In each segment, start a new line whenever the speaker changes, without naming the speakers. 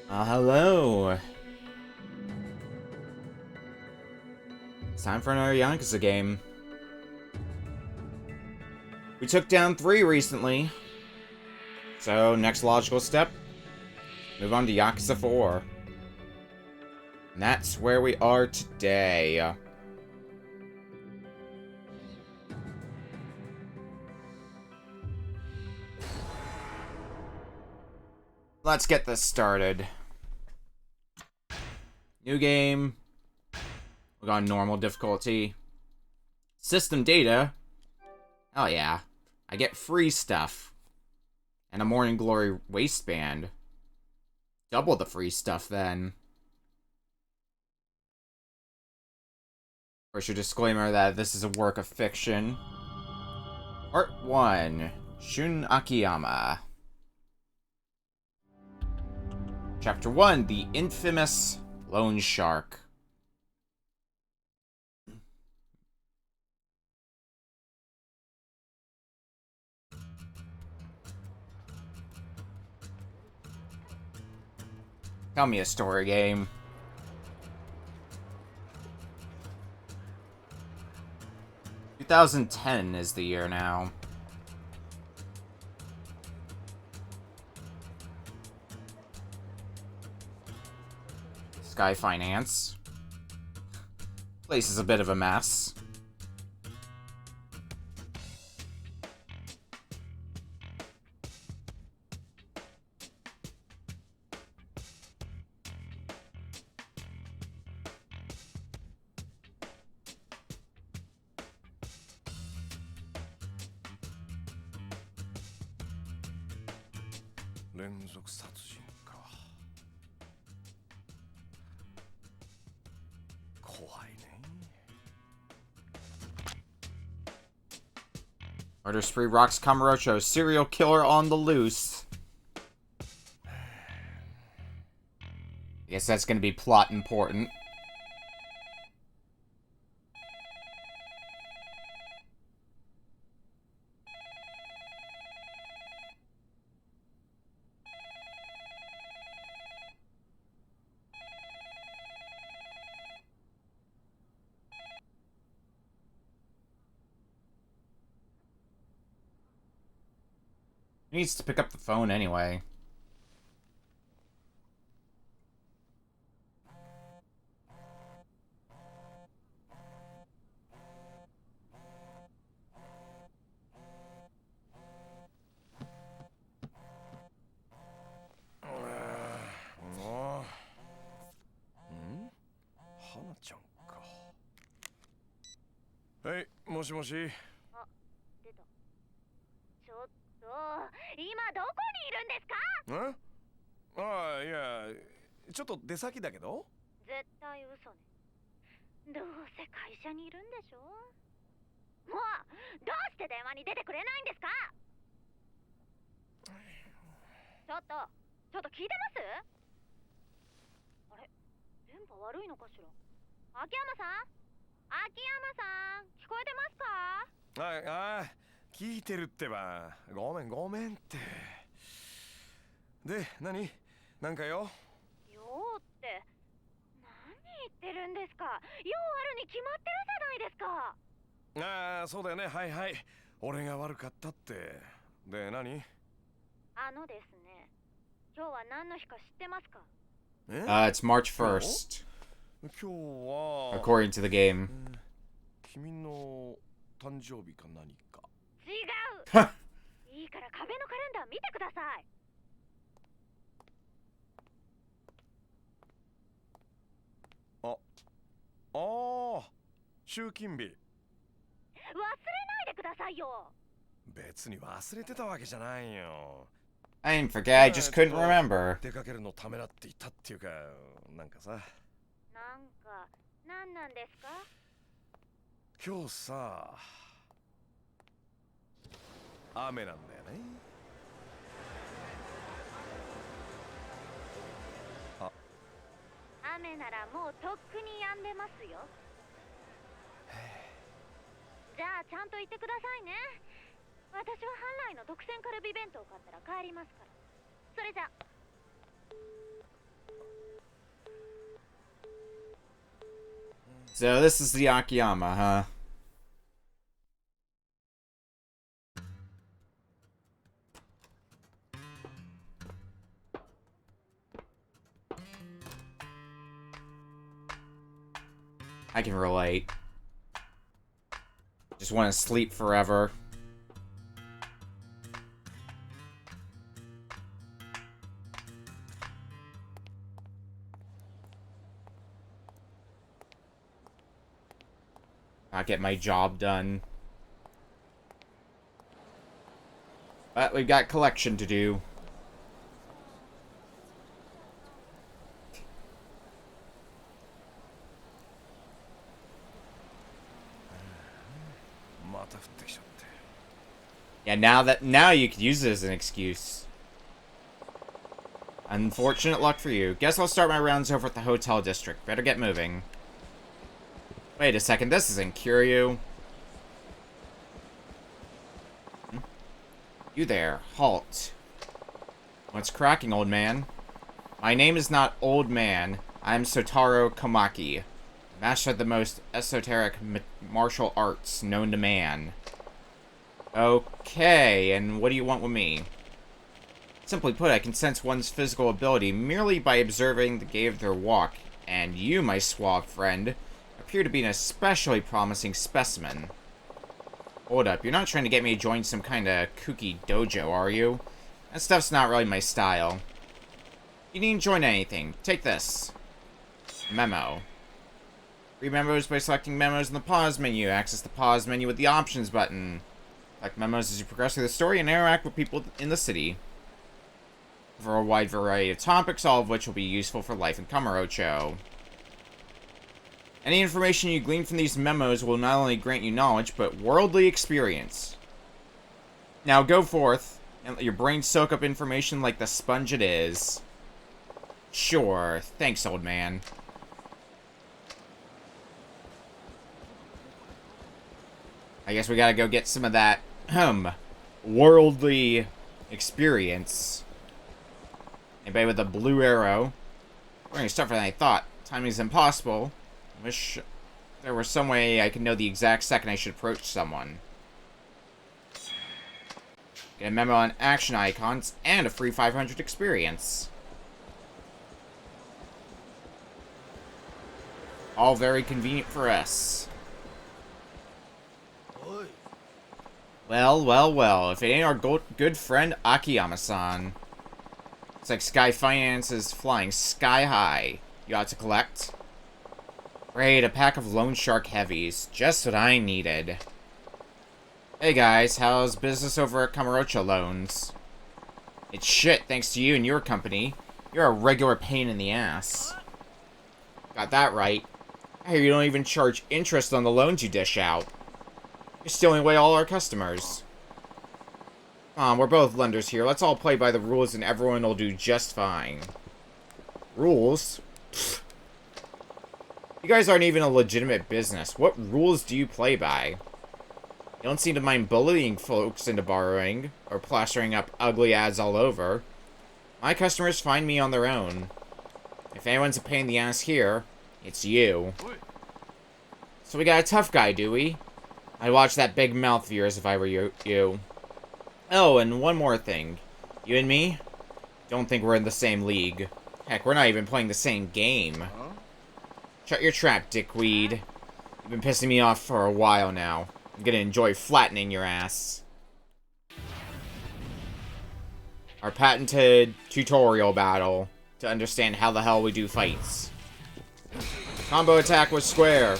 Hello. It's time for another Yakuza game. We took down 3 recently. So, next logical step, move on to Yakuza 4. And that's where we are today. Let's get this started. New game. We're on normal difficulty. System data. Oh yeah. I get free stuff. And a Morning Glory waistband. Double the free stuff then. Of course, your disclaimer that this is a work of fiction. Part 1. Shun Akiyama. Chapter 1. The infamous Loan Shark. Tell me a story game. "2010 is the year now. Sky Finance. Place is a bit of a mess. Murder spree rocks Kamurocho, serial killer on the loose. I guess that's gonna be plot important. He needs to pick up the phone anyway.
Hey, もしもし。
あ、出た。ちょっと、今どこにいるんですか？
ああ、いや、ちょっと出先だけど。
絶対嘘ね。どうせ会社にいるんでしょ？もう、どうして電話に出てくれないんですか？ちょっと聞いてます？あれ、電波悪いのかしら？秋山さん？秋山さん、聞こえてますか？
ああ、聞いてるってば。ごめんって。で、なんかよ。
よーって、何言ってるんですか？用あるに決まってるじゃないですか。
ああ、そうだよね。はいはい。俺が悪かったって。で、何？
ですね、今日は何の日か知ってますか？It's
March 1st,
今日は
according to the game.
君の誕生日か何か。
違ういいから壁のカレンダー見てください。
集金日。
忘れないでくださいよ。
別に忘れてたわけじゃないよ。
I didn't forget, I just couldn't remember.
出かけるのためらっていたっていうか、なんかさ。
なんなんですか？
今日さ、雨なんだよね。
雨ならもうとっくに止んでますよ。じゃあちゃんと言ってくださいね。私は本来の特選カルビ弁当を買ったら帰りますから。それじゃ。
So this is the Akiyama, huh? I can relate. Just want to sleep forever. Not get my job done. But we've got collection to do. Yeah, now you could use it as an excuse. Unfortunate luck for you. Guess I'll start my rounds over at the hotel district. Better get moving. Wait a second, this isn't Kiryu. You there, halt. What's cracking, old man? My name is not Old Man. I'm Sotaro Komaki, master of the most esoteric martial arts known to man. Okay, and what do you want with me? Simply put, I can sense one's physical ability merely by observing the gait of their walk, and you, my suave friend, appear to be an especially promising specimen. Hold up, you're not trying to get me to join some kind of kooky dojo, are you? That stuff's not really my style. You needn't join anything. Take this. Memo. Read memos by selecting memos in the pause menu. Access the pause menu with the options button. Select memos as you progress through the story and interact with people in the city. For a wide variety of topics, all of which will be useful for life in Kamurocho. Any information you glean from these memos will not only grant you knowledge, but worldly experience. Now go forth, and let your brain soak up information like the sponge it is. Sure. Thanks, old man. I guess we gotta go get some of that, worldly experience. Anybody with a blue arrow? We're going tougher than I thought. Timing is impossible. Wish there were some way I could know the exact second I should approach someone. Get a memo on action icons and a free 500 experience. All very convenient for us. Well, well, well. If it ain't our good friend Akiyama-san. Looks like Sky Finance is flying sky high. You ought to collect. Great, a pack of Loan Shark Heavies. Just what I needed. Hey guys, how's business over at Kamurocho Loans? It's shit thanks to you and your company. You're a regular pain in the ass. Got that right. I hear you don't even charge interest on the loans you dish out. You're stealing away all our customers. Come on, we're both lenders here. Let's all play by the rules and everyone will do just fine. Rules? Pfft. You guys aren't even a legitimate business. What rules do you play by? You don't seem to mind bullying folks into borrowing, or plastering up ugly ads all over. My customers find me on their own. If anyone's a pain in the ass here, it's you. So we got a tough guy, do we? I'd watch that big mouth of yours if I were you. Oh, and one more thing. You and me? Don't think we're in the same league. Heck, we're not even playing the same game. Shut your trap, dickweed. You've been pissing me off for a while now. I'm gonna enjoy flattening your ass. Our patented tutorial battle to understand how the hell we do fights. Combo attack with square.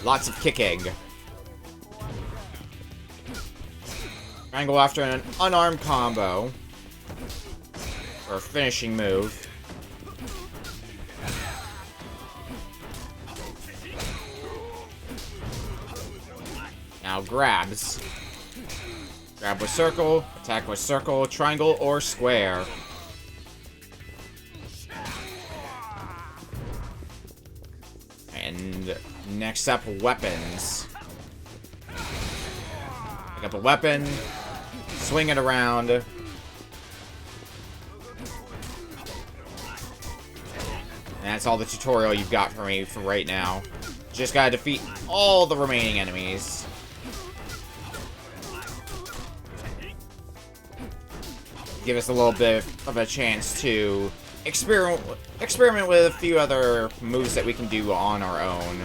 Lots of kicking. Triangle after an unarmed combo. Or a finishing move. Now grabs. Grab with circle, attack with circle, triangle, or square. And next up, weapons. Pick up a weapon, swing it around. And that's all the tutorial you've got for me for right now. Just gotta defeat all the remaining enemies. Give us a little bit of a chance to experiment with a few other moves that we can do on our own.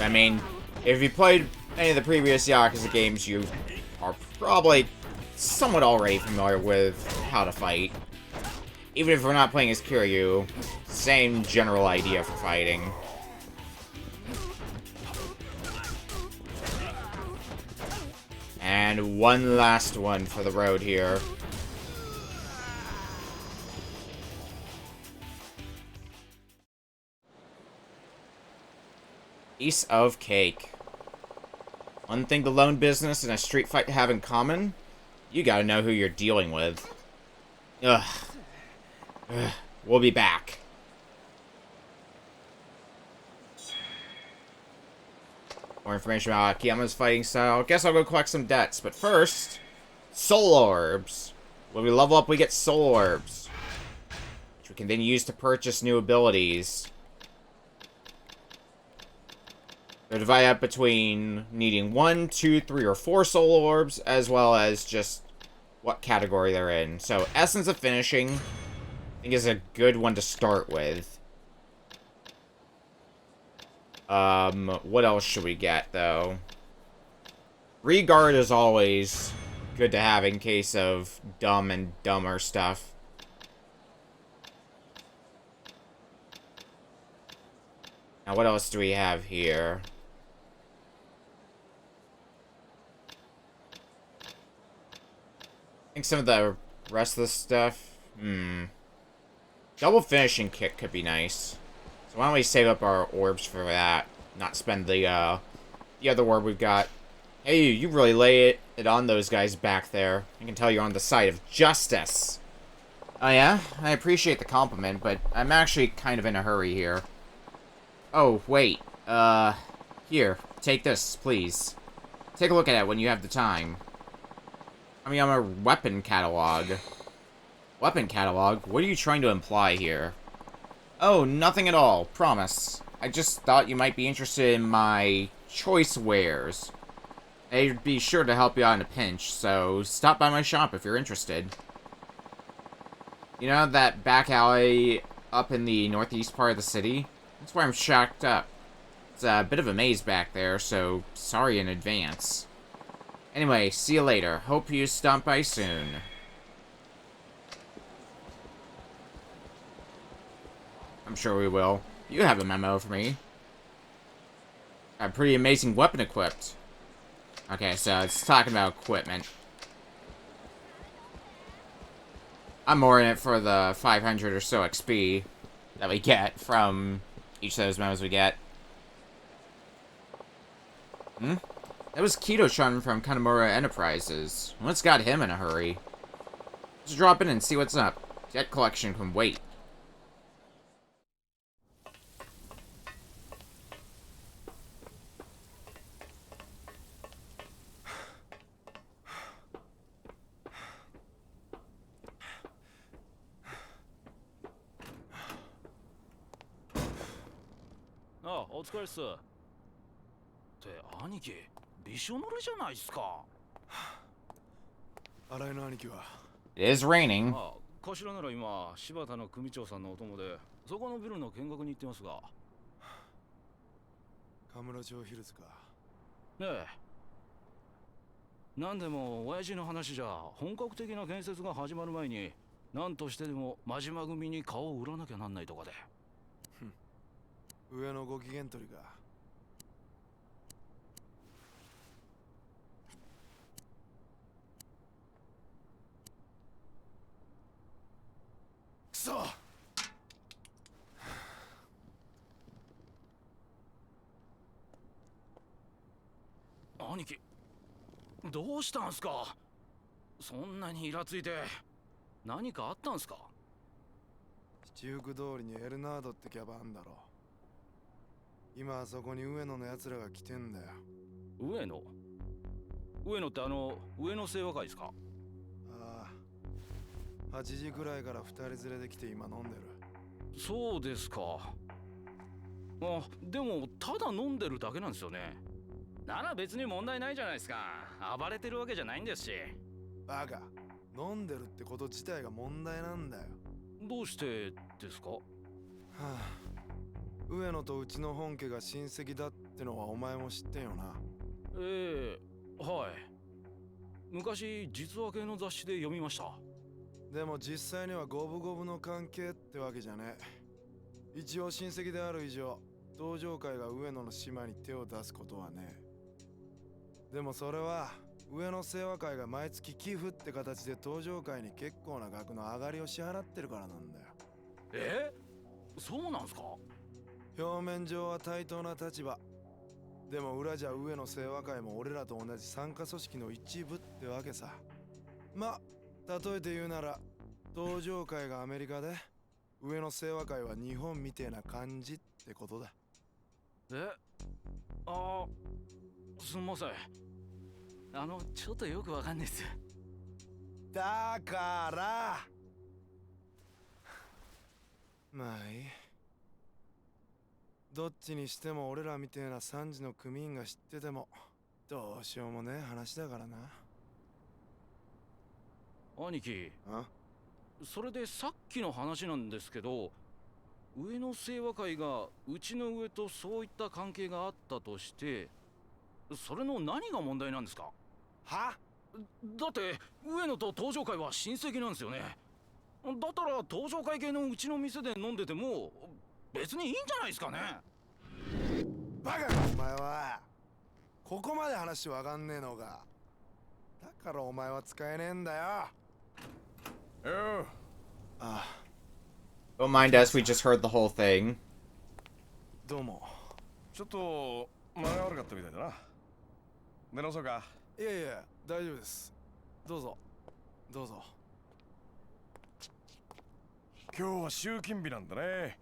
I mean, if you played any of the previous Yakuza games, you are probably somewhat already familiar with how to fight. Even if we're not playing as Kiryu, same general idea for fighting. And one last one for the road here. Piece of cake. One thing the loan business and a street fight have in common, you gotta know who you're dealing with. Ugh. We'll be back. More information about Akiyama's fighting style. Guess I'll go collect some debts, but first, soul orbs. When we level up, we get soul orbs, which we can then use to purchase new abilities. They're divided up between needing 1, 2, 3, or 4 soul orbs, as well as just what category they're in. So, Essence of Finishing, I think, is a good one to start with. What else should we get, though? Regard is always good to have in case of dumb and dumber stuff. Now, what else do we have here? I think some of the rest of the stuff... Double finishing kick could be nice. So why don't we save up our orbs for that? not spend the other word we've got. Hey, you really lay it on those guys back there. I can tell you're on the side of justice. Oh yeah? I appreciate the compliment, but I'm actually kind of in a hurry here. Oh, wait. Here, take this, please. Take a look at it when you have the time. I mean, I'm a weapon catalog. Weapon catalog? What are you trying to imply here? Oh, nothing at all. Promise. I just thought you might be interested in my choice wares. I'd be sure to help you out in a pinch, so stop by my shop if you're interested. You know that back alley up in the northeast part of the city? That's where I'm shacked up. It's a bit of a maze back there, so sorry in advance. Anyway, see you later. Hope you stop by soon. I'm sure we will. You have a memo for me. A pretty amazing weapon equipped. Okay, so it's talking about equipment. I'm more in it for the 500 or so XP that we get from each of those memos we get. That was Keto-shun from Kanamura Enterprises. What's got him in a hurry? Just drop in and see what's up. Jet collection can wait.
Ah, お疲れっす。って兄貴、びしょ濡れじゃないっすか。
新井の兄貴は
It is raining.
あ、頭なら今柴田の組長さんのお供で、そこのビルの見学に行ってますが。
神村町ヒルズか。
ええ。なんでも親父の話じゃ本格的な建設が始まる前に、何としてでも真島組に顔を売らなきゃなんないとかで。
上のご機嫌取りか。くそ。
兄貴、どうしたんすか。そんなにイラついて何かあったんすか。
七福通りにエルナードってキャバあんだろ。今あそこに上野のやつらが来てんだよ。
上野って上野清和会ですか。
ああ、8時くらいから2人連れで来て今飲んでる。
そうですか。あ、でもただ飲んでるだけなんですよね。なら別に問題ないじゃないですか。暴れてるわけじゃないんですし。
バカ、飲んでるってこと自体が問題なんだよ。
どうしてですか。は
あ、上野とうちの本家が親戚だってのはお前も知ってんよな。
はい。昔実話系の雑誌で読みました。
でも実際には五分五分の関係ってわけじゃねえ。一応親戚である以上、登場会が上野の島に手を出すことはねえ。でもそれは上野清和会が毎月寄付って形で登場会に結構な額の上がりを支払ってるからなんだよ。
そうなんすか。
表面上は対等な立場。でも裏じゃ上野清和会も俺らと同じ傘下組織の一部ってわけさ。ま、例えて言うなら登場会がアメリカで上野清和会は日本みてえな感じってことだ。
すんません。ちょっとよくわかんないっす。
だからまあいい。どっちにしても俺らみてえな3時の組員が知っててもどうしようもねえ話だからな。
兄貴、
あ、
それでさっきの話なんですけど、上野清和会がうちの上とそういった関係があったとして、それの何が問題なんですか。
は？
だって上野と登場会は親戚なんですよね。だったら登場会系のうちの店で飲んでても別にいいんじゃないですかね。
バカかお前は。ここまで話わかんねえのか。だからお前は使えねえんだよ。
Don't mind us, we just heard the whole thing.
どうも。
ちょっと間が悪かったみたいだな。出直そうか。
いやいや大丈夫です。どうぞどうぞ。
今日は集金日なんだね。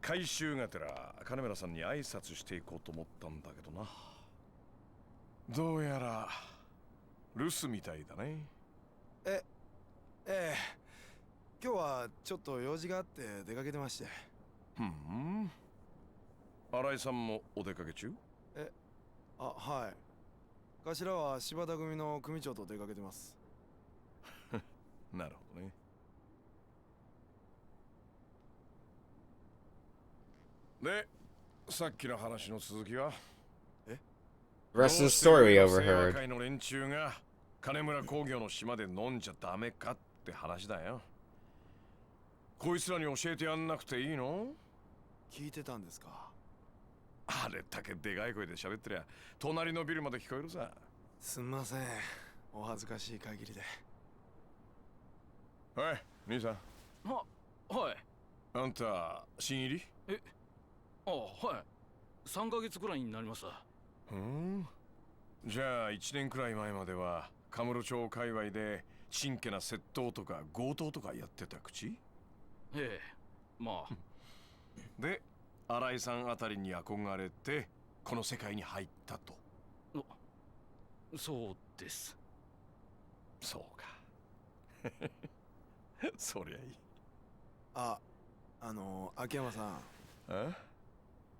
回収がてら金村さんに挨拶していこうと思ったんだけどな。どうやら留守みたいだね。
ええ今日はちょっと用事があって出かけてまして。
新井さんもお出かけ中？
はい。頭は柴田組の組長と出かけてます。
なるほどね。で、さっきの話の続きは？
The rest of the story we
どうして
overheard.
会の連中が金村工業の島で飲んじゃダメかって話だよ。こいつらに教えてやんなくていいの？
聞いてたんですか？
あれだけでかい声で喋ってりゃ隣のビルまで聞こえるさ。
すんません、お恥ずかしい限りで。
はい、兄さん。
はい。
あんた新入り？
はい。3ヶ月くらいになります。
じゃあ1年くらい前まではカムロ町界隈でちんけな窃盗とか強盗とかやってた口？
ええ、まあ。
で、新井さんあたりに憧れてこの世界に入ったと。
そうです。
そうか。そりゃいい。
秋山さん、
え？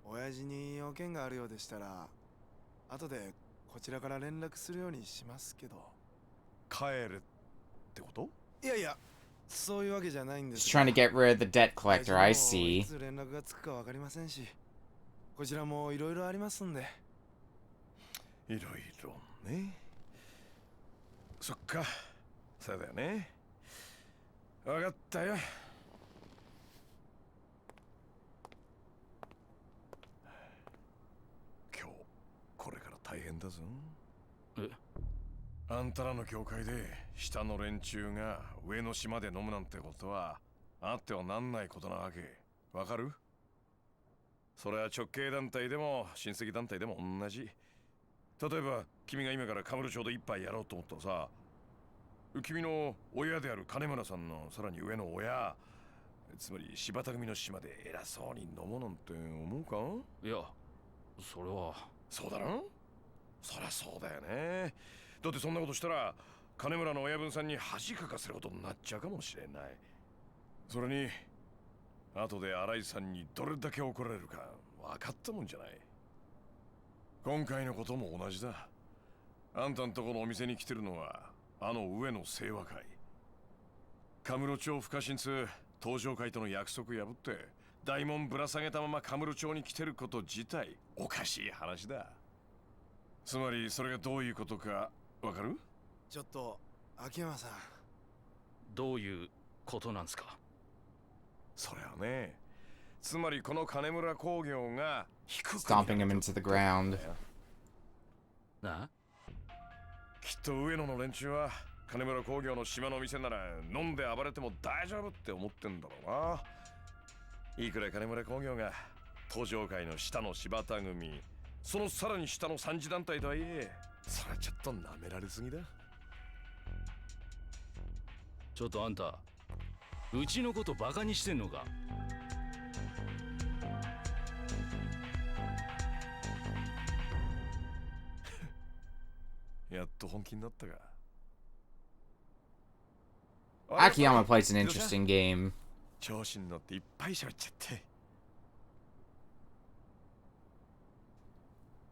親父に用件があるようでしたら後でこちらから連絡するようにしますけど。
帰れってこと？
いやいや、そういうわけじゃないんで
He's
す。
trying to get rid of the debt
親
collector, I
父もい
see.
つ連絡がつくかわかりませんし、こちらもいろいろありますんで。
いろいろね。そっか、そうだよね。わかったよ。今日これから大変だぞ。あんたらの業界で下の連中が上の島で飲むなんてことはあってはなんないことなわけ。わかる？それは直系団体でも親戚団体でも同じ。例えば君が今からカムロ町で一杯やろうと思ったらさ、君の親である金村さんのさらに上の親、つまり柴田組の島で偉そうに飲もうなんて思うか？
いや、それは。
そうだろ？そりゃそうだよね。だってそんなことしたら金村の親分さんに恥かかせることになっちゃうかもしれない。それに後で新井さんにどれだけ怒られるか分かったもんじゃない。今回のことも同じだ。あんたんとこのお店に来てるのはあの上の清和会。カムロ町不可侵通東上会との約束破って大門ぶら下げたままカムロ町に来てること自体おかしい話だ。つまりそれがどういうことかわかる？
ちょっと秋山さん。
どういうことなんですか？
それはね、つまりこの金村工業が低く
Stomping him into the ground.
な？
きっと上野の連中は金村工業の島の店なら飲んで暴れても大丈夫って思ってんだろうな。いくら金村工業が東上界の下の柴田組、そのさらに下の三次団体とはいえ、それはちょっと舐められすぎだ。
ちょっとあんた、うちのことバカにしてんのか？
やっと本気になったか。
Akiyama plays an interesting game.
調子に乗っていっぱい喋っちゃって。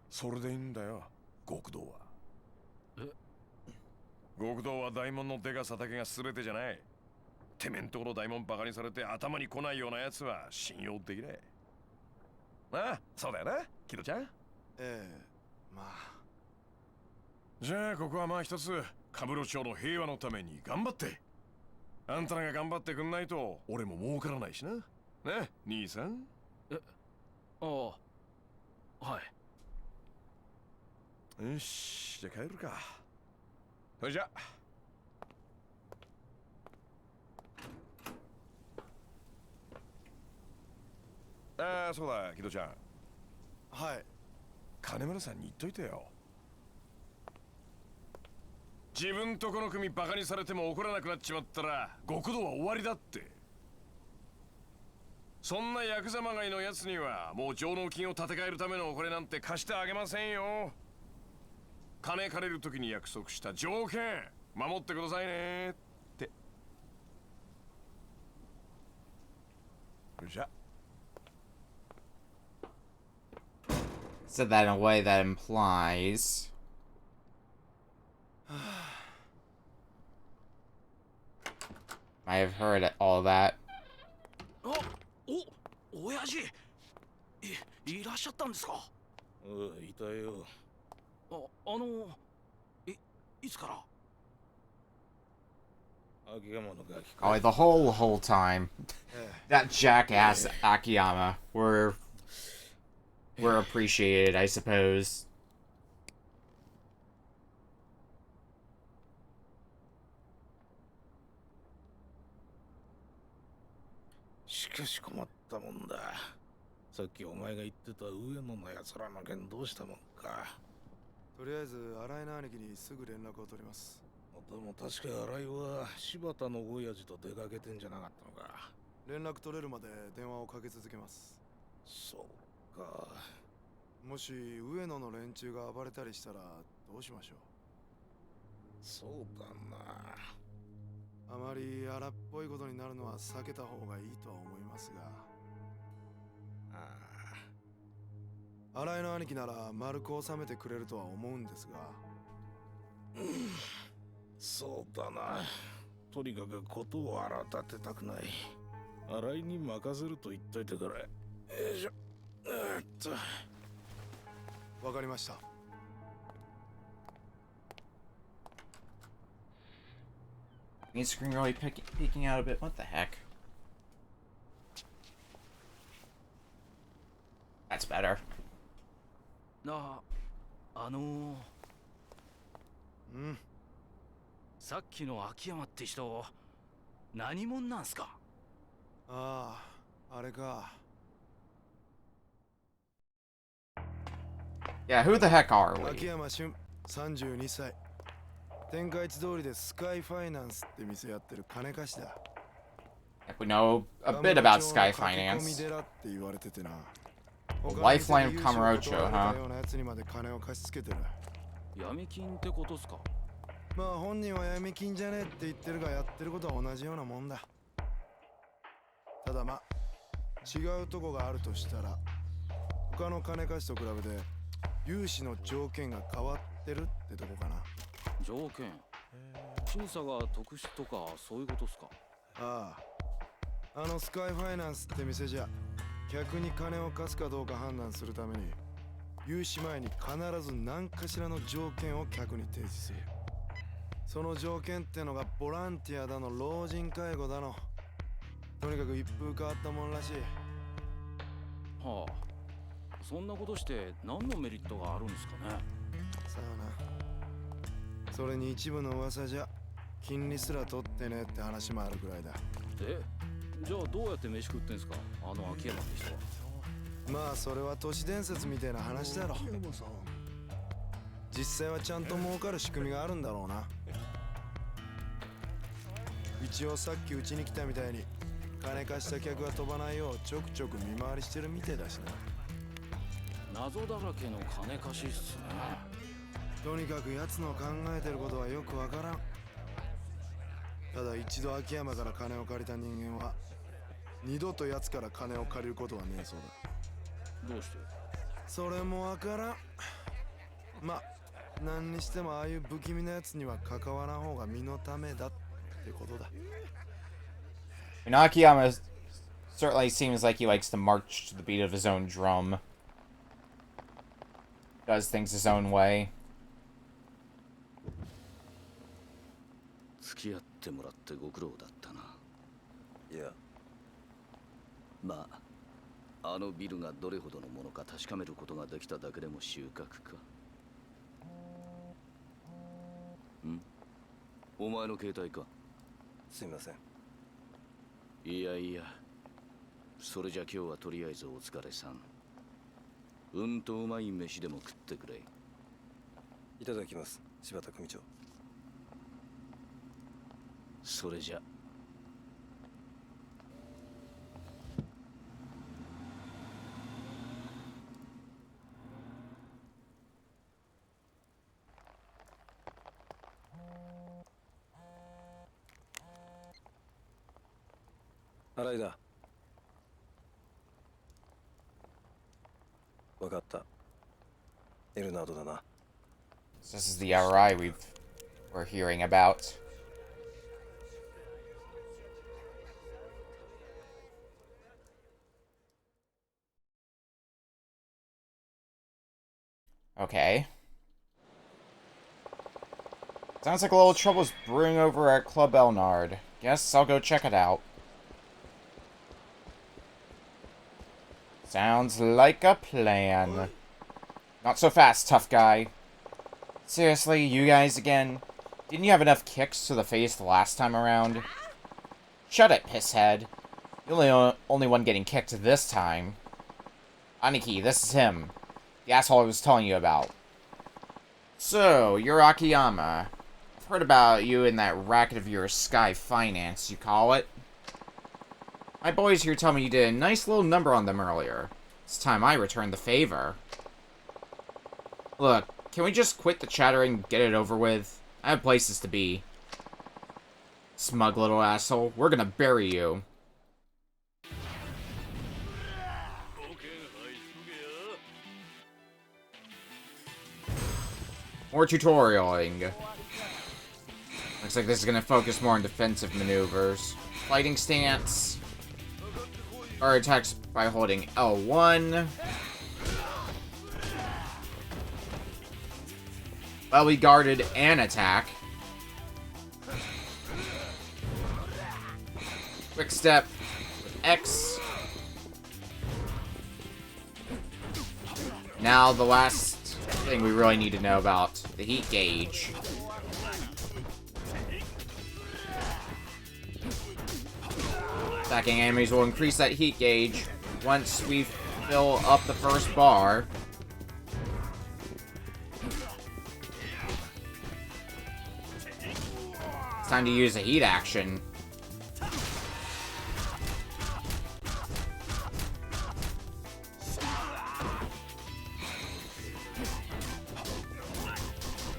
それでいいんだよ、極道は。極道は大門のでかさだけが全てじゃない。てめんところ大門バカにされて頭に来ないようなやつは信用できない。ああ、そうだよな、キドちゃん。
まあ。
じゃあここはまあ一つカムロ町の平和のために頑張って。あんたらが頑張ってくんないと俺も儲からないしな。ね、兄さん。
ああ、はい。
よし、じゃあ帰るか。それじゃ。ああ、そうだ、キドちゃん。
はい。
金村さんに言っといてよ。自分とこの組バカにされても怒らなくなっちまったら極道は終わりだって。そんなヤクザまがいのやつにはもう上納金を立て替えるためのお金なんて貸してあげませんよ。金借りる時に約束した条件守ってくださいねって。よっしゃ。
Said that in a way that implies. I have heard all that.
親父、いらっしゃったんですか。
いたよ。
いつから。
秋山のガキか。
Oh, the whole time. That jackass Akiyama were appreciated, I suppose.
しかし困ったもんだ。さっきお前が言ってた上野のやつらの件どうしたもんか。
とりあえず新井の兄貴にすぐ連絡を取ります。
でも確か新井は柴田の親父と出かけてんじゃなかったのか。
連絡取れるまで電話をかけ続けます。
そうか。
もし上野の連中が暴れたりしたらどうしましょう。
そうだな。
あまり荒っぽいことになるのは避けた方がいいとは思いますが。新井の兄貴なら丸く収めてくれるとは思うんですが。
そうだな。とにかくことを荒立てたくない。新井に任せると言っといてくれ。よいしょ。
わかりました。
Main screen really peeking out a bit. What the heck? That's better.
さっきの秋山って人、何者なんすか。
ああ、あれか。
Yeah, who the heck are
秋
we?
山俊、32歳。天下一通りでスカイファイナンスって店やってる金貸しだ。
We know a bit about Sky
駆け込み
Finance.
寺って言われててな。
A lifeline of Kamurocho,
他
huh?
の店で融資を断られたようなやつにまで金を貸し付けてる。
闇金ってことっすか。
まあ本人は闇金じゃねえって言ってるがやってることは同じようなもんだ。ただまあ違うとこがあるとしたら他の金貸しと比べて融資の条件が変わってるってとこかな。
条件、審査が特殊とかそういうことっすか。
ああ、あのスカイファイナンスって店じゃ客に金を貸すかどうか判断するために融資前に必ず何かしらの条件を客に提示する。その条件ってのがボランティアだの老人介護だの、とにかく一風変わったもんらしい。
はあ、そんなことして何のメリットがあるんですかね。
さあな。それに一部の噂じゃ金利すら取ってねえって話もあるくらいだ。
じゃあどうやって飯食ってんすか、あの秋山って人は。
まあそれは都市伝説みたいな話だろ。実際はちゃんと儲かる仕組みがあるんだろうな。一応さっきうちに来たみたいに金貸した客が飛ばないようちょくちょく見回りしてるみてえだしな。
謎だらけの金貸しっすね。
とにかく奴の考えてることはよくわからん。ただ一度秋山から金を借りた人間は二度と奴から金を借りることはねえそうだ。
どうして。
それもわからん。ま、何にしてもああいう不気味な奴には関わらん方が身のためだってことだ。
Akiyama certainly seems like he likes to march to the beat of his own drum. Does things his own way.
付き合ってもらってご苦労だったな。
いや、
まあ、あのビルがどれほどのものか確かめることができただけでも収穫か。お前の携帯か。
すいません。
いやいや、それじゃ今日はとりあえずお疲れさん。うんとうまい飯でも食ってくれ。
いただきます、柴田組長。
それじゃ。
新井だ。わかった。エルナードだな。
So this is the RI we're hearing about. Okay. Sounds like a little trouble's brewing over at Club Elnard. Guess I'll go check it out. Sounds like a plan. Not so fast, tough guy. Seriously, you guys again? Didn't you have enough kicks to the face the last time around? Shut it, pisshead. You're the only one getting kicked this time. Aniki, this is him. The asshole I was telling you about. So, you're Akiyama. I've heard about you in that racket of your Sky Finance, you call it. My boys here tell me you did a nice little number on them earlier. It's time I return the favor. Look, can we just quit the chattering and get it over with? I have places to be. Smug little asshole, we're gonna bury you. More tutorialing. Looks like this is gonna focus more on defensive maneuvers. Fighting stance. Or attacks by holding L1. Well, we guarded and attack. Quick step with X. Now the last thing we really need to know about, the heat gauge. Attacking enemies will increase that heat gauge once we fill up the first bar. It's time to use a heat action.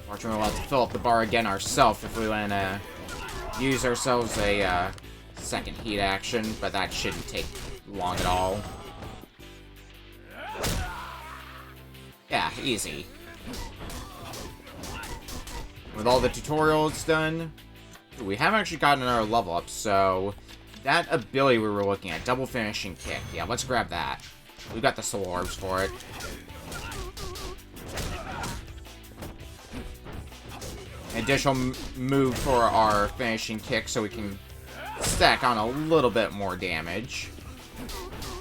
Fortunately, we'll have to fill up the bar again ourselves if we want to use ourselves a second heat action, but that shouldn't take long at all. Yeah, easy. With all the tutorials done, we haven't actually gotten our level up, so that ability we were looking at, double finishing kick, yeah, let's grab that. We've got the soul orbs for it. An additional move for our finishing kick so we can stack on a little bit more damage,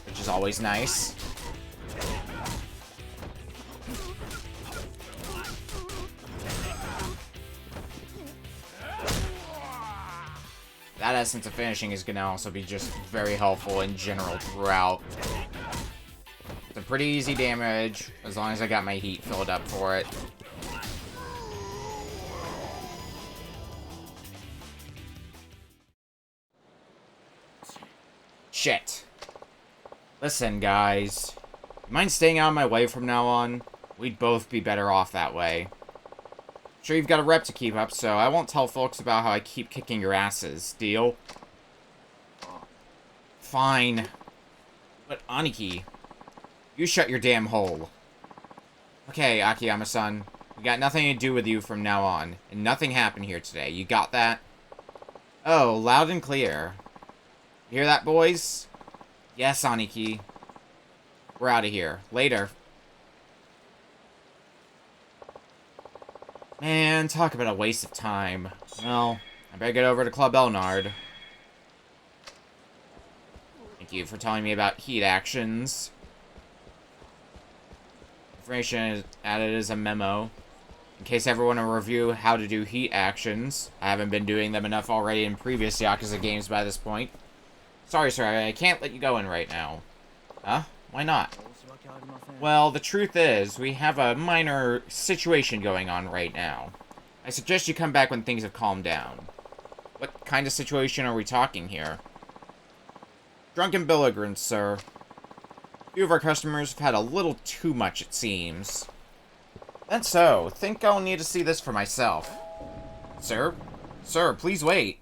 which is always nice. That essence of finishing is going to also be just very helpful in general throughout. It's a pretty easy damage, as long as I got my heat filled up for it. Shit. Listen, guys. Mind staying out of my way from now on? We'd both be better off that way. Sure, you've got a rep to keep up, so I won't tell folks about how I keep kicking your asses. Deal? Fine. But Aniki, you shut your damn hole. Okay, Akiyama-san. We got nothing to do with you from now on, and nothing happened here today. You got that? Oh, loud and clear. You hear that, boys? Yes, Aniki. We're out of here. Later. Man, talk about a waste of time. Well, I better get over to Club Elnard. Thank you for telling me about heat actions. Information is added as a memo. In case everyone will review how to do heat actions. I haven't been doing them enough already in previous Yakuza games by this point. Sorry, sir, I can't let you go in right now. Huh? Why not? Well, the truth is, we have a minor situation going on right now. I suggest you come back when things have calmed down. What kind of situation are we talking here? Drunken belligerents, sir. A few of our customers have had a little too much, it seems. That's so. Think I'll need to see this for myself. Sir? Sir, please wait.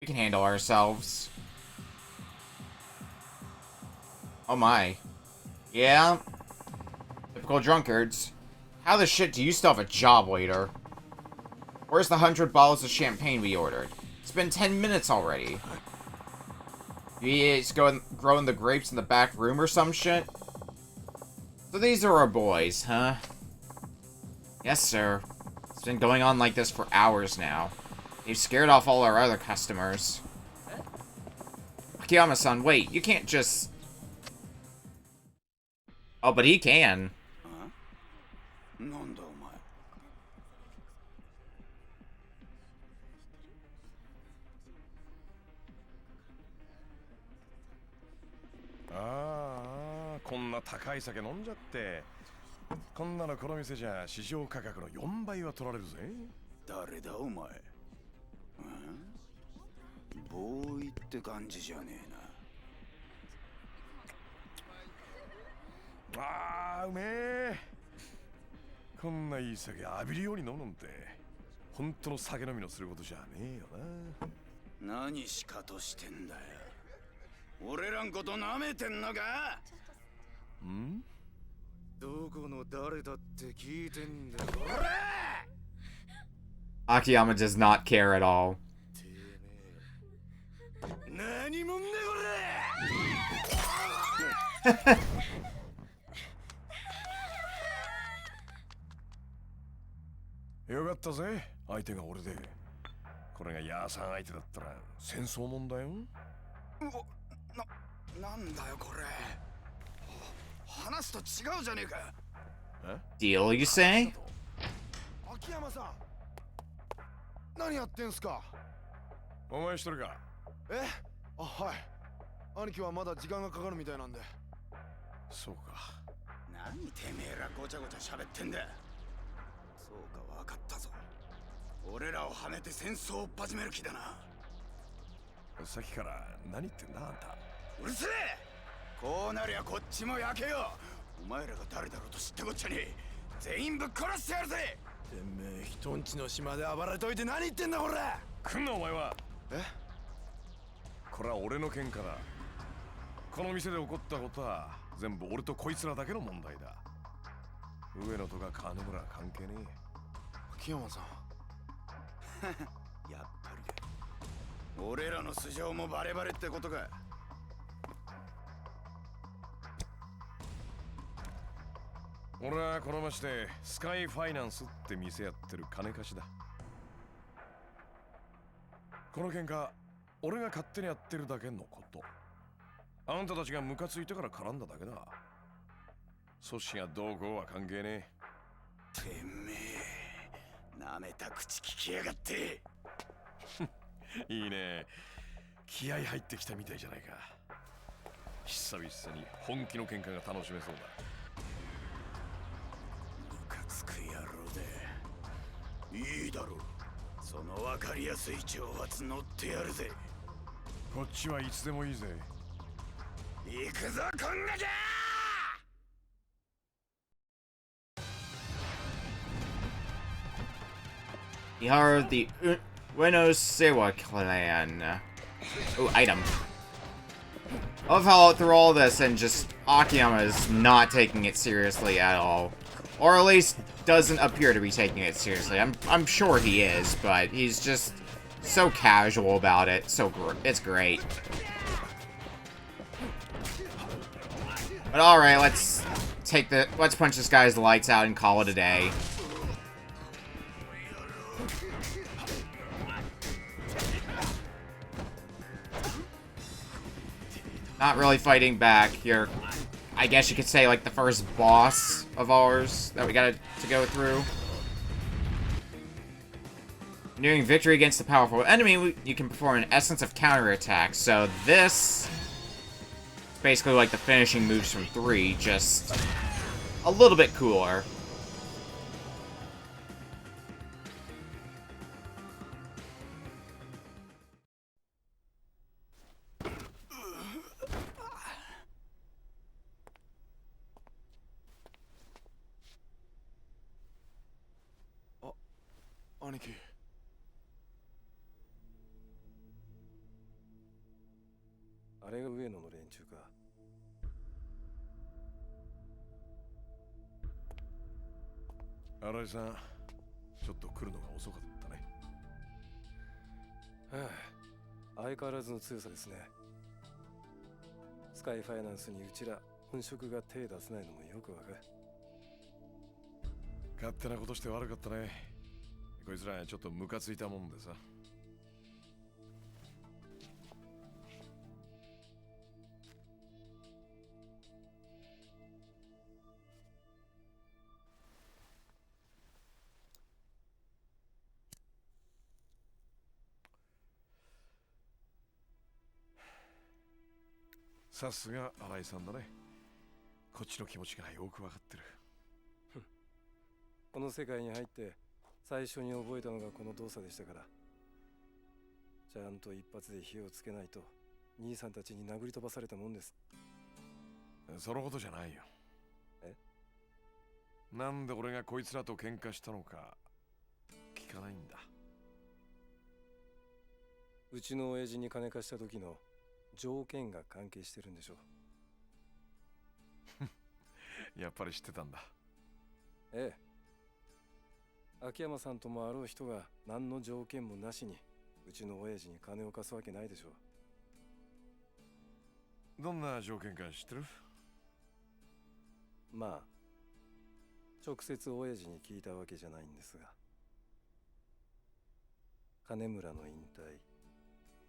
We can handle ourselves. Oh my. Yeah? Typical drunkards. How the shit do you still have a job, waiter? Where's the 100 bottles of champagne we ordered? It's been 10 minutes already. He's growing the grapes in the back room or some shit? So these are our boys, huh? Yes, sir. It's been going on like this for hours now. They've scared off all our other customers. Akiyama-san, wait, you can't just... Oh, but he can.
ああ、こんな高い酒飲んじゃって。こんなのこの店じゃ市場価格の4倍は取られるぜ。
誰だお前。ボーイって感じじゃねえな。
ああ、うめえ。こんないい酒浴びるように飲むなんて本当の酒飲みのすることじゃねえよ
な。何しかとしてんだよ。俺らんこと舐めてんのか？
ん？
どこの誰だって聞いてんだよ。
Akiyama does not care at all.
何もんねこ
れ。よかったぜ、相手が俺で。これがヤーさん相手だったら戦争もんだよ。
なんだよこれ。話と違うじゃねえか。
Deal, you say?
秋山さん、何やってんすか？
お前一人か？
あ、はい。兄貴はまだ時間がかかるみたいなんで。
そうか。
何てめえらごちゃごちゃ喋ってんだ。そうか、わかったぞ。俺らをはめて戦争を始める気だな。
さっきから何言ってんだあんた。
うるせえ。こうなりゃこっちも焼けよ。お前らが誰だろうと知ったこっちゃねえ。全員ぶっ殺してやるぜ。
てめえ人んちの島で暴れといて何言ってんだこれ。
来んなお前は。これは俺の喧嘩だ。この店で起こったことは全部俺とこいつらだけの問題だ。上野とか金村は関係ねえ。
秋山さん。
やっぱりか。俺らの素性もバレバレってことか。
俺はこの町でスカイファイナンスって店やってる金貸しだ。この喧嘩俺が勝手にやってるだけのこと。あんたたちがムカついてから絡んだだけだ。組織がどうこうは関係ね
え。てめえ、なめた口聞きやがって。
いいね。気合入ってきたみたいじゃないか。久々に本気の喧嘩が楽しめそうだ。
ムカつく野郎で。いいだろう。その分かりやすい挑発乗ってやるぜ。
こっちはいつでもいいぜ。
行くぞこんなきゃ。
We are the Ueno Sewa clan. Oh, item. I love how through all this and just Akiyama is not taking it seriously at all. Or at least doesn't appear to be taking it seriously. I'm sure he is, but he's just so casual about it. It's great. But alright, let's punch this guy's lights out and call it a day. Not really fighting back. You're, I guess you could say, like the first boss of ours that we got to go through. Nearing victory against the powerful enemy, you can perform an essence of counterattack. So this basically like the finishing moves from 3, just a little bit cooler.
Oh, 兄貴。
あれが上野の連中か。
新井さん、ちょっと来るのが遅かったね。
はあ、相変わらずの強さですね。スカイファイナンスにうちら本職が手出せないのもよくわかる。
勝手なことして悪かったね。こいつらちょっとムカついたもんでさ。さすが新井さんだね。こっちの気持ちがよくわかってる。
この世界に入って最初に覚えたのがこの動作でしたから。ちゃんと一発で火をつけないと兄さんたちに殴り飛ばされたもんです。
そのことじゃないよ。
え？
なんで俺がこいつらと喧嘩したのか聞かないんだ。
うちの親父に金貸した時の条件が関係してるんでしょ
う。やっぱり知ってたんだ。
ええ。秋山さんともあろう人が何の条件もなしにうちの親父に金を貸すわけないでしょう。
どんな条件か知ってる？
まあ直接親父に聞いたわけじゃないんですが、金村の引退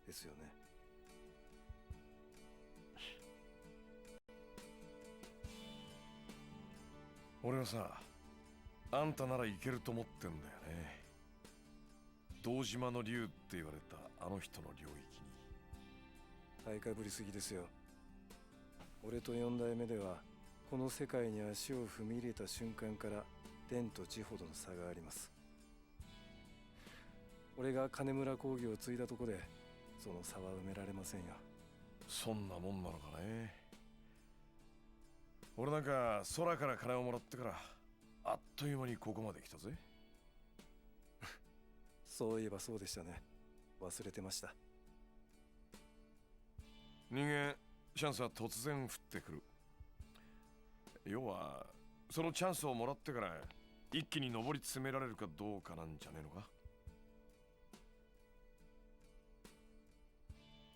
ですよね。
俺はさ、あんたならいけると思ってんだよね。堂島の竜って言われたあの人の領域に。
買いかぶりすぎですよ。俺と四代目ではこの世界に足を踏み入れた瞬間から天と地ほどの差があります。俺が金村工業を継いだとこでその差は埋められませんよ。
そんなもんなのかね。俺なんか空から金をもらってからあっという間にここまで来たぜ。
そういえばそうでしたね。忘れてました。
人間チャンスは突然降ってくる。要はそのチャンスをもらってから一気に上り詰められるかどうかなんじゃねえのか。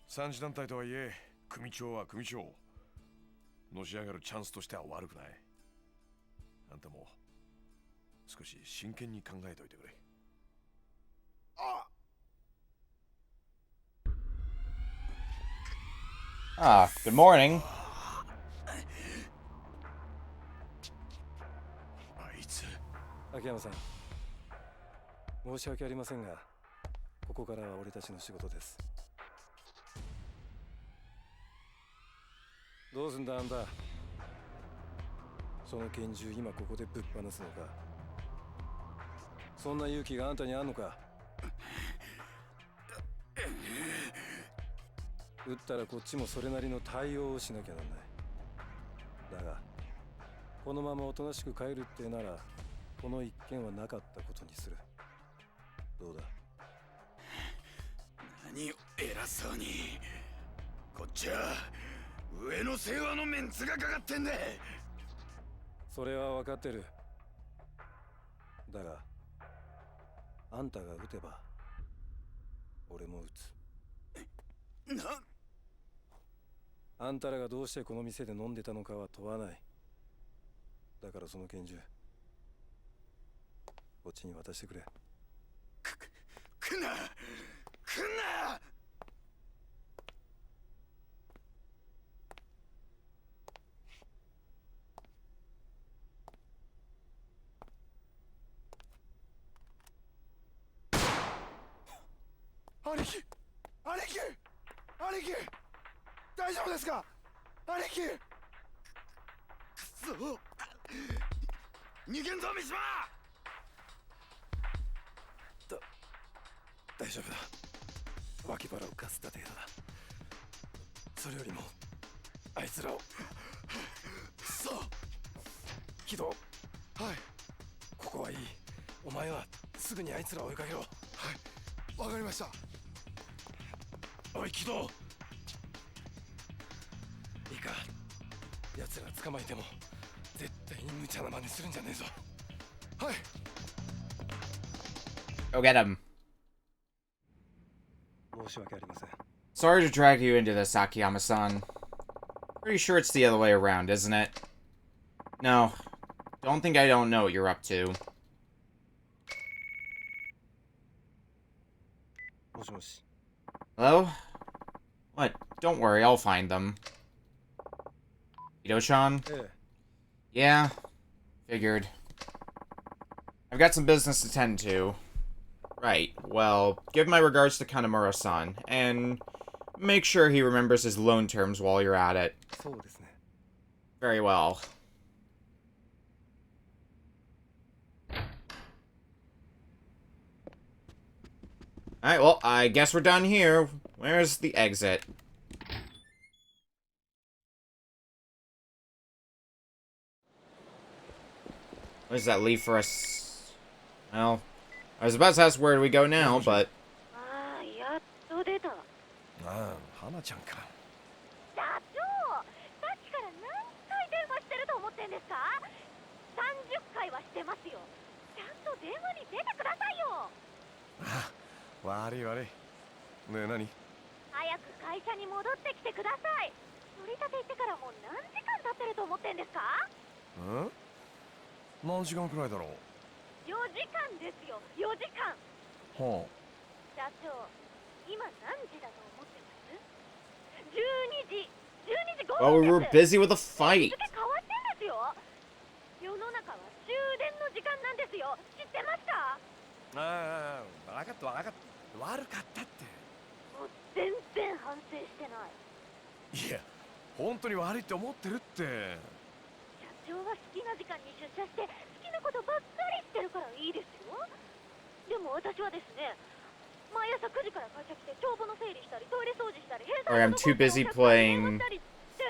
三次団体とはいえ組長は組長。のし上がるチャンスとしては悪くない。あんたも少し真剣に考えておいてくれ。
Ah, good morning.
あいつ。
秋山さん、申し訳ありませんが、ここからは俺たちの仕事です。どうすんだあんた。その拳銃今ここでぶっ放すのか。そんな勇気があんたにあんのか。撃ったらこっちもそれなりの対応をしなきゃなんない。だがこのままおとなしく帰るってならこの一件はなかったことにする。どうだ。
何を偉そうに。こっちは上の世話のメンツがかかってんだ。
それは分かってる。だがあんたが撃てば俺も撃つ。あんたらがどうしてこの店で飲んでたのかは問わない。だからその拳銃こっちに渡してくれ。
来んな来んな。
兄貴兄貴兄貴大丈夫ですか。兄貴くそ逃げんぞ三島
大丈夫だ。脇腹をかすった程度だ。それよりもあいつらを。くそ木戸、
はい
ここはいい。お前はすぐにあいつらを追いかけろ。
わかりました。
おい木戸、いいか、奴ら捕まえても絶対に無茶な真似するんじゃねえぞ。
はい
Go get him.
申し訳ありません。
Sorry to drag you into this, Akiyama-san. Pretty sure it's the other way around, isn't it? No. Don't think I don't know what you're up to.
もしもし。
Hello? What? Don't worry, I'll find them. Ito-chan?
ええ、
Yeah. Figured. I've got some business to tend to. Right, well, give my regards to Kanamura-san, and make sure he remembers his loan terms while you're at it.
そうですね。
Very well. Alright, well, I guess we're done here. Where's the exit? What does that leave for us? Well, I was about to ask where do we go now, but...
ああ、やっと出た。
ああ、花ちゃんか。
社長、さっきから何回電話してると思ってんですか？30回はしてますよ。ちゃんと電話に出てくださいよ。
ああ、悪い悪い。ねえ何？
早く会社に戻ってきてください。取り立て行ってからもう何時間経ってると思ってんですか？
うん何時間くらいだろう。
4時間ですよ、4時間。
は
社長、今何時だと思ってます？ 12時、12時5
Well,
分
we
です。
were busy with a fight.
日付変わってんですよ。世の中は終電の時間なんですよ。知ってますか？
ああ、分かった分かった。悪かったって。
もう全然反省してない。
いや、本当に悪いって思ってるって。
社長は好きな時間に出社して好きなことばっかりしてるからいいですよ。でも私はですね、毎朝9時から会社来て帳簿の整理したりトイレ掃除したり、
Sorry, I'm too busy playing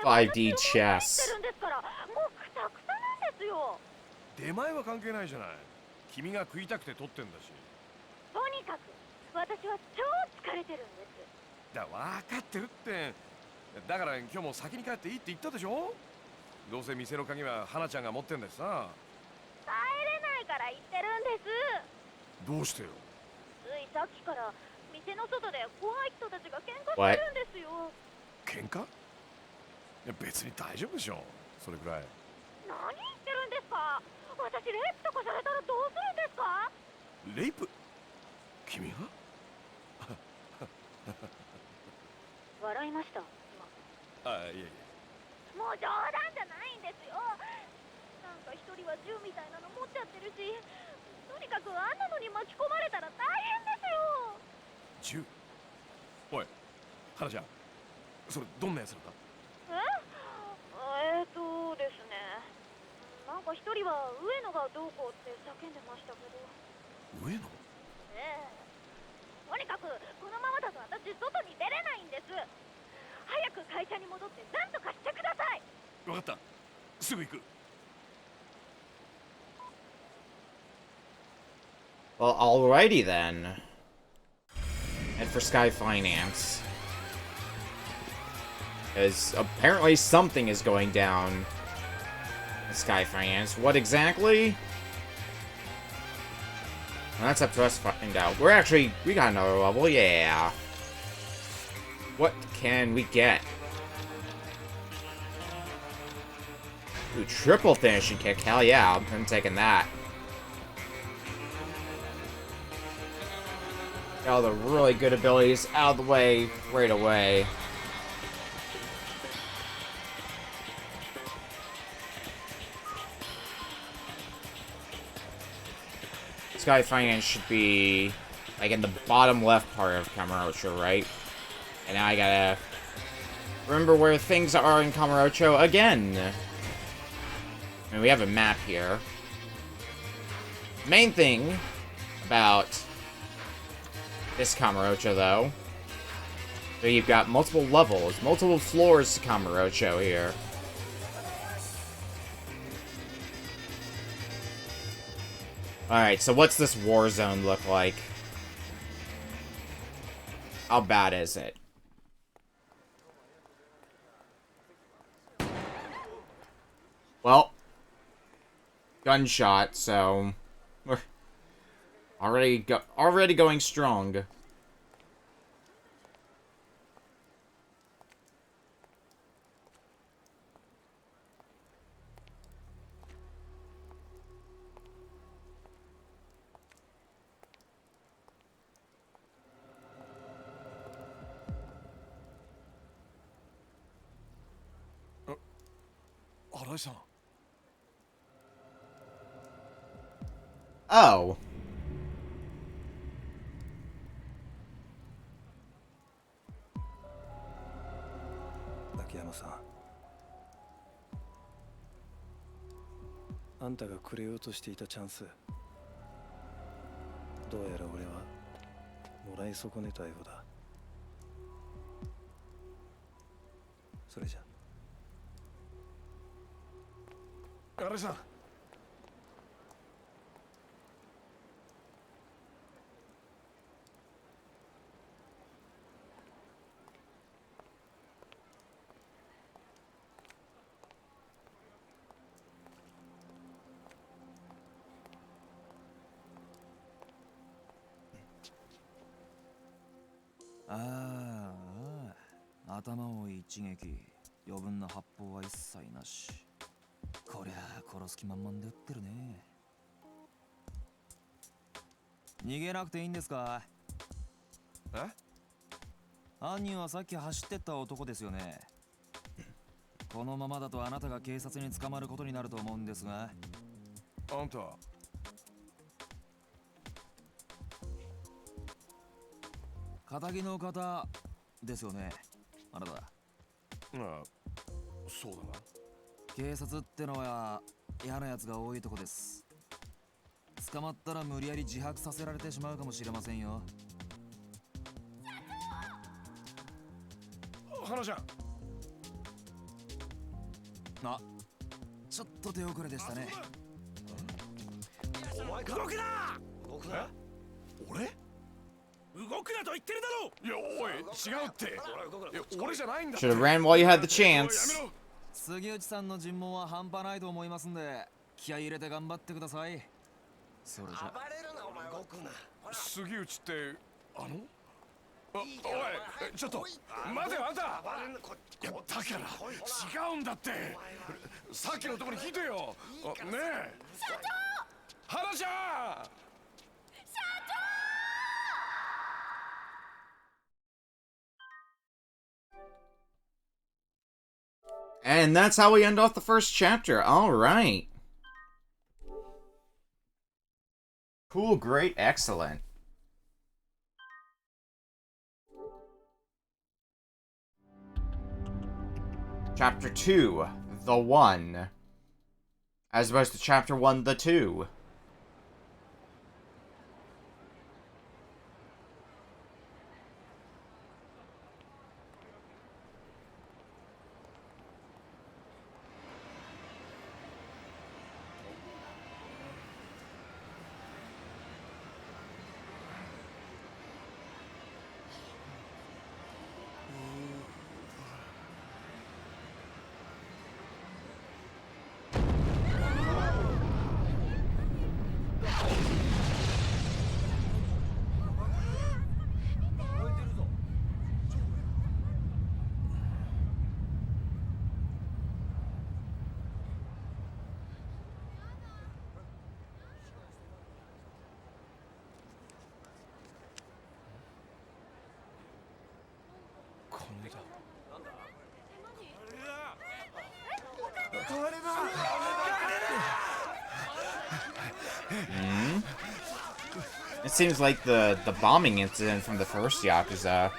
5D chess.
してるんですから、もうくたくたなんですよ。
出前は関係ないじゃない。君が食いたくて取ってんだし。
とにかく私は超疲れてるんです。
分かってるって。だから今日も先に帰っていいって言ったでしょ。どうせ店の鍵は花ちゃんが持ってんだしさ。
帰れないから言ってるんです。
どうしてよ。
ついさっきから店の外で怖い人たちが喧嘩してるんですよ。
喧嘩？いや別に大丈夫でしょ。それくらい。
何言ってるんですか？私レイプとかされたらどうするんですか？
レイプ？君が？
笑いました。
あ、いやいや。
もう冗談じゃないんですよ。なんか一人は銃みたいなの持っちゃってるし、とにかくあんなのに巻き込まれたら大変ですよ。
銃？おい、花ちゃん。それどんなやつなんだ？
ですね。なんか一人は上野がどうこうって叫んでましたけど。
上野？
ええ。とにかくこのままだと私外に出れないんです。早く会社に戻って何とかしてください。
分かった。すぐ行く。
Well, alrighty then. Head for Sky Finance. Because apparently something is going down in Sky Finance. What exactly? Well, that's up to us to find out. We got another level, yeah. What can we get? Ooh, triple finishing kick. Hell yeah, I'm taking that. Got all the really good abilities out of the way right away. Sky Finance should be like in the bottom left part of Kamurocho, right? And now I gotta remember where things are in Kamurocho again. I mean, we have a map here. Main thing about this Kamurocho, though, so you've got multiple levels, multiple floors to Kamurocho here. Alright, so what's this war zone look like? How bad is it? Well, gunshot, so we're already going strong. Oh.
Yakuza-san. あんたがくれようとしていたチャンス、どうやら俺はもらい損ねたようだ。それじゃ。
新井さん。
ああ、頭を一撃、余分な発砲は一切なし。こりゃあ殺す気満々で撃ってるね。逃げなくていいんですか？
え？
犯人はさっき走ってった男ですよね。このままだとあなたが警察に捕まることになると思うんですが。
あんた。
仇の方ですよね、あなた。
ああ、そうだな。
警察ってのは嫌なやつが多いとこです。捕まったら無理やり自白させられてしまうかもしれませんよ。
花ちゃん。
あ、ちょっと手遅れでしたね。
お前か。動くな。動くな。
俺？
動くなと言ってるだろ。
いや、おい、違うって。いや、俺じゃないんだって。
Should have ran while you had the chance.
杉内さんの尋問は半端ないと思いますんで、気合い入れて頑張ってください。それじゃ。
暴れるな、お前は。動くな。
杉内っておい、ちょっと待てよ、あんた。いや、だから違うんだって。さっきのところに聞いてよ。ねえ、社長、花ちゃん。
And that's how we end off the first chapter. All right. Cool, great, excellent. Chapter 2, The One. As opposed to Chapter 1, The Two. It seems like the bombing incident from the first Yakuza.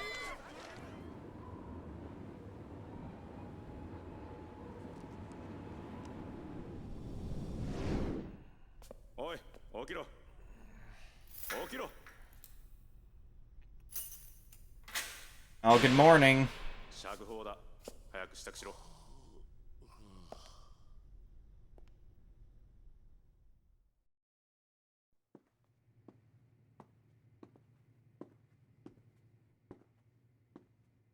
起きろ起きろ
Oh, good morning.
釈放だ早く支度しろ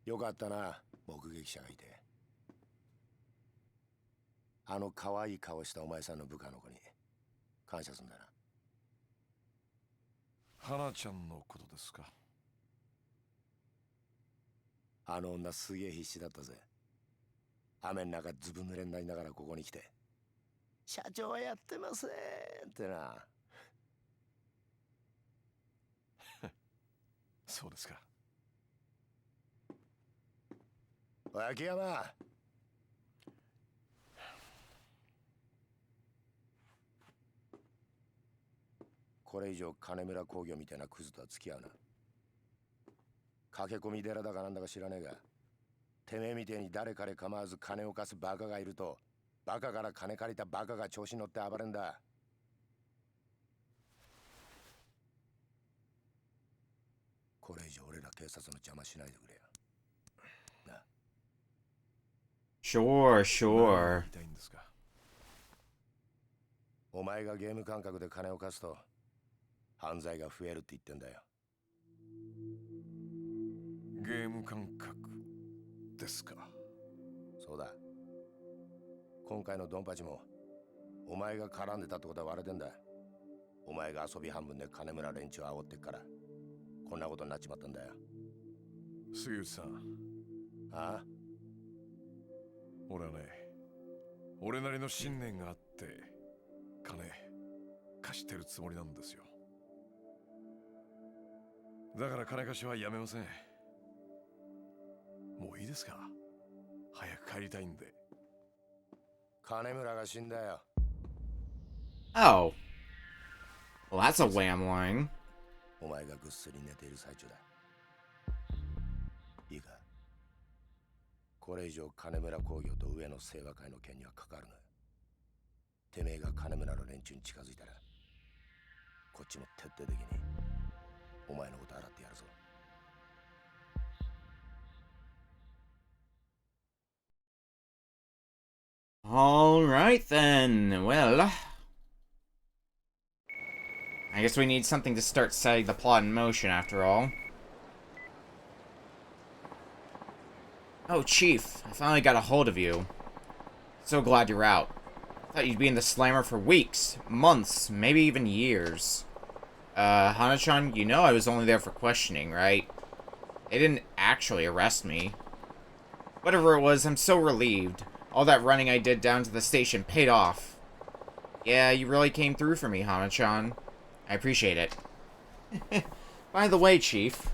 よかったな、目撃者がいて。あの可愛い顔したお前さんの部下の子に感謝すんだな。
花ちゃんのことですか。
あの女すげえ必死だったぜ。雨の中ずぶ濡れになりながらここに来て、社長はやってませんってな。
そうですか。
秋山、これ以上金村工業みたいなクズとは付き合うな。駆け込み寺だかなんだか知らねえが、てめえみてえに誰彼構わず金を貸すバカがいると、バカから金借りたバカが調子に乗って暴れんだ。これ以上俺ら警察の邪魔しないでくれよ。な。
Sure, sure.
痛いんですか。
お前がゲーム感覚で金を貸すと犯罪が増えるって言ってんだよ。
ゲーム感覚ですか。
そうだ。今回のドンパチもお前が絡んでたってことは割れてんだ。お前が遊び半分で金村連中を煽ってっからこんなことになっちまったんだよ。
杉内さん、
ああ、
俺はね、俺なりの信念があって金貸してるつもりなんですよ。だから金貸しはやめません。もういいですか。早く帰りたいんで。
金村が死んだよ。
Oh. Well, that's a wham line.
お前がぐっすり寝ている最中だ。いいか。これ以上金村工業と上野清和会の件には関わるな。てめえが金村の連中に近づいたら、こっちも徹底的にお前のこと洗ってやるぞ。
Alright then. Well, I guess we need something to start setting the plot in motion after all. Oh, Chief, I finally got a hold of you. So glad you're out. I thought you'd be in the slammer for weeks, months, maybe even years. Hana-chan, you know I was only there for questioning, right? They didn't actually arrest me. Whatever it was, I'm so relieved. All that running I did down to the station paid off. Yeah, you really came through for me, Hana-chan. I appreciate it. By the way, Chief,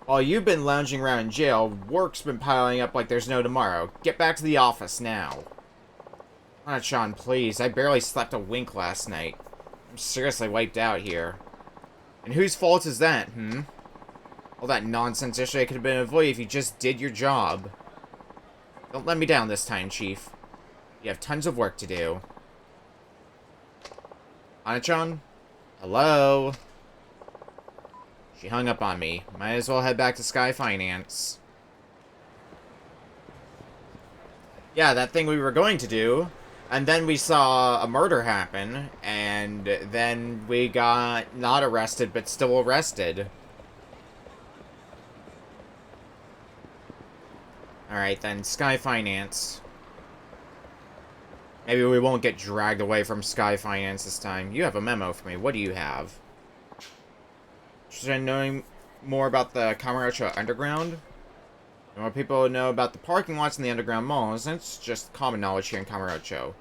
while you've been lounging around in jail, work's been piling up like there's no tomorrow. Get back to the office now. Hana-chan, please. I barely slept a wink last night. I'm seriously wiped out here. And whose fault is that, All that nonsense yesterday could have been avoided if you just did your job. Don't let me down this time, Chief. You have tons of work to do. Hana-chan? Hello? She hung up on me. Might as well head back to Sky Finance. Yeah, that thing we were going to do. And then we saw a murder happen. And then we got not arrested, but still arrested. Alright then, Sky Finance. Maybe we won't get dragged away from Sky Finance this time. You have a memo for me. What do you have? Interested in knowing more about the Kamurocho Underground? The more people know about the parking lots in the Underground Mall, and it's just common knowledge here in Kamurocho.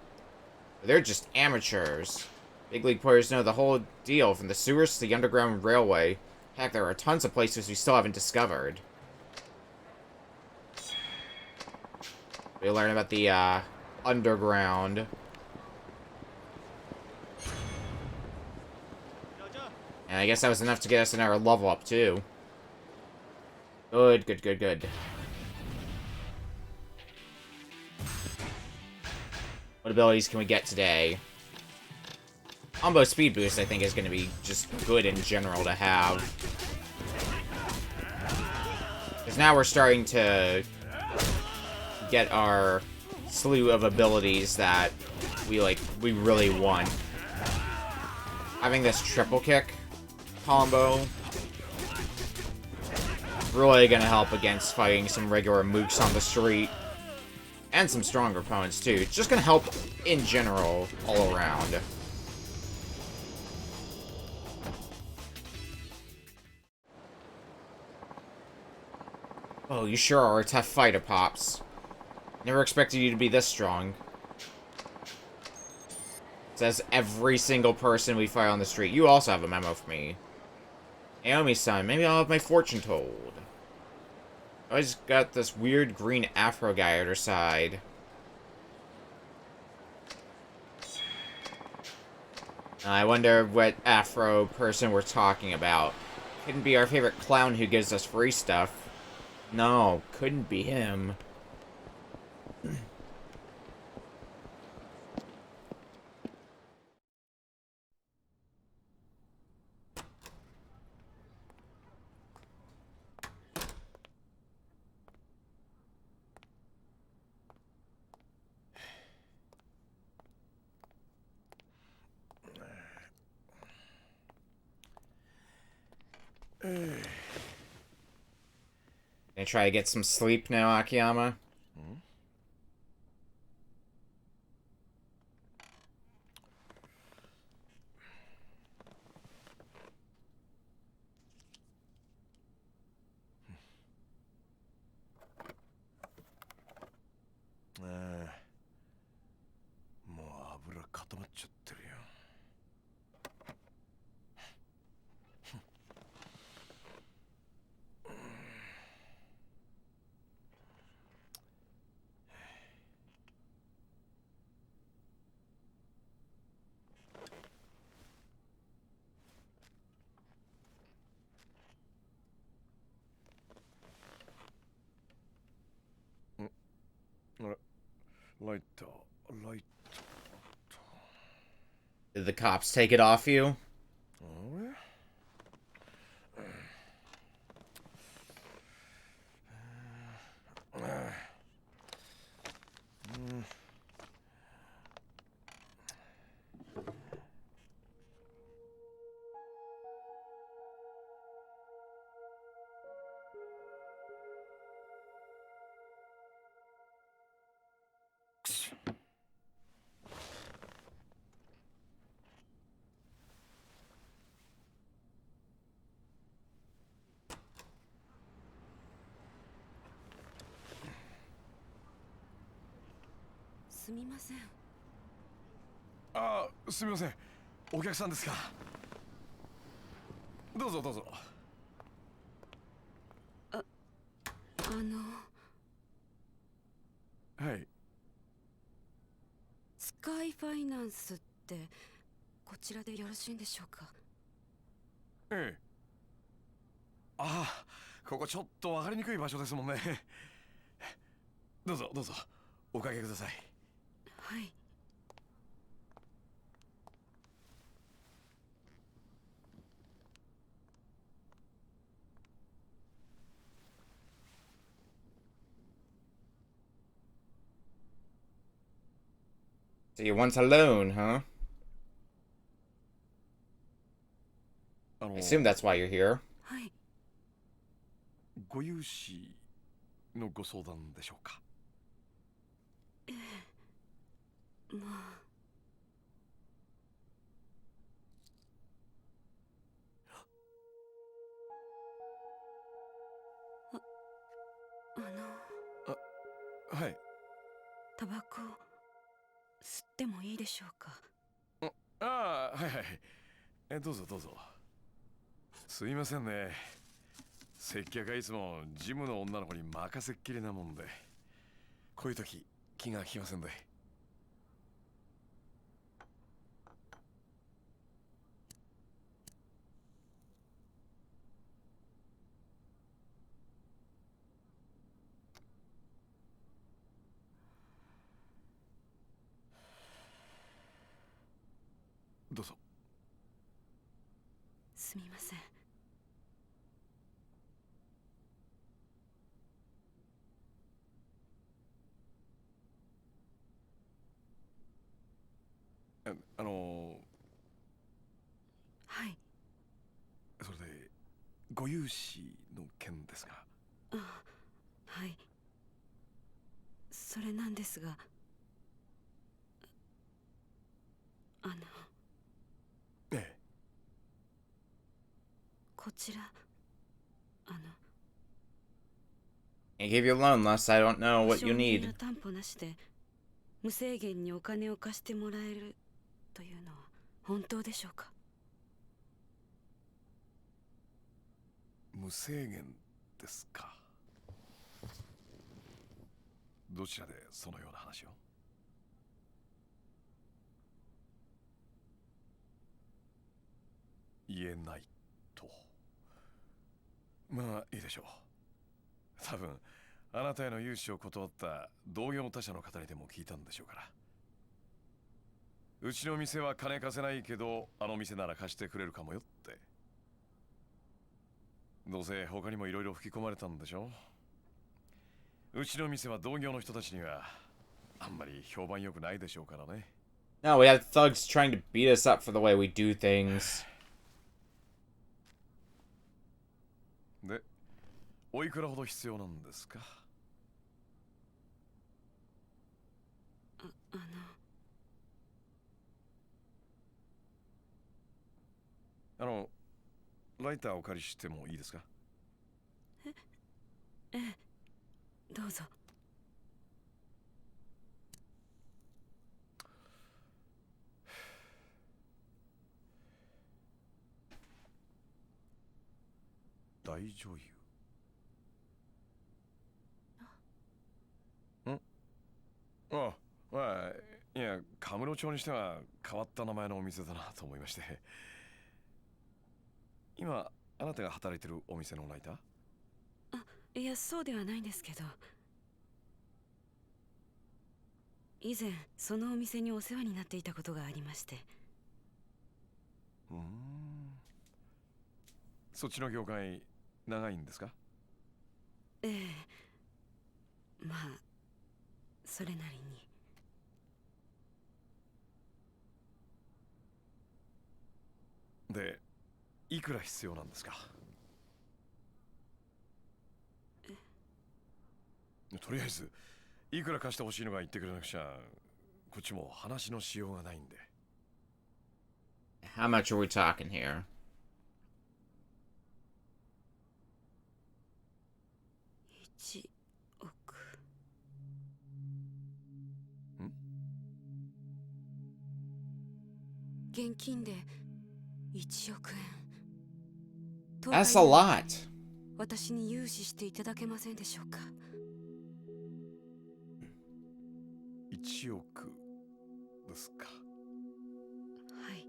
They're just amateurs. Big league players know the whole deal, from the sewers to the Underground Railway. Heck, there are tons of places we still haven't discovered. We learn about the, Underground. And I guess that was enough to get us another level up, too. Good, good, good, good. What abilities can we get today? Combo speed boost, I think, is going to be just good in general to have. Because now we're starting to get our slew of abilities that we really want. Having this triple kick combo really gonna help against fighting some regular mooks on the street. And some stronger opponents too. It's just gonna help in general all around. Oh, you sure are a tough fighter, Pops. Never expected you to be this strong. Says every single person we fight on the street. You also have a memo for me. Naomi-san, maybe I'll have my fortune told. I just got this weird green afro guy at her side. I wonder what afro person we're talking about. Couldn't be our favorite clown who gives us free stuff. No, couldn't be him. Gonna try to get some sleep now, Akiyama? Did the cops take it off you?
すみません。
あ、すみません。お客さんですか。どうぞどうぞ。はい。
スカイファイナンスってこちらでよろしいんでしょうか。
ええ。ああ、ここちょっと分かりにくい場所ですもんね。どうぞどうぞ、おかけください。
はい。
So you want a loan, huh? I assume that's why you're here.
はい。
ご融資のご相談でしょうか。
ええ。まあ。
はい。
タバコ吸ってもいいでしょうか。
ああ、はいはい。どうぞどうぞ。すいませんね。接客はいつもジムの女の子に任せっきりなもんで、こういう時気が利きませんで。どうぞ。
すみません。はい。
それでご融資の件ですが。
あ、はい。それなんですが、
ええ。
こちら、
Can't give you a loan unless I don't know
保
what
証
you
人や
need.
担保なしで無制限にお金を貸してもらえるというのは本当でしょうか？
無制限ですか。どちらでそのような話を？言えないと。まあいいでしょう。多分あなたへの融資を断った同業他社の方にでも聞いたんでしょうから。うちの店は金貸せないけど、あの店なら貸してくれるかもよって。どうせ他にもいろいろ吹き込まれたんでしょ。うちの店は同業の人たちにはあんまり評判良くないでしょうからね。
No, we have thugs trying to beat us up for the way we do things.
で、おいくらほど必要なんですか？ライターお借りしてもいいですか？
ええ、どうぞ。
大女優。あ、まあ、いや、カムロ町にしては変わった名前のお店だなと思いまして。今、あなたが働いてるお店のライター？
あ、いや、そうではないんですけど、以前そのお店にお世話になっていたことがありまして。
そっちの業界長いんですか？
ええ、まあそれなりに。
で、いくら必要なんですか？とりあえずいくら貸してほしいのか言ってくれなくちゃ、こっちも話のしようがないんで。
How much are we talking here?
1億。現金で1億円。
That's a lot.
私に融資していただけませんでしょうか
？1億ですか。
はい。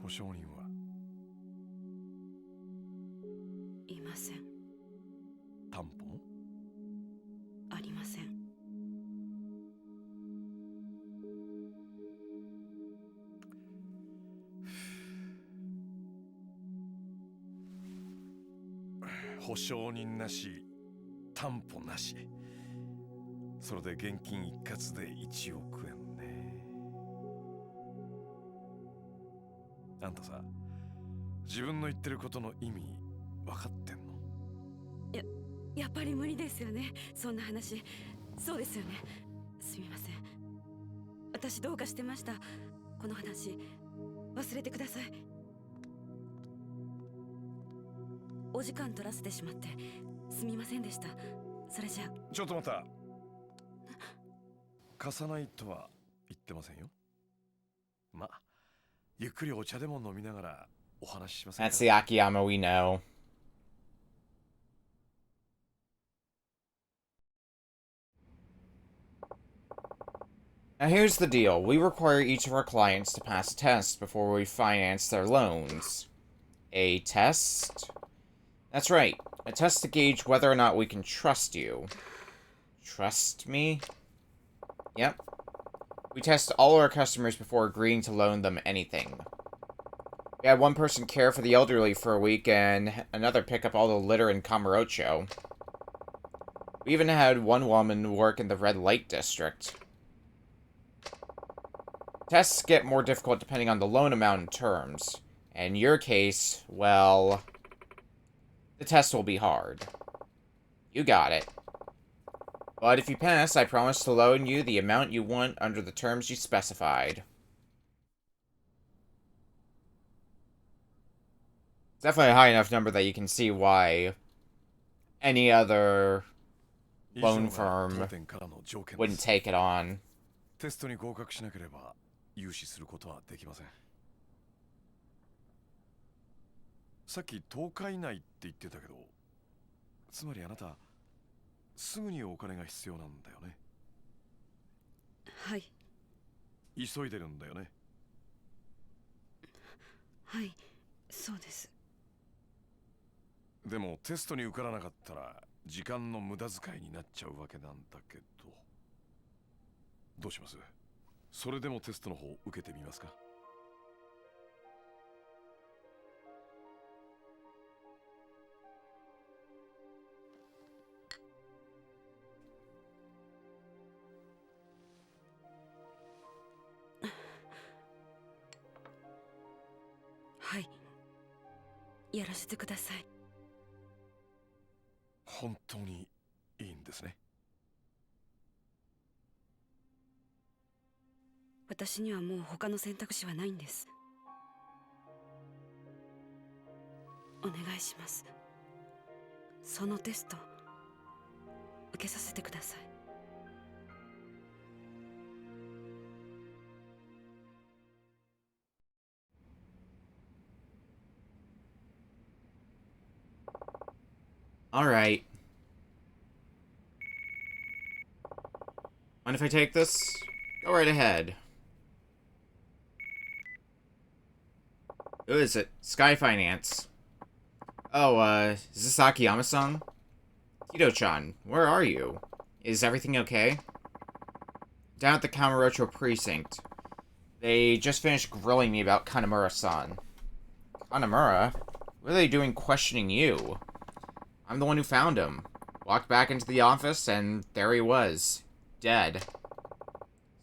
保証人はい
ません。
担保も
ありません。
保証人なし、担保なし。それで現金一括で1億円ね。あんたさ、自分の言ってることの意味分かってんの？
やっぱり無理ですよね、そんな話。そうですよね。すみません、私どうかしてました。この話忘れてください。お時間取らせてしまってすみませんでした。それじゃあ。
ちょっと待った。貸さないとは言ってませんよ。まあ、ゆっくりお茶でも飲みながらお話ししませんか？
That's the Akiyama we know. Now here's the deal. We require each of our clients to pass a test before we finance their loans. A test? That's right. A test to gauge whether or not we can trust you. Trust me? Yep. We test all our customers before agreeing to loan them anything. We had one person care for the elderly for a week and another pick up all the litter in Kamurocho. We even had one woman work in the red light district. Tests get more difficult depending on the loan amount and terms. In your case, well, the test will be hard. You got it. But if you pass, I promise to loan you the amount you want under the terms you specified. It's definitely a high enough number that you can see why any other loan firm wouldn't take it on.
テストに合格しなければ融資することはできません。さっき10日以内って言ってたけど、つまりあなたすぐにお金が必要なんだよね。
はい。
急いでるんだよね。
はい、そうです。
でもテストに受からなかったら時間の無駄遣いになっちゃうわけなんだけど、どうします？それでもテストの方受けてみますか？
はい、やらせてください。
本当にいいんですね。
私にはもう他の選択肢はないんです。お願いします。そのテスト受けさせてください。
Alright. Mind if I take this? Go right ahead. Who is it? Sky Finance. Oh, is this Akiyama-san? Hito-chan, where are you? Is everything okay? Down at the Kamurocho precinct. They just finished grilling me about Kanamura-san. Kanamura? What are they doing questioning you? I'm the one who found him. Walked back into the office, and there he was. Dead.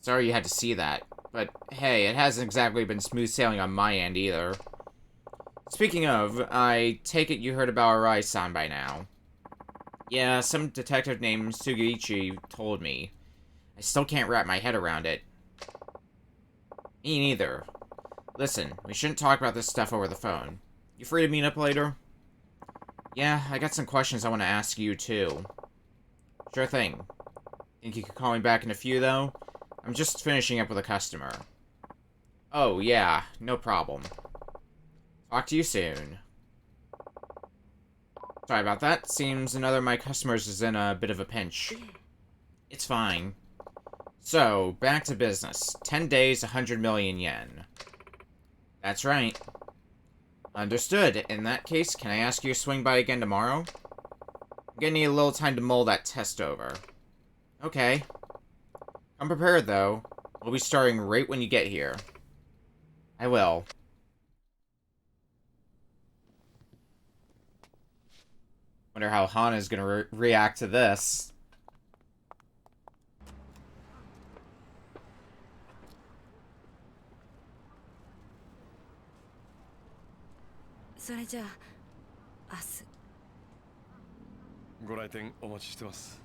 Sorry you had to see that. But, hey, it hasn't exactly been smooth sailing on my end, either. Speaking of, I take it you heard about Arai-san by now. Yeah, some detective named Sugaichi told me. I still can't wrap my head around it. Me neither. Listen, we shouldn't talk about this stuff over the phone. You free to meet up later? Yeah, I got some questions I want to ask you, too. Sure thing. Think you could call me back in a few, though? I'm just finishing up with a customer. Oh, yeah, no problem. Talk to you soon. Sorry about that. Seems another of my customers is in a bit of a pinch. It's fine. So, back to business. 10 days, 100 million yen. That's right. Understood. In that case, can I ask you to swing by again tomorrow? I'm gonna need a little time to mull that test over. Okay. I'm prepared, though. We'll be starting right when you get here. I will. Wonder how Hana's gonna react to this.
それじゃあ明日。
ご来店お待ちしてます。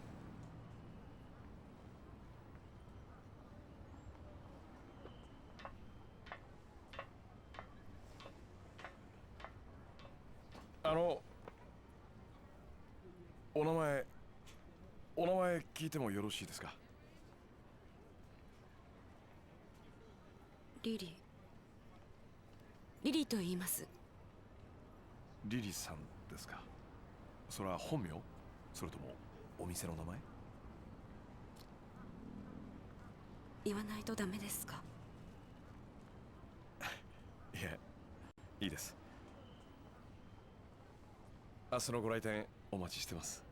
お名前聞いてもよろしいですか？
リリーと言います。
リリさんですか？それは本名？それともお店の名前？
言わないとダメですか？
いえ、いいです。明日のご来店お待ちしてます。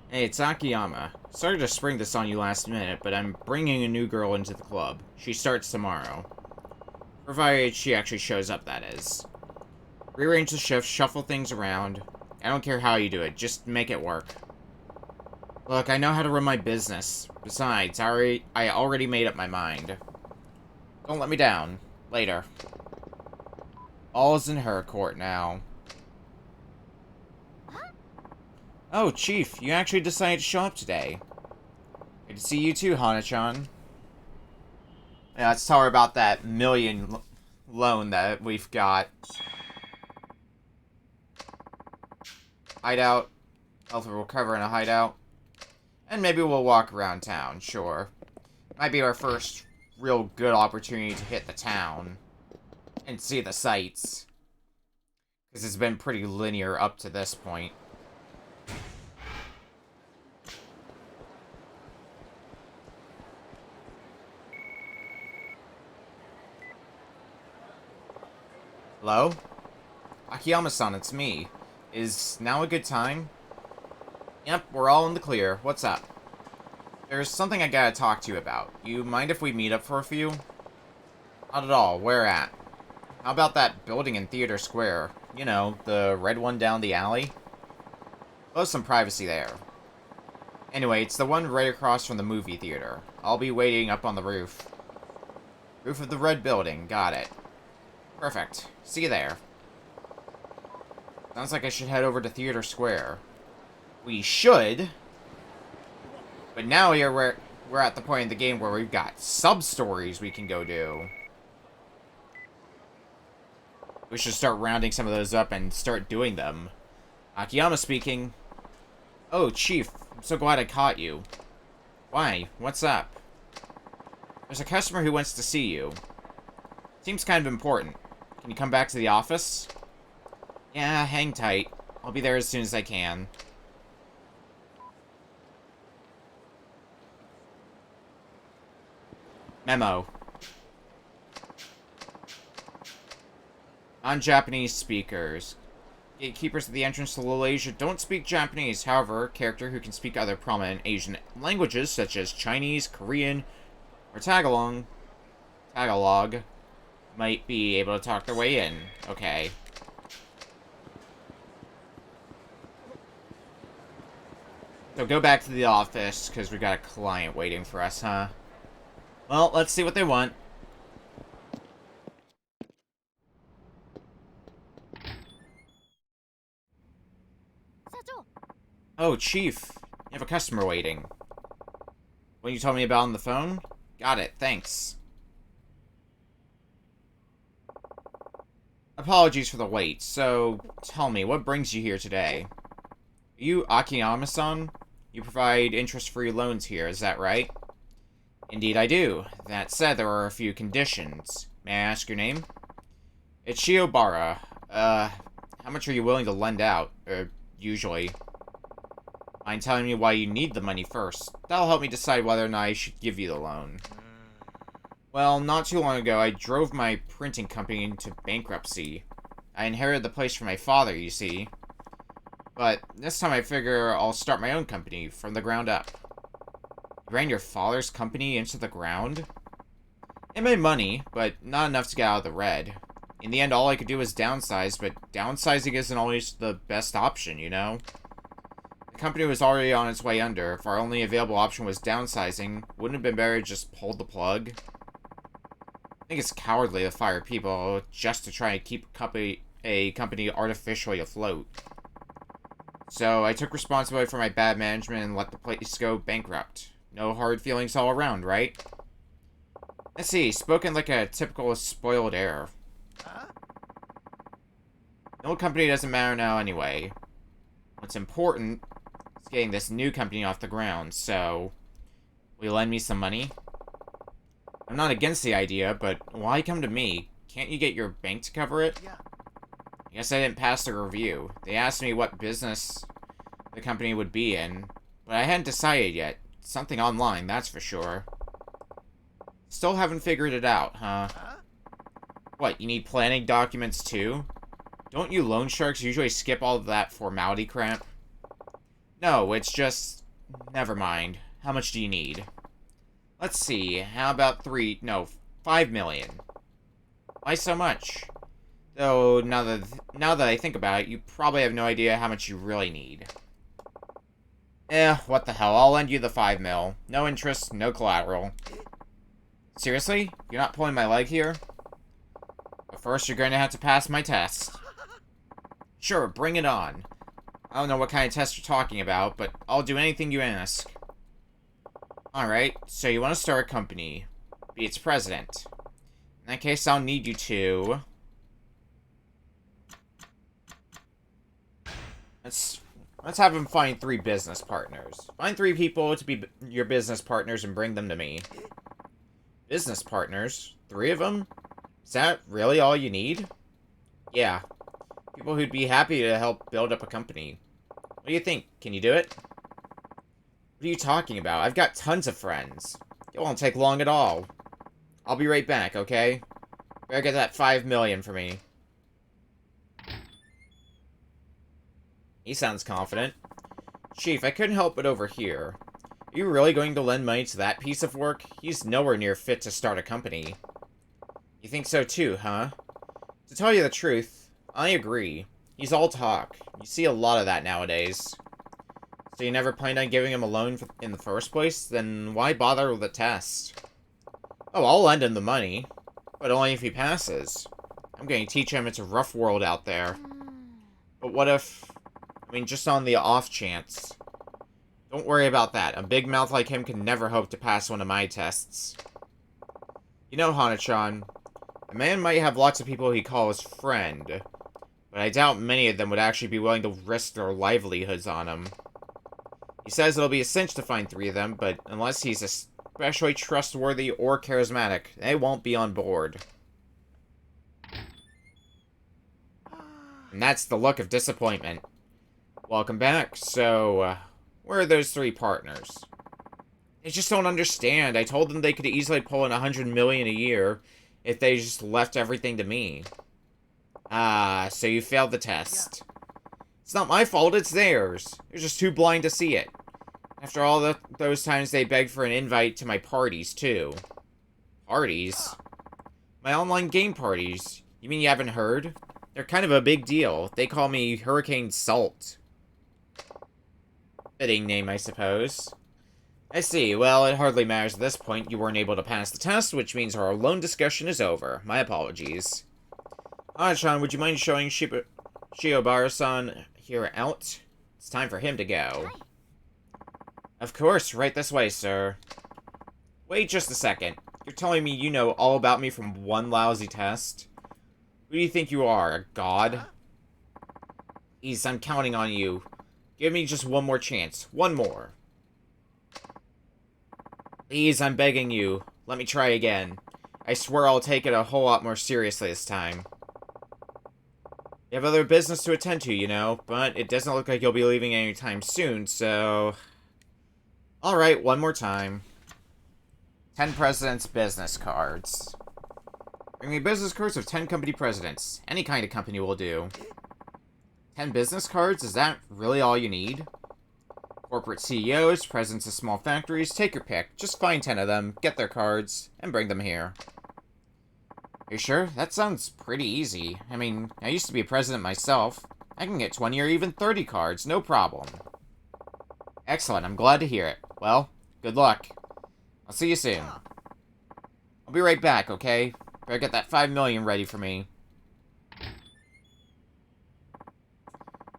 Hey, it's Akiyama. Sorry to spring this on you last minute, but I'm bringing a new girl into the club. She starts tomorrow. Provided she actually shows up, that is. Rearrange the shift, shuffle things around. I don't care how you do it, just make it work. Look, I know how to run my business. Besides, I already made up my mind. Don't let me down. Later. All's in her court now. Oh, Chief, you actually decided to show up today. Good to see you too, Hana-chan. Yeah, let's tell her about that million loan that we've got. Hideout. Health will recover in a hideout. And maybe we'll walk around town, sure. Might be our first real good opportunity to hit the town. And see the sights. Because it's been pretty linear up to this point. Hello? Akiyama-san, it's me. Is now a good time? Yep, we're all in the clear. What's up? There's something I gotta talk to you about. You mind if we meet up for a few? Not at all. Where at? How about that building in Theater Square? You know, the red one down the alley? Love some privacy there. Anyway, it's the one right across from the movie theater. I'll be waiting up on the roof. Roof of the red building. Got it. Perfect. See you there. Sounds like I should head over to Theater Square. We should. But now we're at the point in the game where we've got sub-stories we can go do. We should start rounding some of those up and start doing them. Akiyama speaking. Oh, Chief. I'm so glad I caught you. Why? What's up? There's a customer who wants to see you. Seems kind of important. Can you come back to the office? Yeah, hang tight. I'll be there as soon as I can. Memo. Non-Japanese speakers. Gatekeepers at the entrance to Little Asia don't speak Japanese. However, a character who can speak other prominent Asian languages, such as Chinese, Korean, or Tagalog, might be able to talk their way in. Okay. So go back to the office, because we got a client waiting for us, huh? Well, let's see what they want. Oh, Chief. You have a customer waiting. What you told me about on the phone? Got it, thanks. Apologies for the wait. So, tell me, what brings you here today? Are you Akiyama-san? You provide interest-free loans here, is that right? Indeed I do. That said, there are a few conditions. May I ask your name? It's Shiobara. How much are you willing to lend out? Usually. Mind telling me why you need the money first? That'll help me decide whether or not I should give you the loan. Well, not too long ago, I drove my printing company into bankruptcy. I inherited the place from my father, you see. But this time I figure I'll start my own company from the ground up. You ran your father's company into the ground? It made money, but not enough to get out of the red. In the end, all I could do was downsize, but downsizing isn't always the best option, you know? The company was already on its way under. If our only available option was downsizing, wouldn't it have been better to just pull the plug? I think it's cowardly to fire people just to try and keep a company artificially afloat. So I took responsibility for my bad management and let the place go bankrupt. No hard feelings all around, right? Let's see, spoken like a typical spoiled heir. The old company doesn't matter now anyway. What's important is getting this new company off the ground, so... will you lend me some money? I'm not against the idea, but why come to me? Can't you get your bank to cover it? Yeah. I guess I didn't pass the review. They asked me what business the company would be in, but I hadn't decided yet. Something online, that's for sure. Still haven't figured it out, huh? What, you need planning documents too? Don't you loan sharks usually skip all of that formality crap? No, it's just... Never mind. How much do you need? Let's see, how about 5 million. Why so much? Though, now that I think about it, you probably have no idea how much you really need. What the hell, I'll lend you the 5 mil. No interest, no collateral. Seriously? You're not pulling my leg here? But first, you're going to have to pass my test. Sure, bring it on. I don't know what kind of test you're talking about, but I'll do anything you ask. Alright, so you want to start a company. Be its president. In that case, I'll need you to... Let's have him find 3 business partners. Find 3 people to be your business partners and bring them to me. Business partners? 3 of them? Is that really all you need? Yeah. People who'd be happy to help build up a company. What do you think? Can you do it? What are you talking about? I've got tons of friends. It won't take long at all. I'll be right back, okay? Better get that 5 million for me. He sounds confident. Chief, I couldn't help but overhear. Are you really going to lend money to that piece of work? He's nowhere near fit to start a company. You think so too, huh? To tell you the truth, I agree. He's all talk. You see a lot of that nowadays. So you never planned on giving him a loan in the first place? Then why bother with the test? Oh, I'll lend him the money. But only if he passes. I'm going to teach him it's a rough world out there. But what if... I mean, just on the off chance. Don't worry about that. A big mouth like him can never hope to pass one of my tests. You know, Hana-chan, a man might have lots of people he calls friend, but I doubt many of them would actually be willing to risk their livelihoods on him. He says it'll be a cinch to find 3 of them, but unless he's especially trustworthy or charismatic, they won't be on board. And that's the look of disappointment. Welcome back. So, where are those 3 partners? They just don't understand. I told them they could easily pull in 100 million a year if they just left everything to me. Ah, so you failed the test. It's not my fault, it's theirs. They're just too blind to see it. After all those times they begged for an invite to my parties, too. Parties? My online game parties. You mean you haven't heard? They're kind of a big deal. They call me Hurricane Salt. Fitting name, I suppose. I see. Well, it hardly matters at this point. You weren't able to pass the test, which means our loan discussion is over. My apologies. Hana-chan, would you mind showing Shiobara-san here out? It's time for him to go. Of course, right this way, sir. Wait just a second. You're telling me you know all about me from one lousy test? Who do you think you are, a god? Please, I'm counting on you. Give me just one more chance. One more. Please, I'm begging you. Let me try again. I swear I'll take it a whole lot more seriously this time. You have other business to attend to, you know, but it doesn't look like you'll be leaving anytime soon, so... Alright, one more time. 10 presidents' business cards. Bring me business cards of 10 company presidents. Any kind of company will do. 10 business cards? Is that really all you need? Corporate CEOs, presidents of small factories, take your pick. Just find 10 of them, get their cards, and bring them here. Are you sure? That sounds pretty easy. I mean, I used to be a president myself. I can get 20 or even 30 cards, no problem. Excellent, I'm glad to hear it. Well, good luck. I'll see you soon. I'll be right back, okay? Better get that 5 million ready for me.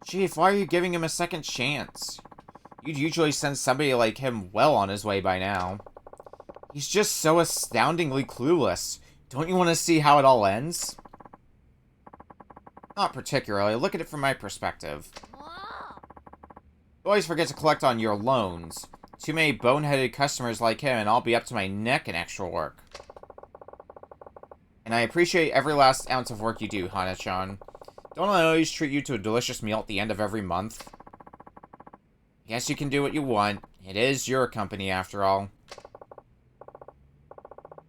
Chief, why are you giving him a second chance? You'd usually send somebody like him well on his way by now. He's just so astoundingly clueless. Don't you want to see how it all ends? Not particularly. Look at it from my perspective. You always forget to collect on your loans. Too many boneheaded customers like him and I'll be up to my neck in extra work. And I appreciate every last ounce of work you do, Hana-chan. Don't I always treat you to a delicious meal at the end of every month? Guess you can do what you want. It is your company, after all.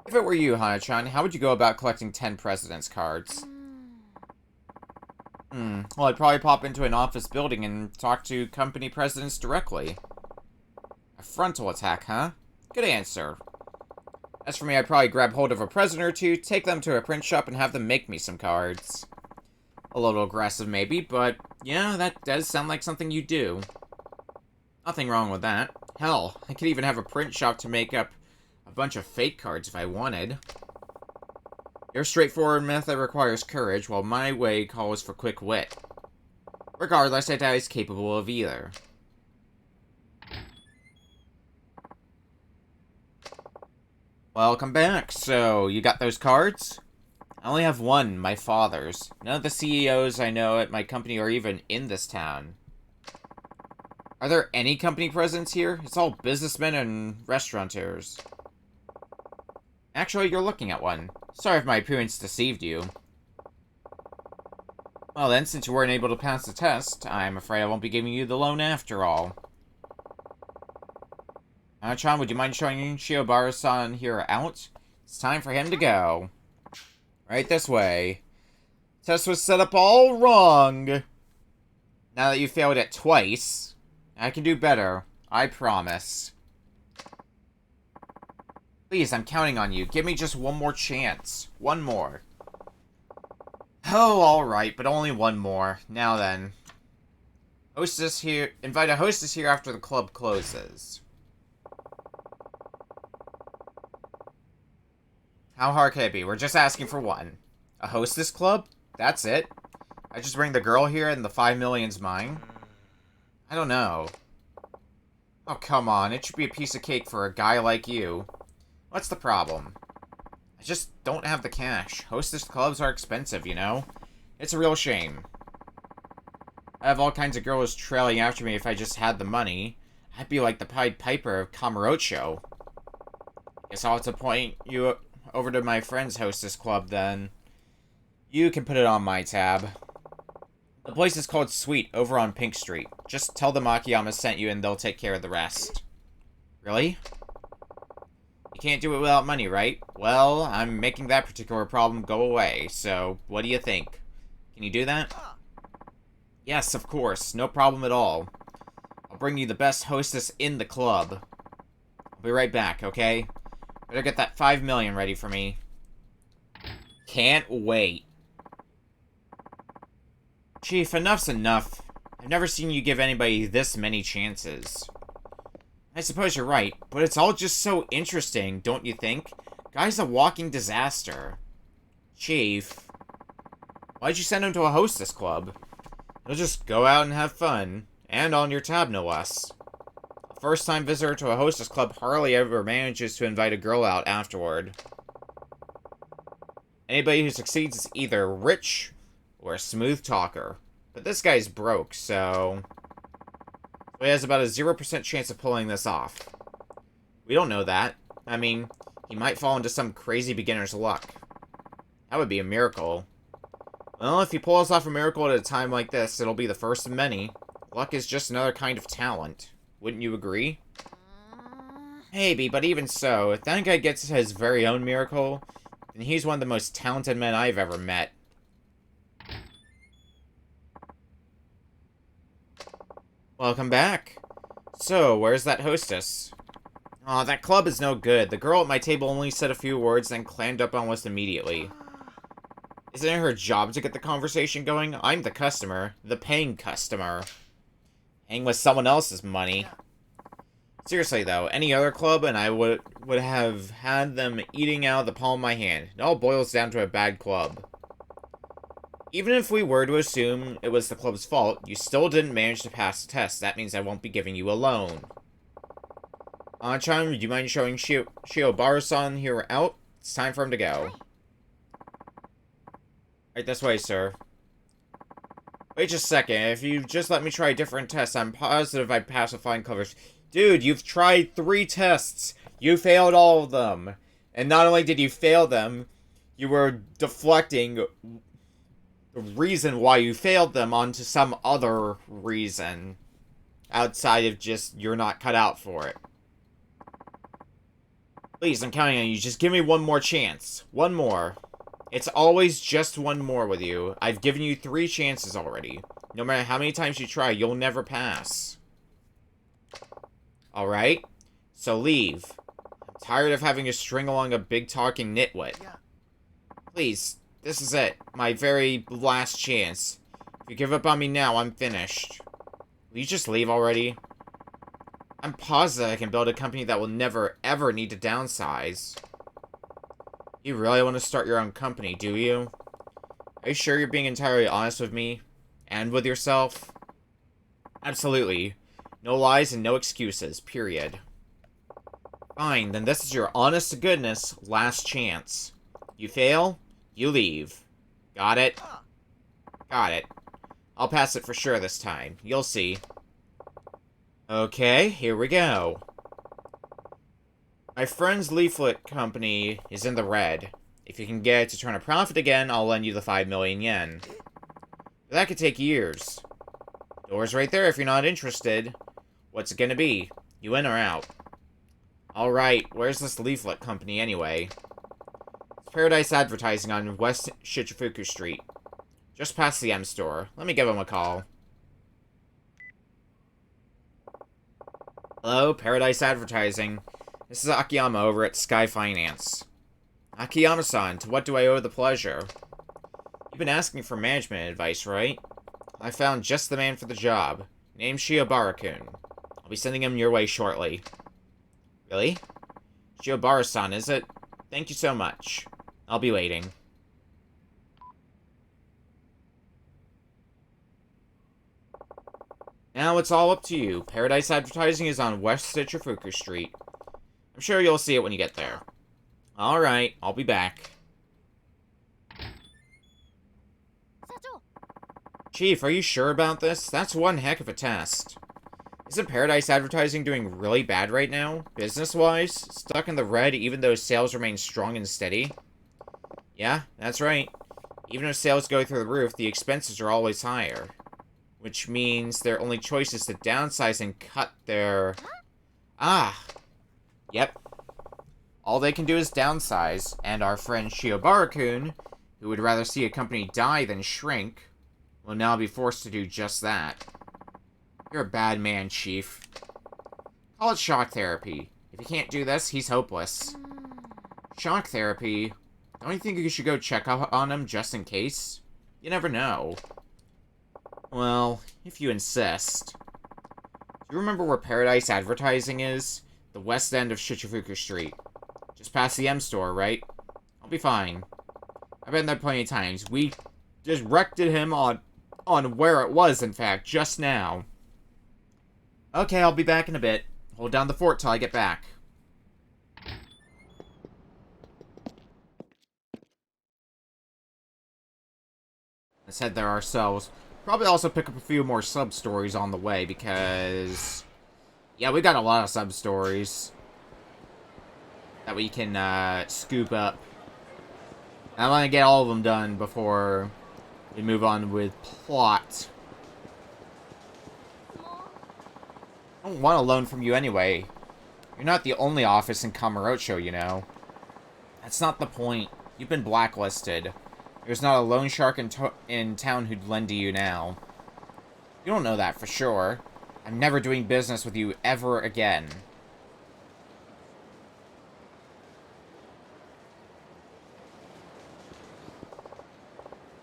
If it were you, Hana-chan, how would you go about collecting 10 president's cards? Well, I'd probably pop into an office building and talk to company presidents directly. A frontal attack, huh? Good answer. As for me, I'd probably grab hold of a president or two, take them to a print shop, and have them make me some cards. A little aggressive, maybe, but yeah, that does sound like something you do. Nothing wrong with that. Hell, I could even have a print shop to make up a bunch of fake cards if I wanted. Your straightforward method requires courage, while my way calls for quick wit. Regardless, I doubt he's capable of either. Welcome back. So, you got those cards? I only have one, my father's. None of the CEOs I know at my company are even in this town. Are there any company presidents here? It's all businessmen and restaurateurs. Actually, you're looking at one. Sorry if my appearance deceived you. Well then, since you weren't able to pass the test, I'm afraid I won't be giving you the loan after all. Chan, would you mind showing Shiobara-san here out? It's time for him to go. Right this way. Test was set up all wrong. Now that you failed it twice, I can do better. I promise. Please, I'm counting on you. Give me just one more chance. One more. Oh, alright, but only one more. Now then. Hostess here. Invite a hostess here after the club closes. How hard can it be? We're just asking for one. A hostess club? That's it? I just bring the girl here and the 5 million's mine? I don't know. Oh, come on. It should be a piece of cake for a guy like you. What's the problem? I just don't have the cash. Hostess clubs are expensive, you know? It's a real shame. I have all kinds of girls trailing after me if I just had the money. I'd be like the Pied Piper of Kamurocho. Guess I'll have to point you over to my friend's hostess club, then. You can put it on my tab. The place is called Sweet, over on Pink Street. Just tell them Akiyama sent you and they'll take care of the rest. Really? You can't do it without money, right? Well, I'm making that particular problem go away, so what do you think? Can you do that? Yes, of course. No problem at all. I'll bring you the best hostess in the club. I'll be right back, okay? Better get that 5 million ready for me. Can't wait. Chief, enough's enough. I've never seen you give anybody this many chances. I suppose you're right, but it's all just so interesting, don't you think? Guy's a walking disaster. Chief, why'd you send him to a hostess club? He'll just go out and have fun, and on your tab, no less. A first-time visitor to a hostess club hardly ever manages to invite a girl out afterward. Anybody who succeeds is either rich or a smooth talker. But this guy's broke, so he has about a 0% chance of pulling this off. We don't know that. I mean, he might fall into some crazy beginner's luck. That would be a miracle. Well, if he pulls off a miracle at a time like this, it'll be the first of many. Luck is just another kind of talent. Wouldn't you agree? Maybe, but even so, if that guy gets his very own miracle, then he's one of the most talented men I've ever met. Welcome back. So, where's that hostess? Aw, that club is no good. The girl at my table only said a few words, then clammed up almost immediately. Isn't it her job to get the conversation going? I'm the customer. The paying customer. Hang with someone else's money. Seriously, though, any other club, and I would have had them eating out of the palm of my hand. It all boils down to a bad club. Even if we were to assume it was the club's fault, you still didn't manage to pass the test. That means I won't be giving you a loan. Chan, would you mind showing Shiobara-san here out? It's time for him to go. Right this way, sir. Wait just a second. If you just let me try a different test, I'm positive I'd pass with flying colors. Dude, you've tried 3 tests. You failed all of them. And not only did you fail them, you were deflecting the reason why you failed them onto some other reason. Outside of just, you're not cut out for it. Please, I'm counting on you. Just give me one more chance. One more. It's always just one more with you. I've given you 3 chances already. No matter how many times you try, you'll never pass. Alright? So leave. I'm tired of having to string along a big talking nitwit. Please, this is it. My very last chance. If you give up on me now, I'm finished. Will you just leave already? I'm positive I can build a company that will never, ever need to downsize. You really want to start your own company, do you? Are you sure you're being entirely honest with me? And with yourself? Absolutely. No lies and no excuses, period. Fine, then this is your honest-to-goodness last chance. You fail, you leave. Got it? Got it. I'll pass it for sure this time. You'll see. Okay, here we go. My friend's leaflet company is in the red. If you can get it to turn a profit again, I'll lend you the 5 million yen. But that could take years. Door's right there if you're not interested. What's it gonna be? You in or out? Alright, where's this leaflet company anyway? It's Paradise Advertising on West Shichifuku Street. Just past the M store. Let me give them a call. Hello, Paradise Advertising. This is Akiyama over at Sky Finance. Akiyama-san, to what do I owe the pleasure? You've been asking for management advice, right? I found just the man for the job. Named Shiobara-kun. I'll be sending him your way shortly. Really? Shiobara-san, is it? Thank you so much. I'll be waiting. Now it's all up to you. Paradise Advertising is on West Shichifuku Street. I'm sure you'll see it when you get there. Alright, I'll be back. Chief, are you sure about this? That's one heck of a test. Isn't Paradise Advertising doing really bad right now? Business-wise? Stuck in the red even though sales remain strong and steady? Yeah, that's right. Even if sales go through the roof, the expenses are always higher. Which means their only choice is to downsize and cut their... Ah! Yep. All they can do is downsize, and our friend Shiobara-kun, who would rather see a company die than shrink, will now be forced to do just that. You're a bad man, Chief. Call it shock therapy. If he can't do this, he's hopeless. Shock therapy? Don't you think you should go check up on him just in case? You never know. Well, if you insist. Do you remember where Paradise Advertising is? The west end of Shichifuku Street. Just past the M store, right? I'll be fine. I've been there plenty of times. We just wrecked him on where it was, in fact, just now. Okay, I'll be back in a bit. Hold down the fort till I get back. Let's head there ourselves. Probably also pick up a few more sub-stories on the way, because... yeah, we got a lot of sub-stories that we can scoop up. And I want to get all of them done before we move on with plot. I don't want a loan from you anyway. You're not the only office in Kamurocho, you know. That's not the point. You've been blacklisted. There's not a loan shark in town who'd lend to you now. You don't know that for sure. I'm never doing business with you ever again.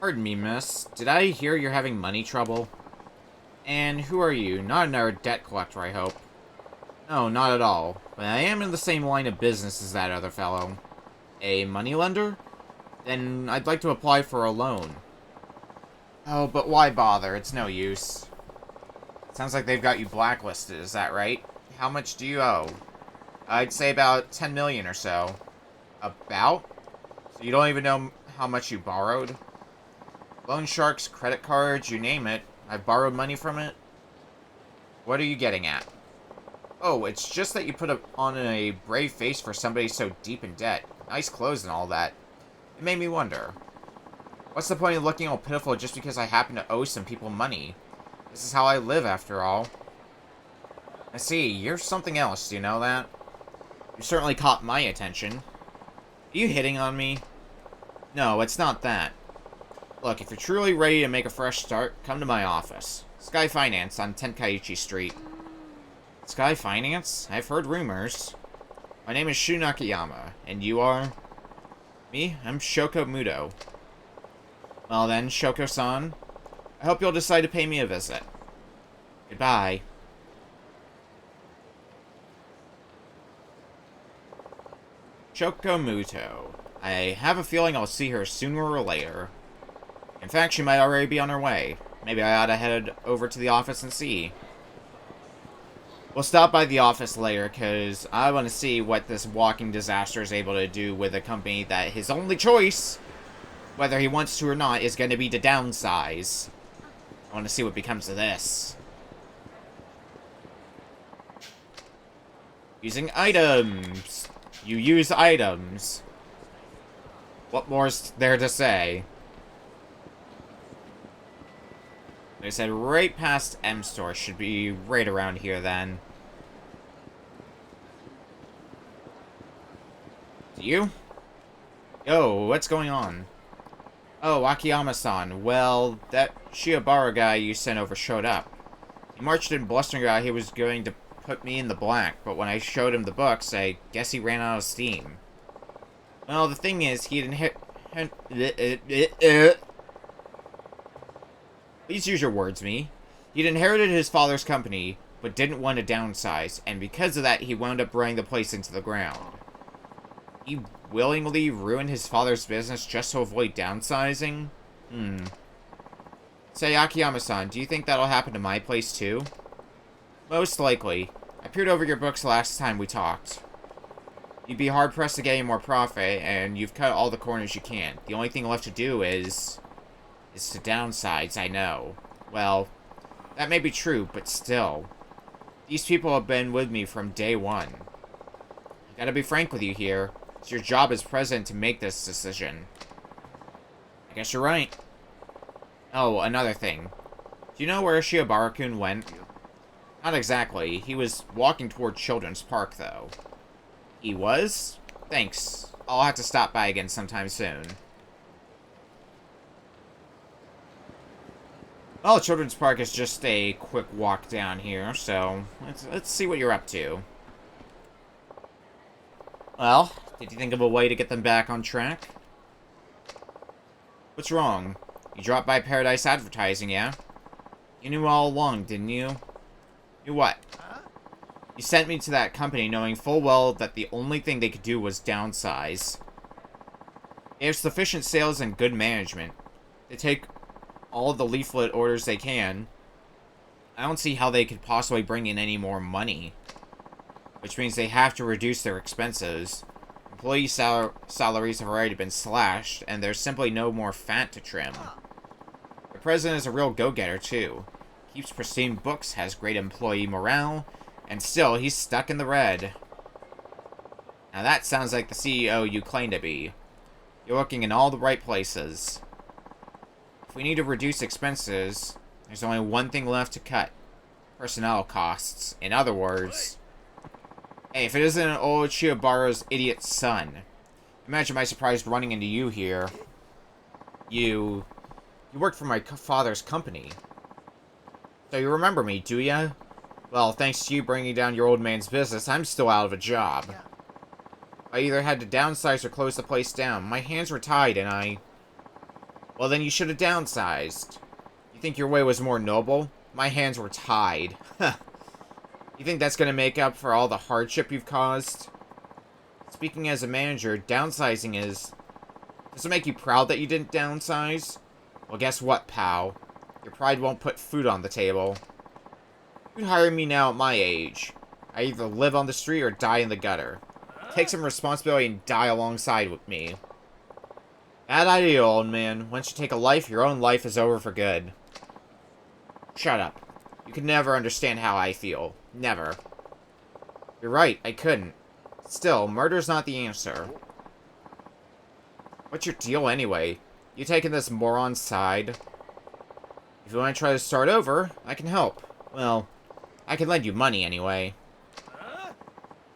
Pardon me, miss. Did I hear you're having money trouble? And who are you? Not another debt collector, I hope. No, not at all. But I am in the same line of business as that other fellow. A moneylender? Then I'd like to apply for a loan. Oh, but why bother? It's no use. Sounds like they've got you blacklisted, is that right? How much do you owe? I'd say about 10 million or so. About? So you don't even know how much you borrowed? Loan sharks, credit cards, you name it. I've borrowed money from it. What are you getting at? Oh, it's just that you put on a brave face for somebody so deep in debt. Nice clothes and all that. It made me wonder. What's the point of looking all pitiful just because I happen to owe some people money? This is how I live, after all. I see, you're something else, do you know that? You certainly caught my attention. Are you hitting on me? No, it's not that. Look, if you're truly ready to make a fresh start, come to my office. Sky Finance on Tenkaichi Street. Sky Finance? I've heard rumors. My name is Shu Nakayama, and you are? Me? I'm Shoko Muto. Well then, Shoko-san, I hope you'll decide to pay me a visit. Goodbye. Shoko Muto. I have a feeling I'll see her sooner or later. In fact, she might already be on her way. Maybe I ought to head over to the office and see. We'll stop by the office later, because I want to see what this walking disaster is able to do with a company that his only choice, whether he wants to or not, is going to be to downsize. I want to see what becomes of this. Using items. You use items. What more's there to say? Like I said, right past M Store. Should be right around here then. You? Yo, what's going on? Oh, Akiyama-san. Well, that Shiobara guy you sent over showed up. He marched in blustering out he was going to put me in the black, but when I showed him the books, I guess he ran out of steam. Well, the thing is, he didn't hit... Please use your words, me. He'd inherited his father's company, but didn't want to downsize, and because of that, he wound up running the place into the ground. He willingly ruined his father's business just to avoid downsizing? Say, Akiyama-san, do you think that'll happen to my place too? Most likely. I peered over your books last time we talked. You'd be hard-pressed to get any more profit, and you've cut all the corners you can. The only thing left to do is to downsize, I know. Well, that may be true, but still. These people have been with me from day one. I gotta be frank with you here. It's your job as president to make this decision. I guess you're right. Oh, another thing. Do you know where Shiobara-kun went? Not exactly. He was walking toward Children's Park, though. He was? Thanks. I'll have to stop by again sometime soon. Well, Children's Park is just a quick walk down here, so let's see what you're up to. Well, did you think of a way to get them back on track? What's wrong? You dropped by Paradise Advertising, yeah? You knew all along, didn't you? Knew what? You sent me to that company knowing full well that the only thing they could do was downsize. They have sufficient sales and good management. They take all of the leaflet orders they can. I don't see how they could possibly bring in any more money. Which means they have to reduce their expenses. Employee salaries have already been slashed, and there's simply no more fat to trim. The president is a real go-getter, too. Keeps pristine books, has great employee morale, and still, he's stuck in the red. Now that sounds like the CEO you claim to be. You're looking in all the right places. If we need to reduce expenses, there's only one thing left to cut. Personnel costs. In other words... Hey, if it isn't an old Shiobara's idiot son. Imagine my surprise running into you here. You work for my father's company. So you remember me, do ya? Well, thanks to you bringing down your old man's business, I'm still out of a job. I either had to downsize or close the place down. My hands were tied and I... Well, then you should have downsized. You think your way was more noble? My hands were tied. You think that's going to make up for all the hardship you've caused? Speaking as a manager, downsizing is... Does it make you proud that you didn't downsize? Well, guess what, pal? Your pride won't put food on the table. You'd hire me now at my age. I either live on the street or die in the gutter. Take some responsibility and die alongside with me. Bad idea, old man. Once you take a life, your own life is over for good. Shut up. You could never understand how I feel. Never. You're right, I couldn't. Still, murder's not the answer. What's your deal anyway? You taking this moron's side? If you want to try to start over, I can help. Well, I can lend you money anyway.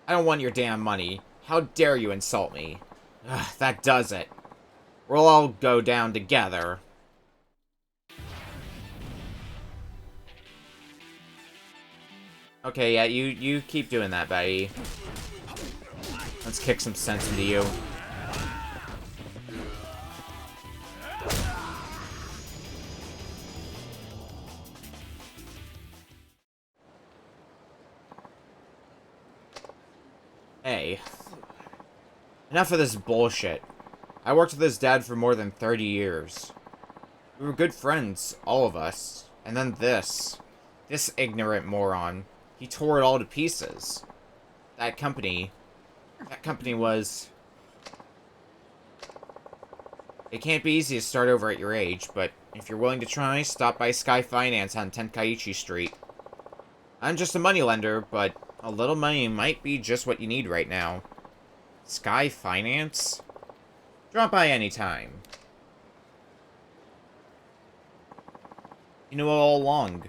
I don't want your damn money. How dare you insult me? Ugh, that does it. We'll all go down together. Okay, yeah, you keep doing that, buddy. Let's kick some sense into you. Hey. Enough of this bullshit. I worked with his dad for more than 30 years. We were good friends, all of us. And then this. This ignorant moron. He tore it all to pieces. That company was... It can't be easy to start over at your age, but if you're willing to try, stop by Sky Finance on Tenkaichi Street. I'm just a moneylender, but a little money might be just what you need right now. Sky Finance? Drop by anytime. You knew all along.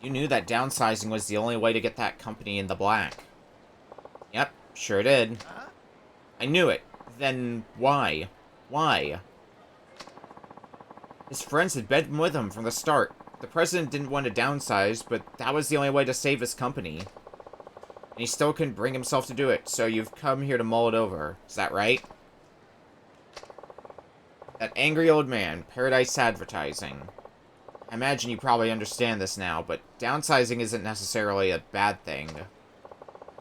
You knew that downsizing was the only way to get that company in the black. Yep, sure did. I knew it. Then why? Why? His friends had been with him from the start. The president didn't want to downsize, but that was the only way to save his company. And he still couldn't bring himself to do it, so you've come here to mull it over. Is that right? That angry old man, Paradise Advertising. I imagine you probably understand this now, but downsizing isn't necessarily a bad thing.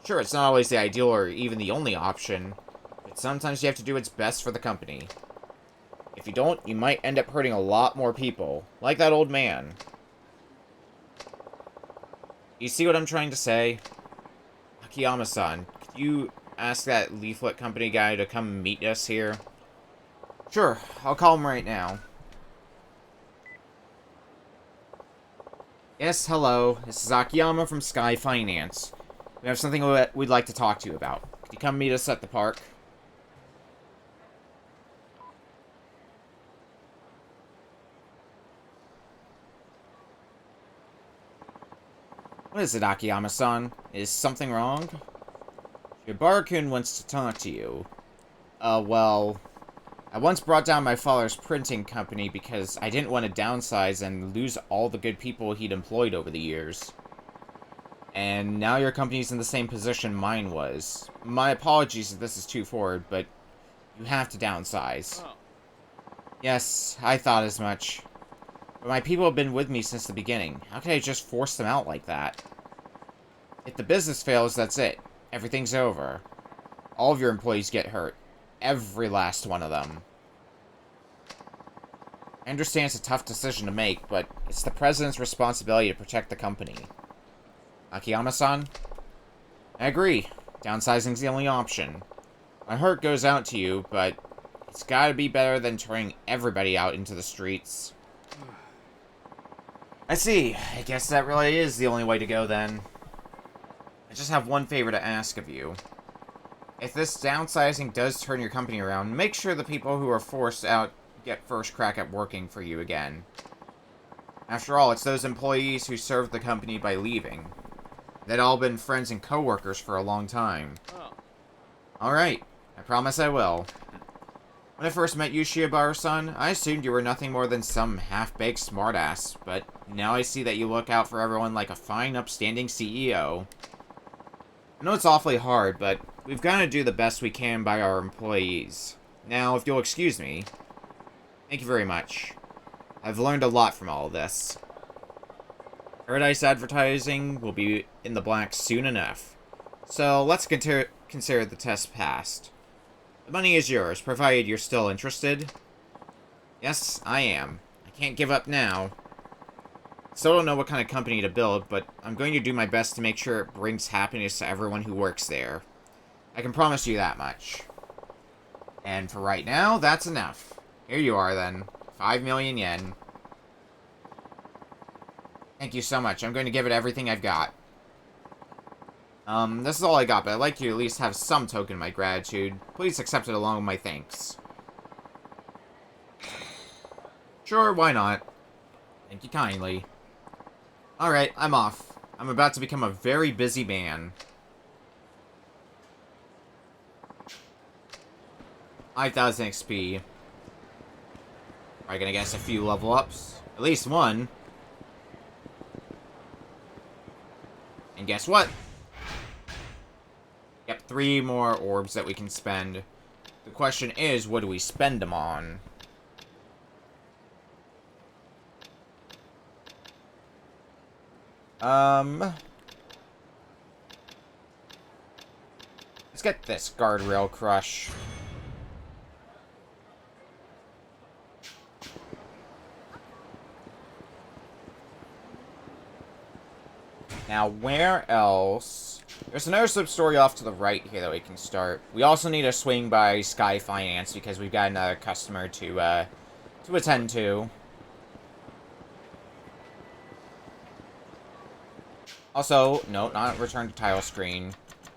Sure, it's not always the ideal or even the only option, but sometimes you have to do what's best for the company. If you don't, you might end up hurting a lot more people, like that old man. You see what I'm trying to say? Akiyama-san, could you ask that leaflet company guy to come meet us here? Sure, I'll call him right now. Yes, hello. This is Akiyama from Sky Finance. We have something we'd like to talk to you about. Could you come meet us at the park? What is it, Akiyama-san? Is something wrong? Shibara-kun wants to talk to you. Well... I once brought down my father's printing company because I didn't want to downsize and lose all the good people he'd employed over the years. And now your company's in the same position mine was. My apologies if this is too forward, but you have to downsize. Yes, I thought as much. But my people have been with me since the beginning. How can I just force them out like that? If the business fails, that's it. Everything's over. All of your employees get hurt. Every last one of them. I understand it's a tough decision to make, but it's the president's responsibility to protect the company. Akiyama-san? I agree. Downsizing's the only option. My heart goes out to you, but it's gotta be better than turning everybody out into the streets. I see. I guess that really is the only way to go then. I just have one favor to ask of you. If this downsizing does turn your company around, make sure the people who are forced out get first crack at working for you again. After all, it's those employees who served the company by leaving. They'd all been friends and co-workers for a long time. Alright, I promise I will. When I first met you, Shibara-san, I assumed you were nothing more than some half-baked smartass, but now I see that you look out for everyone like a fine, upstanding CEO. I know it's awfully hard, but we've got to do the best we can by our employees. Now, if you'll excuse me. Thank you very much. I've learned a lot from all of this. Paradise Advertising will be in the black soon enough. So, let's consider the test passed. The money is yours, provided you're still interested. Yes, I am. I can't give up now. Still don't know what kind of company to build, but I'm going to do my best to make sure it brings happiness to everyone who works there. I can promise you that much. And for right now, that's enough. Here you are, then. 5 million yen. Thank you so much. I'm going to give it everything I've got. This is all I got, but I'd like you to at least have some token of my gratitude. Please accept it along with my thanks. Sure, why not? Thank you kindly. Alright, I'm off. I'm about to become a very busy man. 5,000 XP. Probably gonna get us a few level ups. At least one. And guess what? Yep, 3 more orbs that we can spend. The question is, what do we spend them on? Let's get this guardrail crush. Now, where else? There's another sub-story off to the right here that we can start. We also need to swing by Sky Finance because we've got another customer to attend to. Also, no, not return to title screen.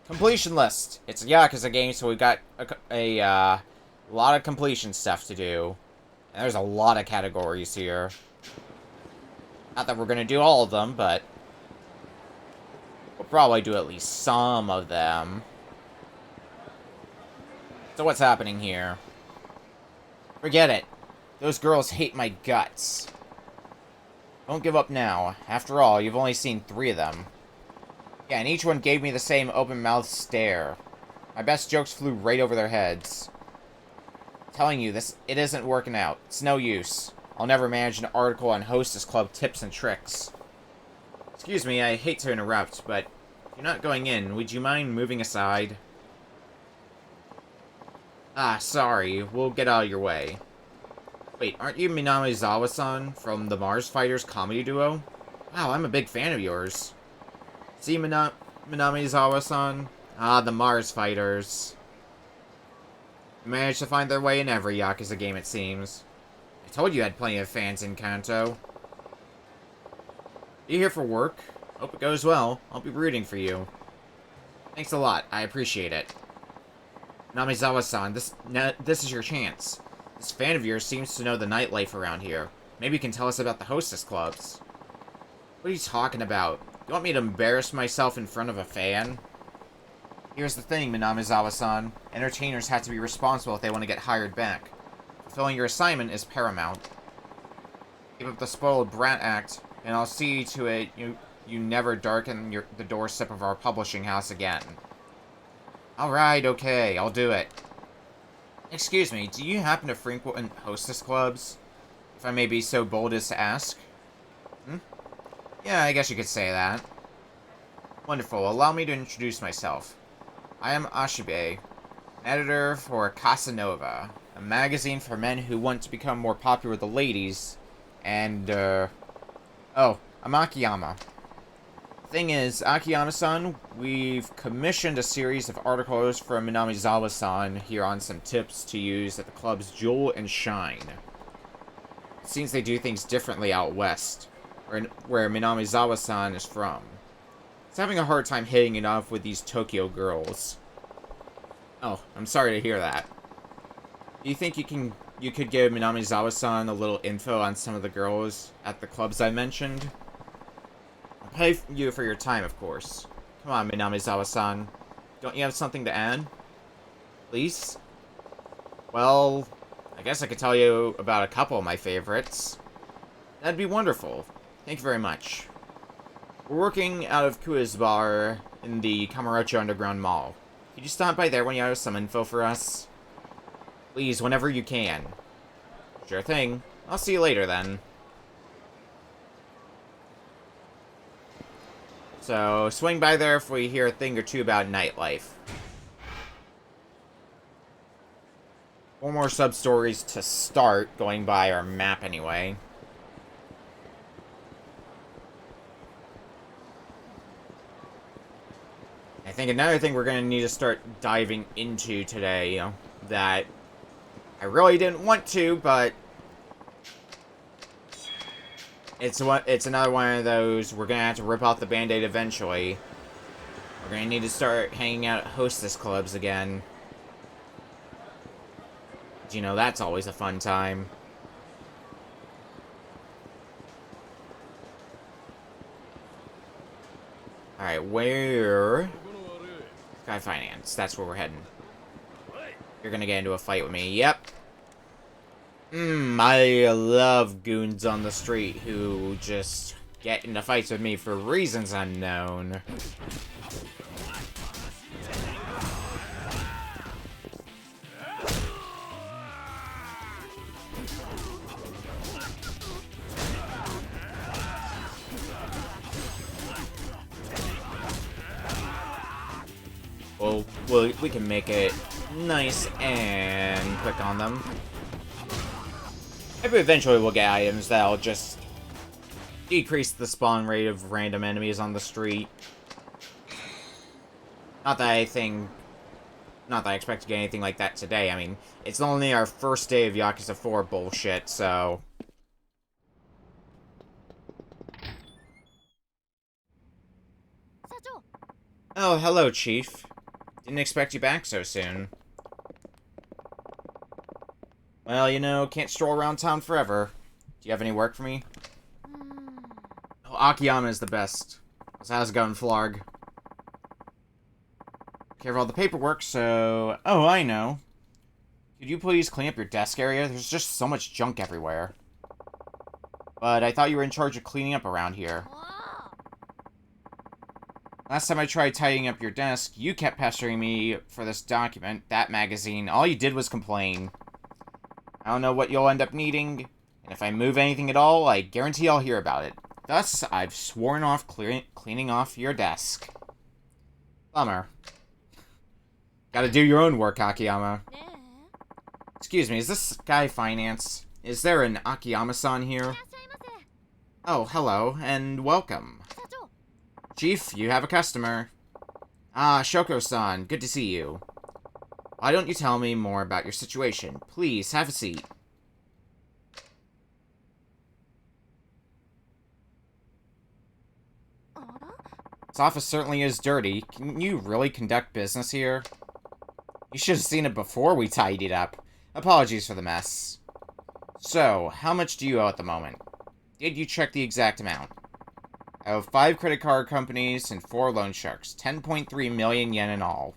Completion list. It's a Yakuza game, so we've got a lot of completion stuff to do. And there's a lot of categories here. Not that we're going to do all of them, but we'll probably do at least some of them. So what's happening here? Forget it. Those girls hate my guts. Don't give up now. After all, you've only seen 3 of them. Yeah, and each one gave me the same open-mouthed stare. My best jokes flew right over their heads. I'm telling you, it isn't working out. It's no use. I'll never manage an article on Hostess Club tips and tricks. Excuse me, I hate to interrupt, but if you're not going in, would you mind moving aside? Ah, sorry. We'll get out of your way. Wait, aren't you Minamizawa-san from the Mars Fighters comedy duo? Wow, I'm a big fan of yours. See, Minamizawa-san? Ah, the Mars Fighters. They managed to find their way in every Yakuza game, it seems. I told you I had plenty of fans in Kanto. You here for work? Hope it goes well. I'll be rooting for you. Thanks a lot. I appreciate it. Minamizawa-san, this is your chance. This fan of yours seems to know the nightlife around here. Maybe you can tell us about the hostess clubs. What are you talking about? You want me to embarrass myself in front of a fan? Here's the thing, Minamizawa-san. Entertainers have to be responsible if they want to get hired back. Fulfilling your assignment is paramount. Keep up the spoiled brat act, and I'll see to it you never darken the doorstep of our publishing house again. Alright, okay, I'll do it. Excuse me, do you happen to frequent hostess clubs? If I may be so bold as to ask? Yeah, I guess you could say that. Wonderful, allow me to introduce myself. I am Ashibe, editor for Casanova, a magazine for men who want to become more popular with the ladies, and, oh, I'm Akiyama. Thing is, Akiyama-san, we've commissioned a series of articles from Minamizawa-san here on some tips to use at the club's Jewel and Shine. It seems they do things differently out west, where Minamizawa-san is from. He's having a hard time hitting it off with these Tokyo girls. Oh, I'm sorry to hear that. Do you think you could give Minamizawa-san a little info on some of the girls at the clubs I mentioned? I'll pay you for your time, of course. Come on, Minamizawa-san. Don't you have something to add? Please? Well, I guess I could tell you about a couple of my favorites. That'd be wonderful. Thank you very much. We're working out of Kua's bar in the Kamurocho Underground Mall. Could you stop by there when you have some info for us? Please, whenever you can. Sure thing. I'll see you later, then. So, swing by there if we hear a thing or two about nightlife. 4 more sub-stories to start, going by our map anyway. I think another thing we're going to need to start diving into today, that I really didn't want to, but it's another one of those we're going to have to rip off the Band-Aid eventually. We're going to need to start hanging out at hostess clubs again. That's always a fun time. Alright, where... Sky Finance, that's where we're heading. You're gonna get into a fight with me, yep. I love goons on the street who just get into fights with me for reasons unknown. Well, we can make it nice and quick on them. Maybe eventually we'll get items that'll just decrease the spawn rate of random enemies on the street. Not that I expect to get anything like that today. I mean, it's only our first day of Yakuza 4 bullshit, so... Oh, hello, Chief. Didn't expect you back so soon. Well, you know, can't stroll around town forever. Do you have any work for me? Oh, Akiyama is the best. How's it going, Flarg? Care of all the paperwork, so... Oh, I know. Could you please clean up your desk area? There's just so much junk everywhere. But I thought you were in charge of cleaning up around here. Last time I tried tidying up your desk, you kept pestering me for this document, that magazine. All you did was complain. I don't know what you'll end up needing, and if I move anything at all, I guarantee I'll hear about it. Thus, I've sworn off cleaning off your desk. Bummer. Gotta do your own work, Akiyama. Excuse me, is this guy finance? Is there an Akiyama-san here? Oh, hello, and welcome. Chief, you have a customer. Ah, Shoko-san, good to see you. Why don't you tell me more about your situation? Please, have a seat. This office certainly is dirty. Can you really conduct business here? You should have seen it before we tidied up. Apologies for the mess. So, how much do you owe at the moment? Did you check the exact amount? I owe 5 credit card companies and 4 loan sharks. 10.3 million yen in all.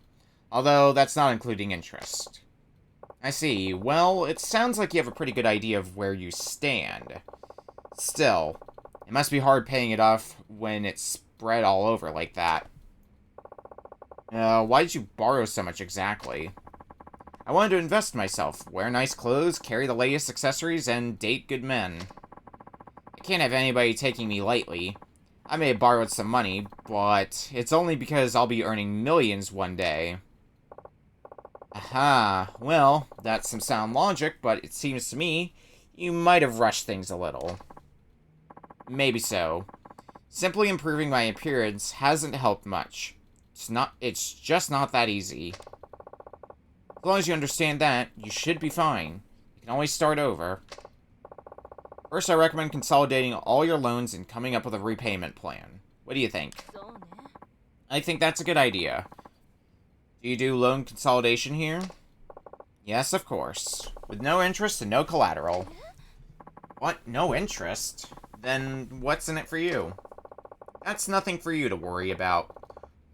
Although, that's not including interest. I see. Well, it sounds like you have a pretty good idea of where you stand. Still, it must be hard paying it off when it's spread all over like that. Why did you borrow so much exactly? I wanted to invest in myself, wear nice clothes, carry the latest accessories, and date good men. I can't have anybody taking me lightly. I may have borrowed some money, but it's only because I'll be earning millions one day. Aha, well, that's some sound logic, but it seems to me you might have rushed things a little. Maybe so. Simply improving my appearance hasn't helped much. It's just not that easy. As long as you understand that, you should be fine. You can always start over. First, I recommend consolidating all your loans and coming up with a repayment plan. What do you think? I think that's a good idea. Do you do loan consolidation here? Yes, of course. With no interest and no collateral. What? No interest? Then what's in it for you? That's nothing for you to worry about.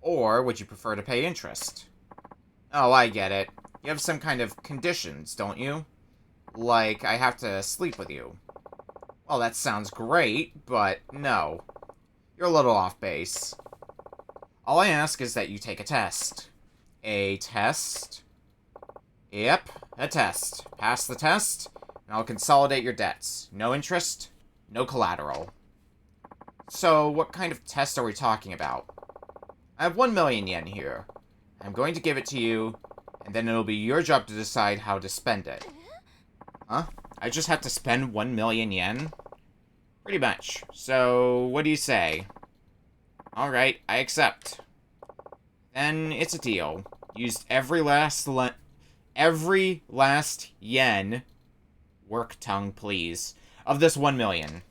Or would you prefer to pay interest? Oh, I get it. You have some kind of conditions, don't you? Like, I have to sleep with you. Well, that sounds great, but no. You're a little off base. All I ask is that you take a test. A test? Yep, a test. Pass the test, and I'll consolidate your debts. No interest, no collateral. So, what kind of test are we talking about? I have 1 million yen here. I'm going to give it to you, and then it'll be your job to decide how to spend it. Huh? I just have to spend 1 million yen? Pretty much. So, what do you say? Alright, I accept. Then it's a deal. Used every last yen, work tongue please, of this 1 million.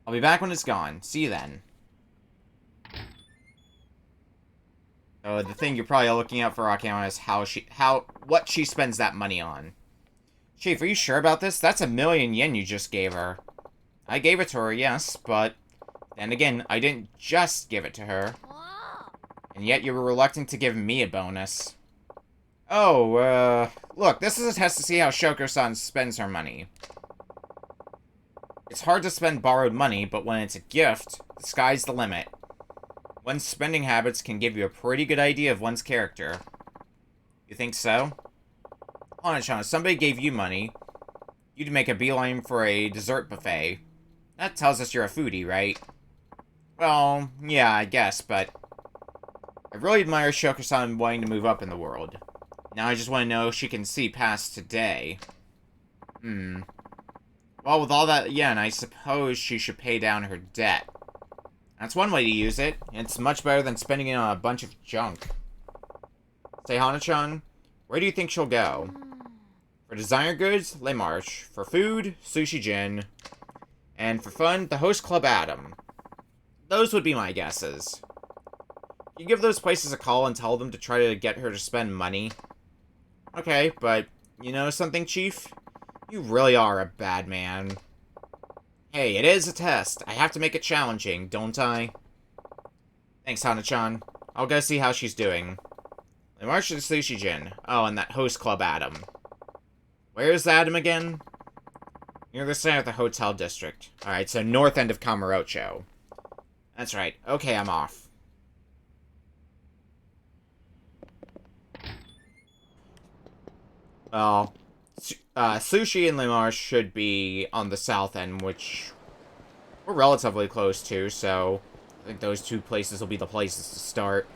I'll be back when it's gone. See you then. So the thing you're probably looking out for Akiyama is what she spends that money on. Chief, are you sure about this? That's 1 million yen you just gave her. I gave it to her, yes, but then again, I didn't just give it to her. And yet you were reluctant to give me a bonus. Oh, look, this is a test to see how Shoko-san spends her money. It's hard to spend borrowed money, but when it's a gift, the sky's the limit. One's spending habits can give you a pretty good idea of one's character. You think so? Hana-chan, if somebody gave you money, you'd make a beeline for a dessert buffet. That tells us you're a foodie, right? Well, yeah, I guess, but I really admire Shoko-san wanting to move up in the world. Now I just want to know if she can see past today. Well, with all that yen, I suppose she should pay down her debt. That's one way to use it. It's much better than spending it on a bunch of junk. Say, Hana-chan, where do you think she'll go? For designer goods, Le Marche. For food, Sushi Jin. And for fun, the Host Club Adam. Those would be my guesses. You give those places a call and tell them to try to get her to spend money. Okay, but you know something, Chief? You really are a bad man. Hey, it is a test. I have to make it challenging, don't I? Thanks, Hana-chan. I'll go see how she's doing. Le Marche to Sushi Jin. Oh, and that Host Club Adam. Where's Adam again? Near the center of the hotel district. Alright, so north end of Kamurocho. That's right. Okay, I'm off. Well, Sushi and Le Marche should be on the south end, which we're relatively close to, so I think those two places will be the places to start.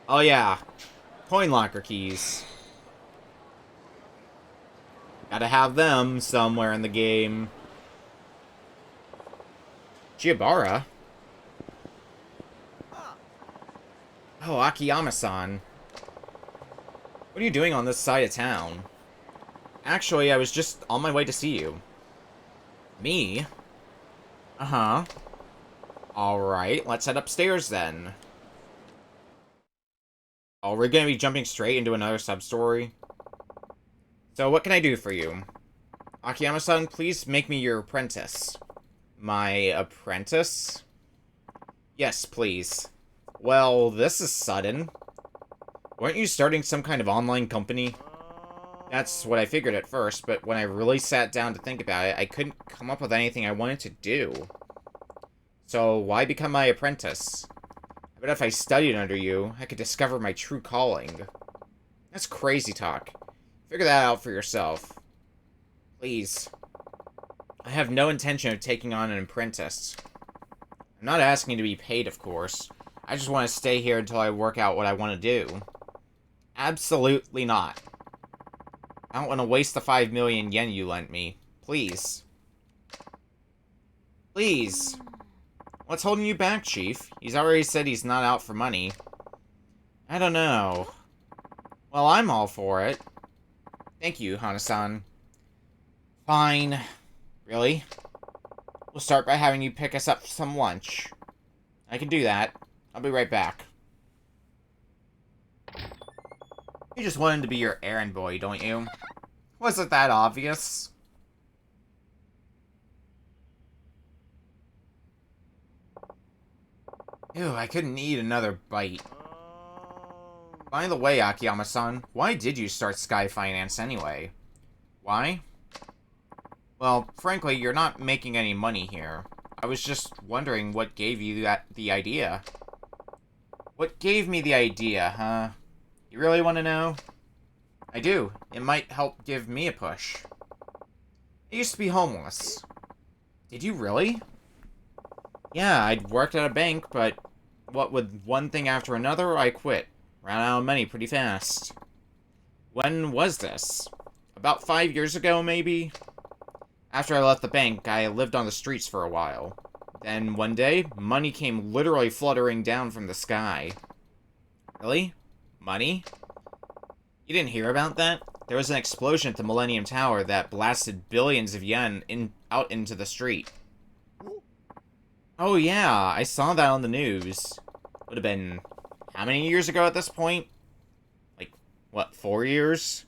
Oh yeah, coin locker keys. Gotta have them somewhere in the game. Chihabara? Oh, Akiyama-san. What are you doing on this side of town? Actually, I was just on my way to see you. Me? Uh-huh. Alright, let's head upstairs then. Oh, we're gonna be jumping straight into another sub-story? So, what can I do for you? Akiyama-san, please make me your apprentice. My apprentice? Yes, please. Well, this is sudden. Weren't you starting some kind of online company? That's what I figured at first, but when I really sat down to think about it, I couldn't come up with anything I wanted to do. So, why become my apprentice? I bet if I studied under you, I could discover my true calling. That's crazy talk. Figure that out for yourself. Please. I have no intention of taking on an apprentice. I'm not asking to be paid, of course. I just want to stay here until I work out what I want to do. Absolutely not. I don't want to waste the 5 million yen you lent me. Please. Please. What's holding you back, Chief? He's already said he's not out for money. I don't know. Well, I'm all for it. Thank you, Hana-san. Fine. Really? We'll start by having you pick us up some lunch. I can do that. I'll be right back. You just wanted to be your errand boy, don't you? Wasn't that obvious? Ew, I couldn't eat another bite. By the way, Akiyama-san, why did you start Sky Finance anyway? Why? Well, frankly, you're not making any money here. I was just wondering what gave you the idea. What gave me the idea, huh? You really want to know? I do. It might help give me a push. I used to be homeless. Did you really? Yeah, I'd worked at a bank, but what with one thing after another, I quit. Ran out of money pretty fast. When was this? About 5 years ago, maybe? After I left the bank, I lived on the streets for a while. Then, one day, money came literally fluttering down from the sky. Really? Money? You didn't hear about that? There was an explosion at the Millennium Tower that blasted billions of yen out into the street. Oh yeah, I saw that on the news. Would have been... how many years ago at this point? Like, what, 4 years?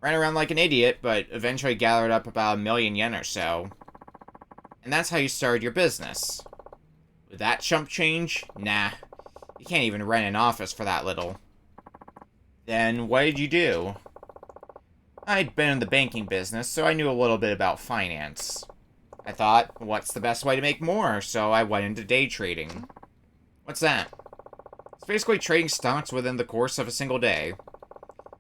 Ran around like an idiot, but eventually gathered up about 1 million yen or so. And that's how you started your business. Would that chump change? Nah. You can't even rent an office for that little. Then what did you do? I'd been in the banking business, so I knew a little bit about finance. I thought, what's the best way to make more? So I went into day trading. What's that? It's basically trading stocks within the course of a single day.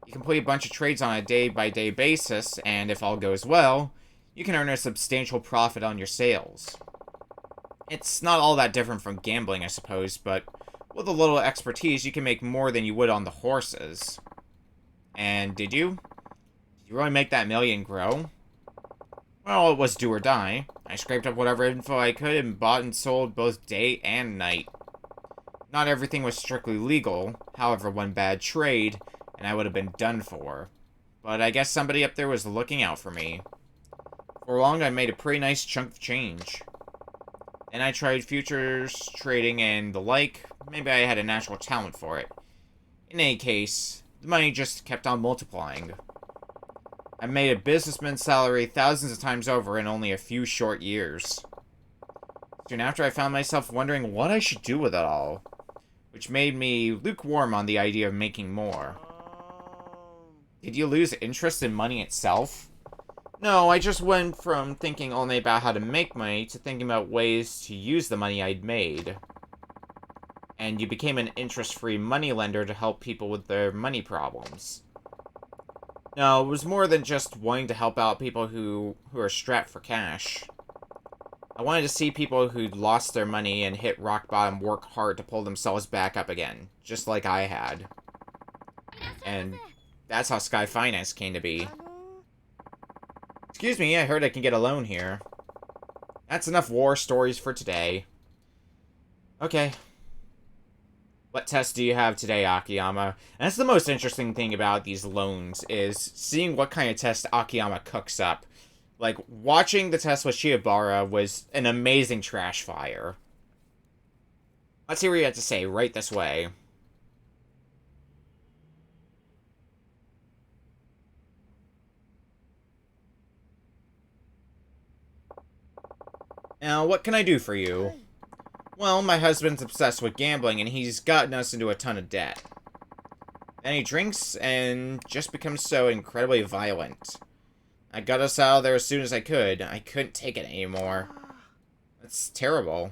You complete a bunch of trades on a day-by-day basis, and if all goes well, you can earn a substantial profit on your sales. It's not all that different from gambling, I suppose, but with a little expertise, you can make more than you would on the horses. And did you? Did you really make that million grow? Well, it was do or die. I scraped up whatever info I could and bought and sold both day and night. Not everything was strictly legal, however, one bad trade, and I would have been done for. But I guess somebody up there was looking out for me. For long, I made a pretty nice chunk of change. Then I tried futures, trading, and the like. Maybe I had a natural talent for it. In any case, the money just kept on multiplying. I made a businessman's salary thousands of times over in only a few short years. Soon after, I found myself wondering what I should do with it all, which made me lukewarm on the idea of making more. Did you lose interest in money itself? No, I just went from thinking only about how to make money to thinking about ways to use the money I'd made. And you became an interest-free moneylender to help people with their money problems. No, it was more than just wanting to help out people who are strapped for cash. I wanted to see people who'd lost their money and hit rock bottom work hard to pull themselves back up again, just like I had. And that's how Sky Finance came to be. Excuse me, I heard I can get a loan here. That's enough war stories for today. Okay. What test do you have today, Akiyama? And that's the most interesting thing about these loans, is seeing what kind of test Akiyama cooks up. Like, watching the test with Shiobara was an amazing trash fire. Let's see what you have to say right this way. Now, what can I do for you? Well, my husband's obsessed with gambling, and he's gotten us into a ton of debt. Then he drinks, and just becomes so incredibly violent. I got us out of there as soon as I could. I couldn't take it anymore. That's terrible.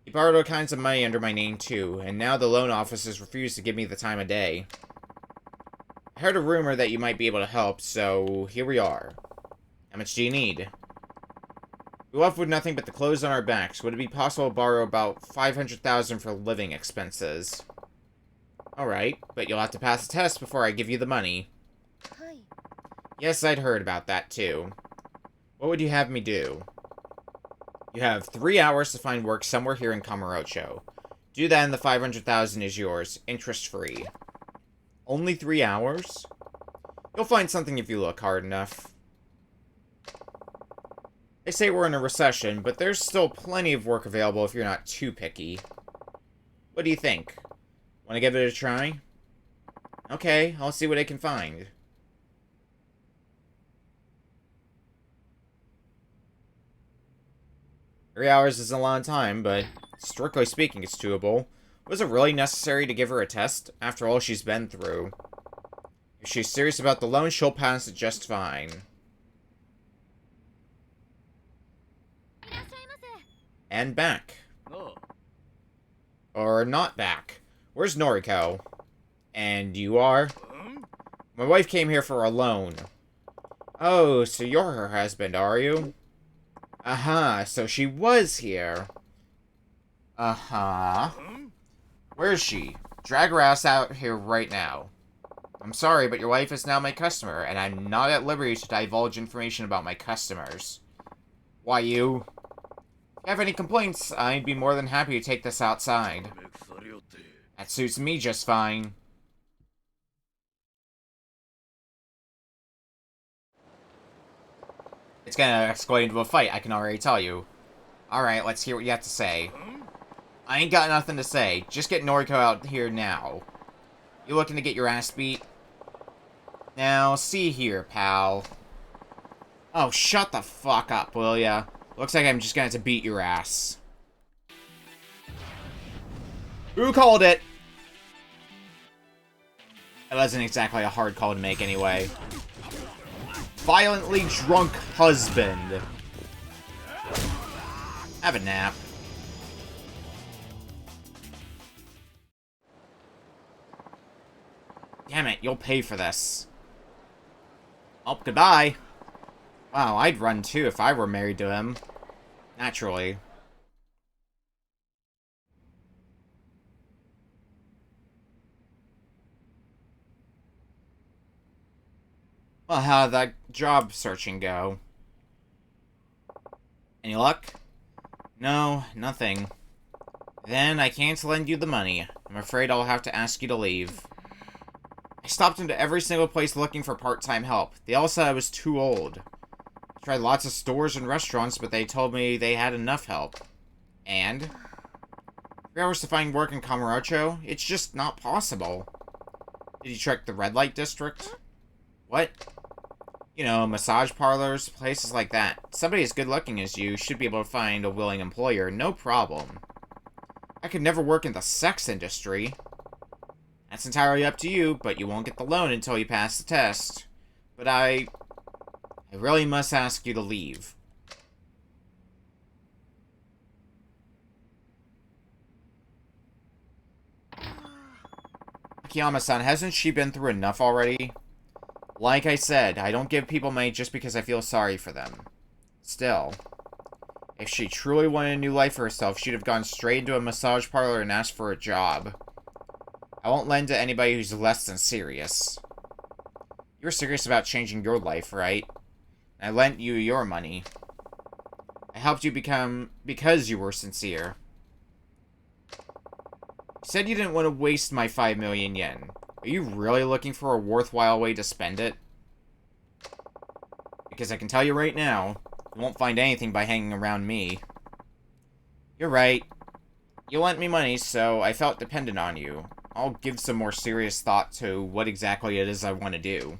He borrowed all kinds of money under my name, too, and now the loan officers refuse to give me the time of day. I heard a rumor that you might be able to help, so here we are. How much do you need? We're left with nothing but the clothes on our backs. Would it be possible to borrow about 500,000 for living expenses? Alright, but you'll have to pass a test before I give you the money. Yes, I'd heard about that too. What would you have me do? You have 3 hours to find work somewhere here in Kamurocho. Do that and the 500,000 is yours, interest-free. Only 3 hours? You'll find something if you look hard enough. They say we're in a recession, but there's still plenty of work available if you're not too picky. What do you think? Want to give it a try? Okay, I'll see what I can find. Three hours is a long time, but strictly speaking, it's doable. Was it really necessary to give her a test, after all she's been through? If she's serious about the loan, she'll pass it just fine. And back. Or not back. Where's Noriko? And you are? My wife came here for a loan. Oh, so you're her husband, are you? Uh-huh, so she was here. Uh-huh. Where is she? Drag her ass out here right now. I'm sorry, but your wife is now my customer, and I'm not at liberty to divulge information about my customers. Why, you? If you have any complaints, I'd be more than happy to take this outside. That suits me just fine. It's gonna escalate into a fight, I can already tell you. Alright, let's hear what you have to say. I ain't got nothing to say. Just get Noriko out here now. You looking to get your ass beat? Now, see here, pal. Oh, shut the fuck up, will ya? Looks like I'm just gonna have to beat your ass. Who called it? That wasn't exactly a hard call to make anyway. Violently drunk husband. Have a nap. Damn it, you'll pay for this. Oh, goodbye. Wow, I'd run too if I were married to him. Naturally. Well, how'd that job searching go? Any luck? No, nothing. Then I can't lend you the money. I'm afraid I'll have to ask you to leave. I stopped into every single place looking for part-time help. They all said I was too old. I tried lots of stores and restaurants, but they told me they had enough help. And? 3 hours to find work in Kamurocho? It's just not possible. Did you check the red light district? What? You know, massage parlors, places like that. Somebody as good looking as you should be able to find a willing employer, no problem. I could never work in the sex industry. That's entirely up to you, but you won't get the loan until you pass the test. But I really must ask you to leave. Akiyama-san, hasn't she been through enough already? Like I said, I don't give people money just because I feel sorry for them. Still, if she truly wanted a new life for herself, she'd have gone straight into a massage parlor and asked for a job. I won't lend to anybody who's less than serious. You're serious about changing your life, right? I lent you your money. I helped you because you were sincere. You said you didn't want to waste my 5 million yen. Are you really looking for a worthwhile way to spend it? Because I can tell you right now, you won't find anything by hanging around me. You're right. You lent me money, so I felt dependent on you. I'll give some more serious thought to what exactly it is I want to do.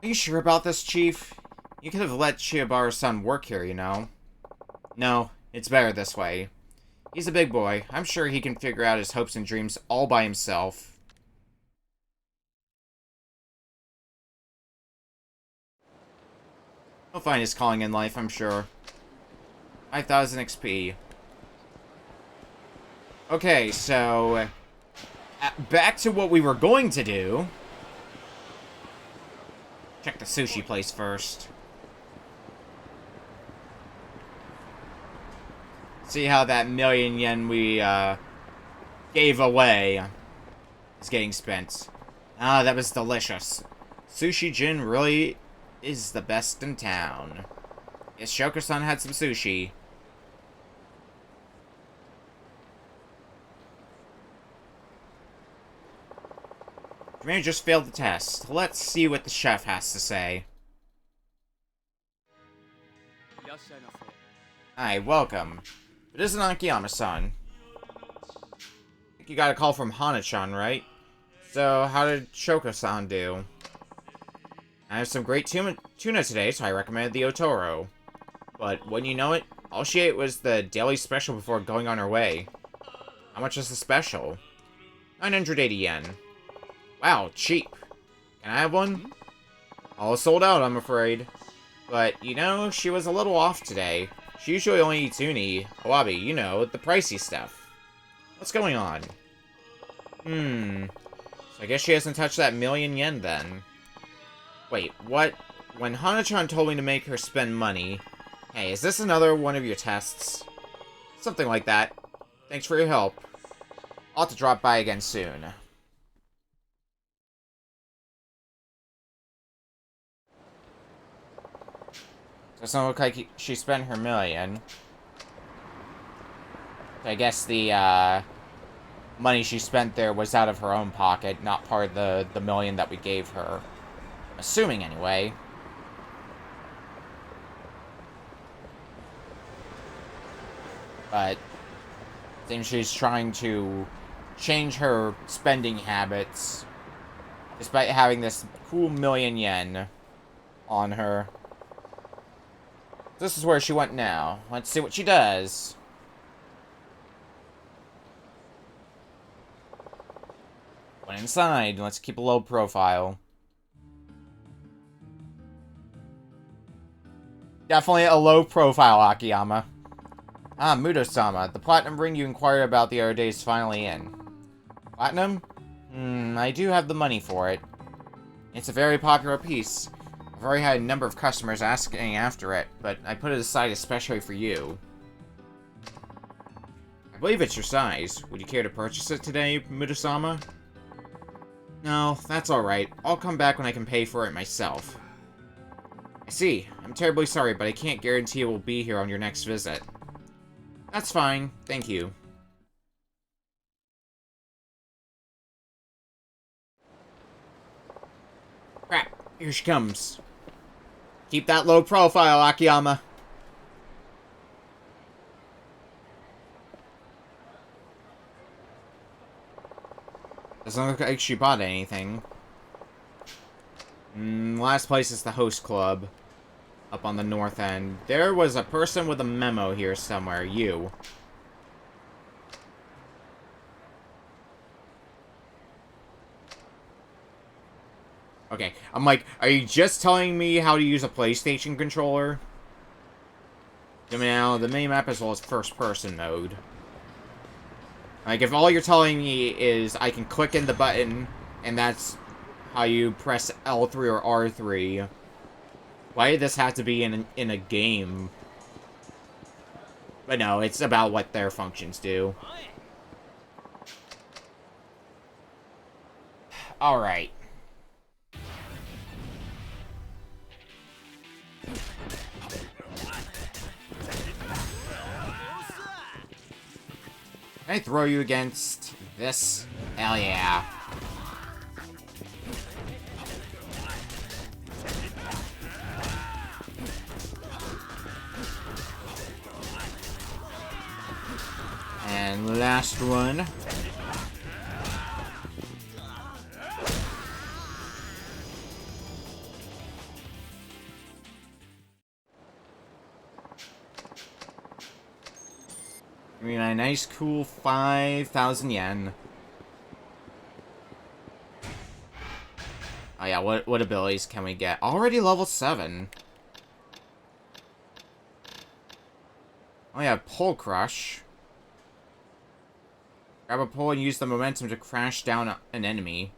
Are you sure about this, Chief? You could have let Chiyobaru-san work here, you know. No, it's better this way. He's a big boy. I'm sure he can figure out his hopes and dreams all by himself. He'll find his calling in life, I'm sure. 5,000 XP. Okay, so... back to what we were going to do. Check the sushi place first. See how that million yen we, gave away is getting spent. Ah, that was delicious. Sushi Jin really is the best in town. Yes, Shoko-san had some sushi. Commander just failed the test. Let's see what the chef has to say. Hi, welcome. It isn't Akiyama-san. I think you got a call from Hana-chan, right? So, how did Shoko-san do? I have some great tuna today, so I recommended the Otoro. But, wouldn't you know it, all she ate was the daily special before going on her way. How much is the special? 980 yen. Wow, cheap. Can I have one? All sold out, I'm afraid. But, you know, she was a little off today. She usually only eats uni, awabi, you know, the pricey stuff. What's going on? So I guess she hasn't touched that million yen then. Wait, what? When Hana-chan told me to make her spend money... Hey, is this another one of your tests? Something like that. Thanks for your help. I'll have to drop by again soon. So it doesn't look like she spent her million. I guess the, money she spent there was out of her own pocket, not part of the million that we gave her. Assuming, anyway. But, seems she's trying to change her spending habits Despite having this cool million yen on her. This is where she went now. Let's see what she does. Went inside. Let's keep a low profile. Definitely a low profile, Akiyama. Ah, Mudo-sama. The platinum ring you inquired about the other day is finally in. Platinum? I do have the money for it. It's a very popular piece. I've already had a number of customers asking after it, but I put it aside especially for you. I believe it's your size. Would you care to purchase it today, Mudo-sama? No, that's alright. I'll come back when I can pay for it myself. I see. I'm terribly sorry, but I can't guarantee it will be here on your next visit. That's fine. Thank you. Crap. Here she comes. Keep that low profile, Akiyama. Doesn't look like she bought anything. Last place is the host club. Up on the north end. There was a person with a memo here somewhere. You. Okay, I'm like, are you just telling me how to use a PlayStation controller? I mean, now, the mini-map as well as first-person mode. Like, if all you're telling me is I can click in the button, and that's how you press L3 or R3, why did this have to be in a game? But no, it's about what their functions do. Alright. Can I throw you against this? Hell yeah. And last one. I mean, a nice, cool 5,000 yen. Oh yeah, what abilities can we get? Already level 7. Oh yeah, Pole Crush. Grab a pole and use the momentum to crash down an enemy.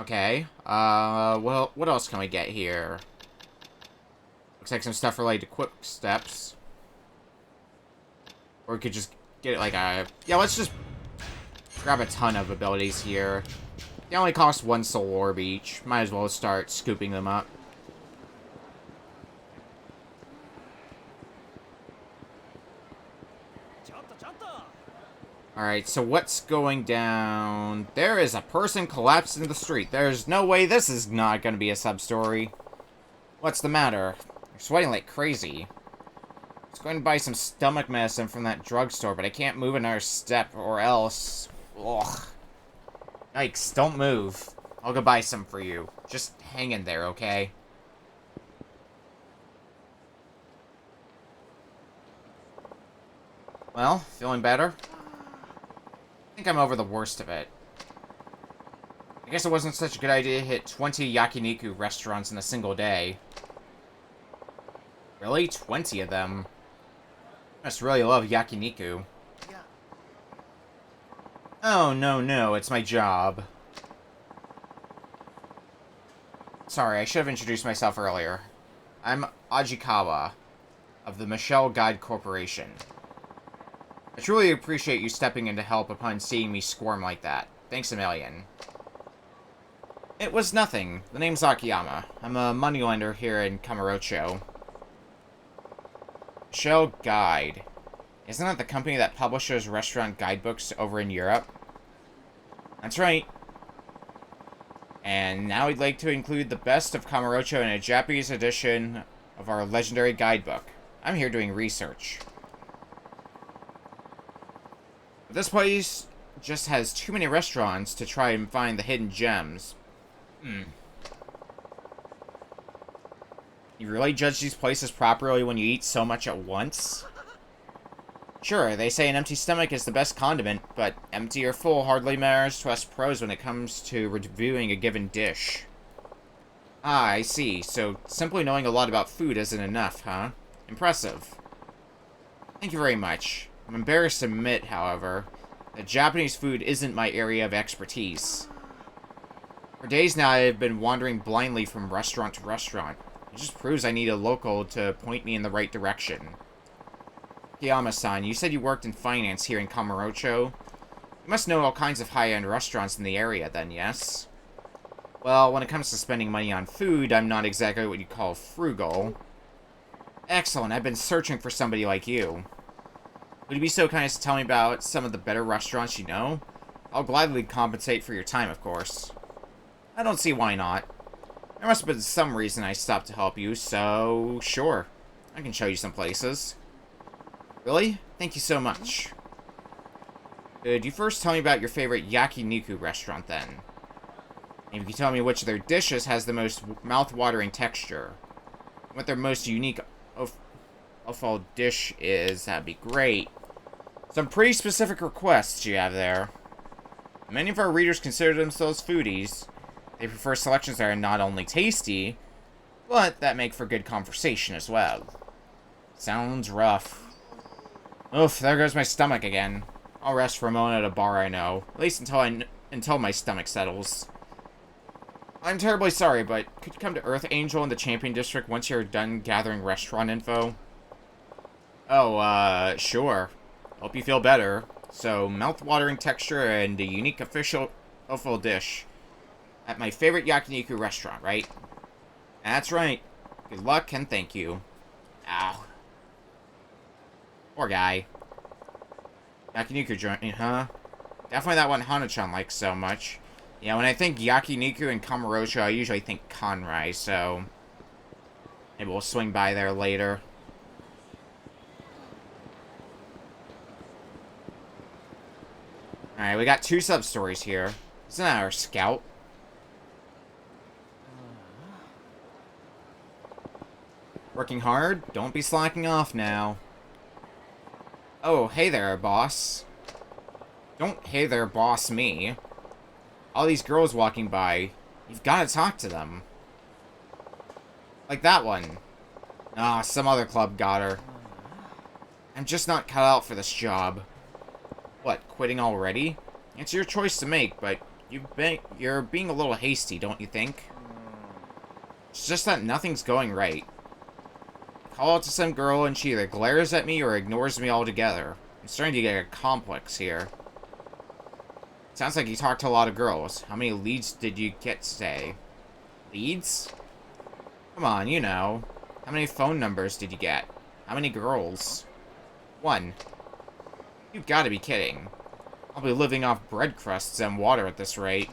Okay. Well, what else can we get here? Looks like some stuff related to quick steps. Or we could just get it like a... Yeah, let's just grab a ton of abilities here. They only cost 1 soul orb each. Might as well start scooping them up. Alright, so what's going down? There is a person collapsed in the street. There's no way this is not going to be a sub-story. What's the matter? You're sweating like crazy. I was going to buy some stomach medicine from that drugstore, but I can't move another step or else... Ugh. Yikes, don't move. I'll go buy some for you. Just hang in there, okay? Well, feeling better? I think I'm over the worst of it. I guess it wasn't such a good idea to hit 20 yakiniku restaurants in a single day. Really? 20 of them? I must really love yakiniku. Oh, no, it's my job. Sorry, I should have introduced myself earlier. I'm Ajikawa, of the Michelle Guide Corporation. I truly appreciate you stepping in to help upon seeing me squirm like that. Thanks a million. It was nothing. The name's Akiyama. I'm a moneylender here in Kamurocho. Michelle Guide. Isn't that the company that publishes restaurant guidebooks over in Europe? That's right. And now we'd like to include the best of Kamurocho in a Japanese edition of our legendary guidebook. I'm here doing research. This place just has too many restaurants to try and find the hidden gems. You really judge these places properly when you eat so much at once? Sure, they say an empty stomach is the best condiment, but empty or full hardly matters to us pros when it comes to reviewing a given dish. Ah, I see. So, simply knowing a lot about food isn't enough, huh? Impressive. Thank you very much. I'm embarrassed to admit, however, that Japanese food isn't my area of expertise. For days now, I've been wandering blindly from restaurant to restaurant. It just proves I need a local to point me in the right direction. Kiyama-san, you said you worked in finance here in Kamurocho. You must know all kinds of high-end restaurants in the area, then, yes? Well, when it comes to spending money on food, I'm not exactly what you'd call frugal. Excellent, I've been searching for somebody like you. Would you be so kind as to tell me about some of the better restaurants you know? I'll gladly compensate for your time, of course. I don't see why not. There must have been some reason I stopped to help you, so sure. I can show you some places. Really? Thank you so much. Could you first tell me about your favorite yakiniku restaurant, then? And if you tell me which of their dishes has the most mouth-watering texture, what their most unique offal dish is, that'd be great. Some pretty specific requests you have there. Many of our readers consider themselves foodies. They prefer selections that are not only tasty, but that make for good conversation as well. Sounds rough. Oof, there goes my stomach again. I'll rest for a moment at a bar I know, at least until my stomach settles. I'm terribly sorry, but could you come to Earth Angel in the Champion District once you're done gathering restaurant info? Oh, sure. Hope you feel better. So, mouth-watering texture and a unique official offal dish at my favorite yakiniku restaurant, right? That's right. Good luck and thank you. Ow. Poor guy. Yakiniku joint, huh? Definitely that one Hana-chan likes so much. Yeah, when I think yakiniku and Kamurocho, I usually think Kanrai, so maybe we'll swing by there later. Alright, we got 2 sub-stories here. Isn't that our scout? Working hard? Don't be slacking off now. Oh, hey there, boss. Don't hey there, boss me. All these girls walking by. You've got to talk to them. Like that one. Ah, some other club got her. I'm just not cut out for this job. What, quitting already? It's your choice to make, but you're being a little hasty, don't you think? It's just that nothing's going right. I call out to some girl and she either glares at me or ignores me altogether. I'm starting to get a complex here. Sounds like you talked to a lot of girls. How many leads did you get today? Leads? Come on, you know. How many phone numbers did you get? How many girls? 1. You've got to be kidding. I'll be living off bread crusts and water at this rate.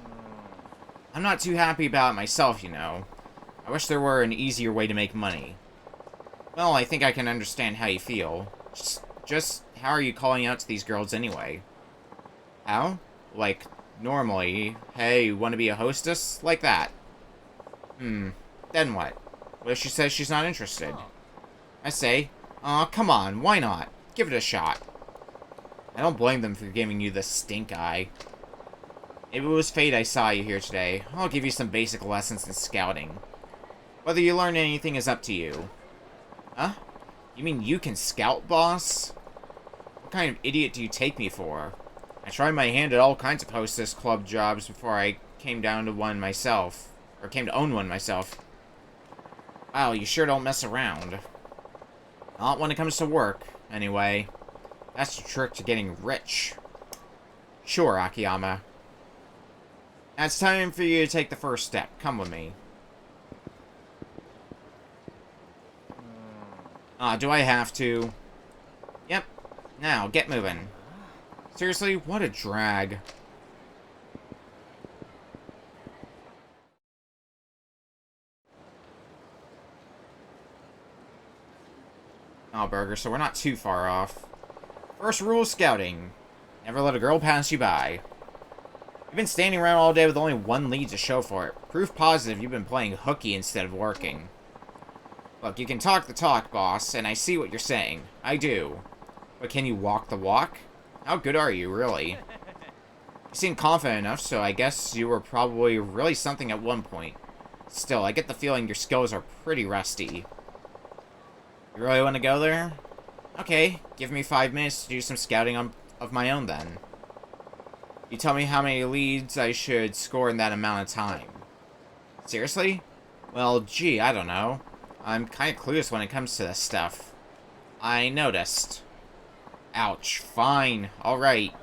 I'm not too happy about it myself, you know. I wish there were an easier way to make money. Well, I think I can understand how you feel. Just how are you calling out to these girls anyway? How? Like, normally, hey, want to be a hostess? Like that. Then what? What if she says she's not interested? I say, aw, come on, why not? Give it a shot. I don't blame them for giving you the stink eye. If it was fate I saw you here today, I'll give you some basic lessons in scouting. Whether you learn anything is up to you. Huh? You mean you can scout, boss? What kind of idiot do you take me for? I tried my hand at all kinds of hostess club jobs before I came down to one myself. Or came to own one myself. Wow, you sure don't mess around. Not when it comes to work, anyway. That's the trick to getting rich. Sure, Akiyama. Now it's time for you to take the first step. Come with me. Do I have to? Yep. Now, get moving. Seriously, what a drag. Oh, Burger, so we're not too far off. First rule of scouting. Never let a girl pass you by. You've been standing around all day with only one lead to show for it. Proof positive you've been playing hooky instead of working. Look, you can talk the talk, boss, and I see what you're saying. I do. But can you walk the walk? How good are you, really? You seem confident enough, so I guess you were probably really something at one point. Still, I get the feeling your skills are pretty rusty. You really want to go there? Okay, give me 5 minutes to do some scouting of my own then. You tell me how many leads I should score in that amount of time. Seriously? Well, gee, I don't know. I'm kind of clueless when it comes to this stuff. I noticed. Ouch. Fine. Alright.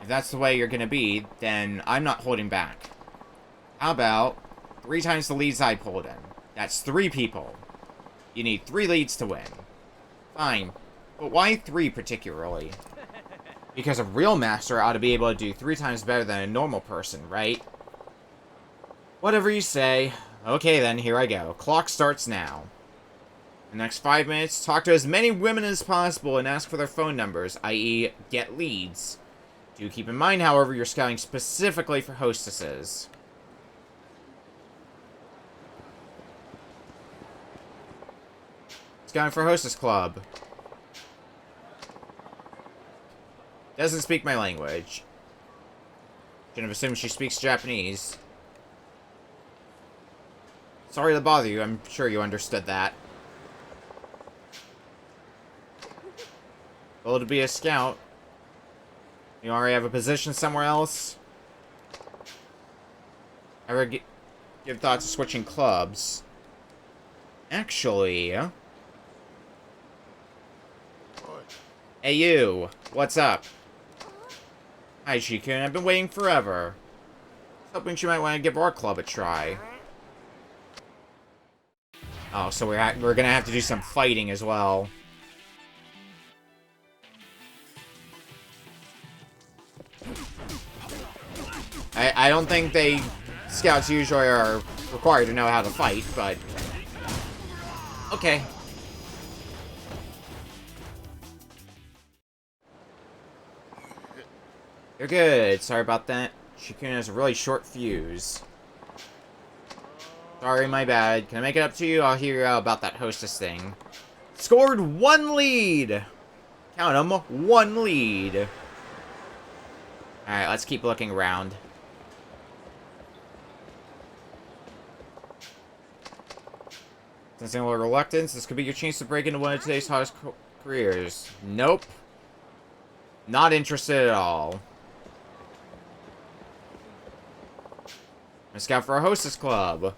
If that's the way you're gonna be, then I'm not holding back. How about 3 times the leads I pulled in? That's 3 people. You need 3 leads to win. Fine. But why 3 particularly? Because a real master ought to be able to do 3 times better than a normal person, right? Whatever you say. Okay then, here I go. Clock starts now. The next 5 minutes, talk to as many women as possible and ask for their phone numbers, i.e. get leads. Do keep in mind, however, you're scouting specifically for hostesses. Scouting for hostess club. Doesn't speak my language. Shouldn't have assumed she speaks Japanese. Sorry to bother you, I'm sure you understood that. Well, to be a scout. You already have a position somewhere else? Ever give thought to switching clubs? Actually... Hey you, what's up? Hi Shikun, I've been waiting forever. Hoping she might want to give our club a try. Oh, so we're gonna have to do some fighting as well. I don't think scouts usually are required to know how to fight, but... Okay. You're good. Sorry about that. Shikun has a really short fuse. Sorry, my bad. Can I make it up to you? I'll hear you out about that hostess thing. Scored 1 lead! Count 'em, 1 lead. Alright, let's keep looking around. Sensing a little reluctance, this could be your chance to break into one of today's hottest careers. Nope. Not interested at all. Let's scout for a hostess club.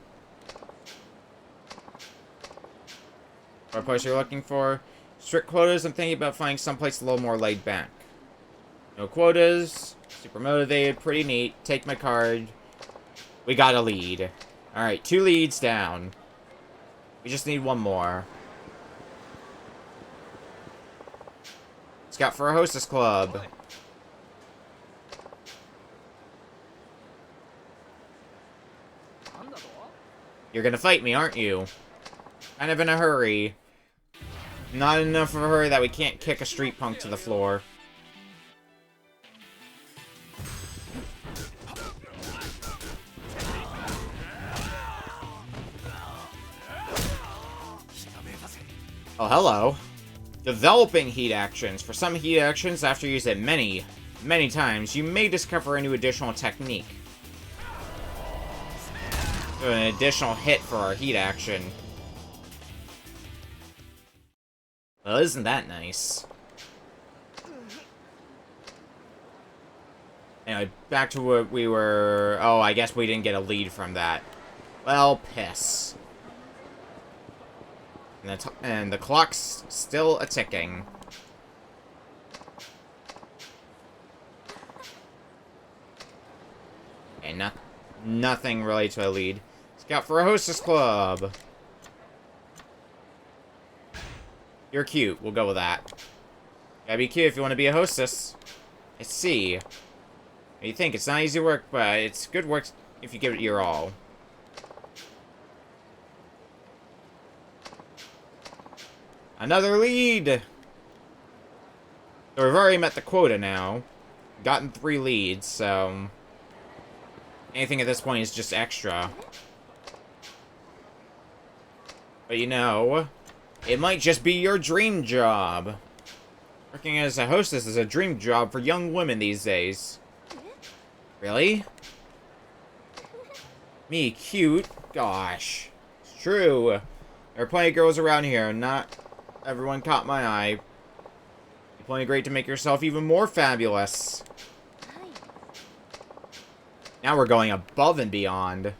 What post you're looking for? Strict quotas, I'm thinking about finding someplace a little more laid back. No quotas. Super motivated, pretty neat. Take my card. We got a lead. Alright, 2 leads down. We just need 1 more. Scout for a hostess club. You're gonna fight me, aren't you? Kind of in a hurry. Not enough of a hurry that we can't kick a street punk to the floor. Oh, hello. Developing heat actions. For some heat actions, after you use it many times, you may discover a new additional technique. So an additional hit for our heat action. Well, isn't that nice? Anyway, back to what we were... Oh, I guess we didn't get a lead from that. Well, piss. And the clock's still a-ticking. Okay, nothing really to a lead. Scout for a hostess club. You're cute. We'll go with that. Gotta be cute if you want to be a hostess. I see. What do you think? It's not easy work, but it's good work if you give it your all. Another lead! So we've already met the quota now. gotten 3 leads, so anything at this point is just extra. But you know, it might just be your dream job. Working as a hostess is a dream job for young women these days. Really? Me, cute? Gosh. It's true. There are plenty of girls around here, not everyone caught my eye. You're plenty great to make yourself even more fabulous. Now we're going above and beyond.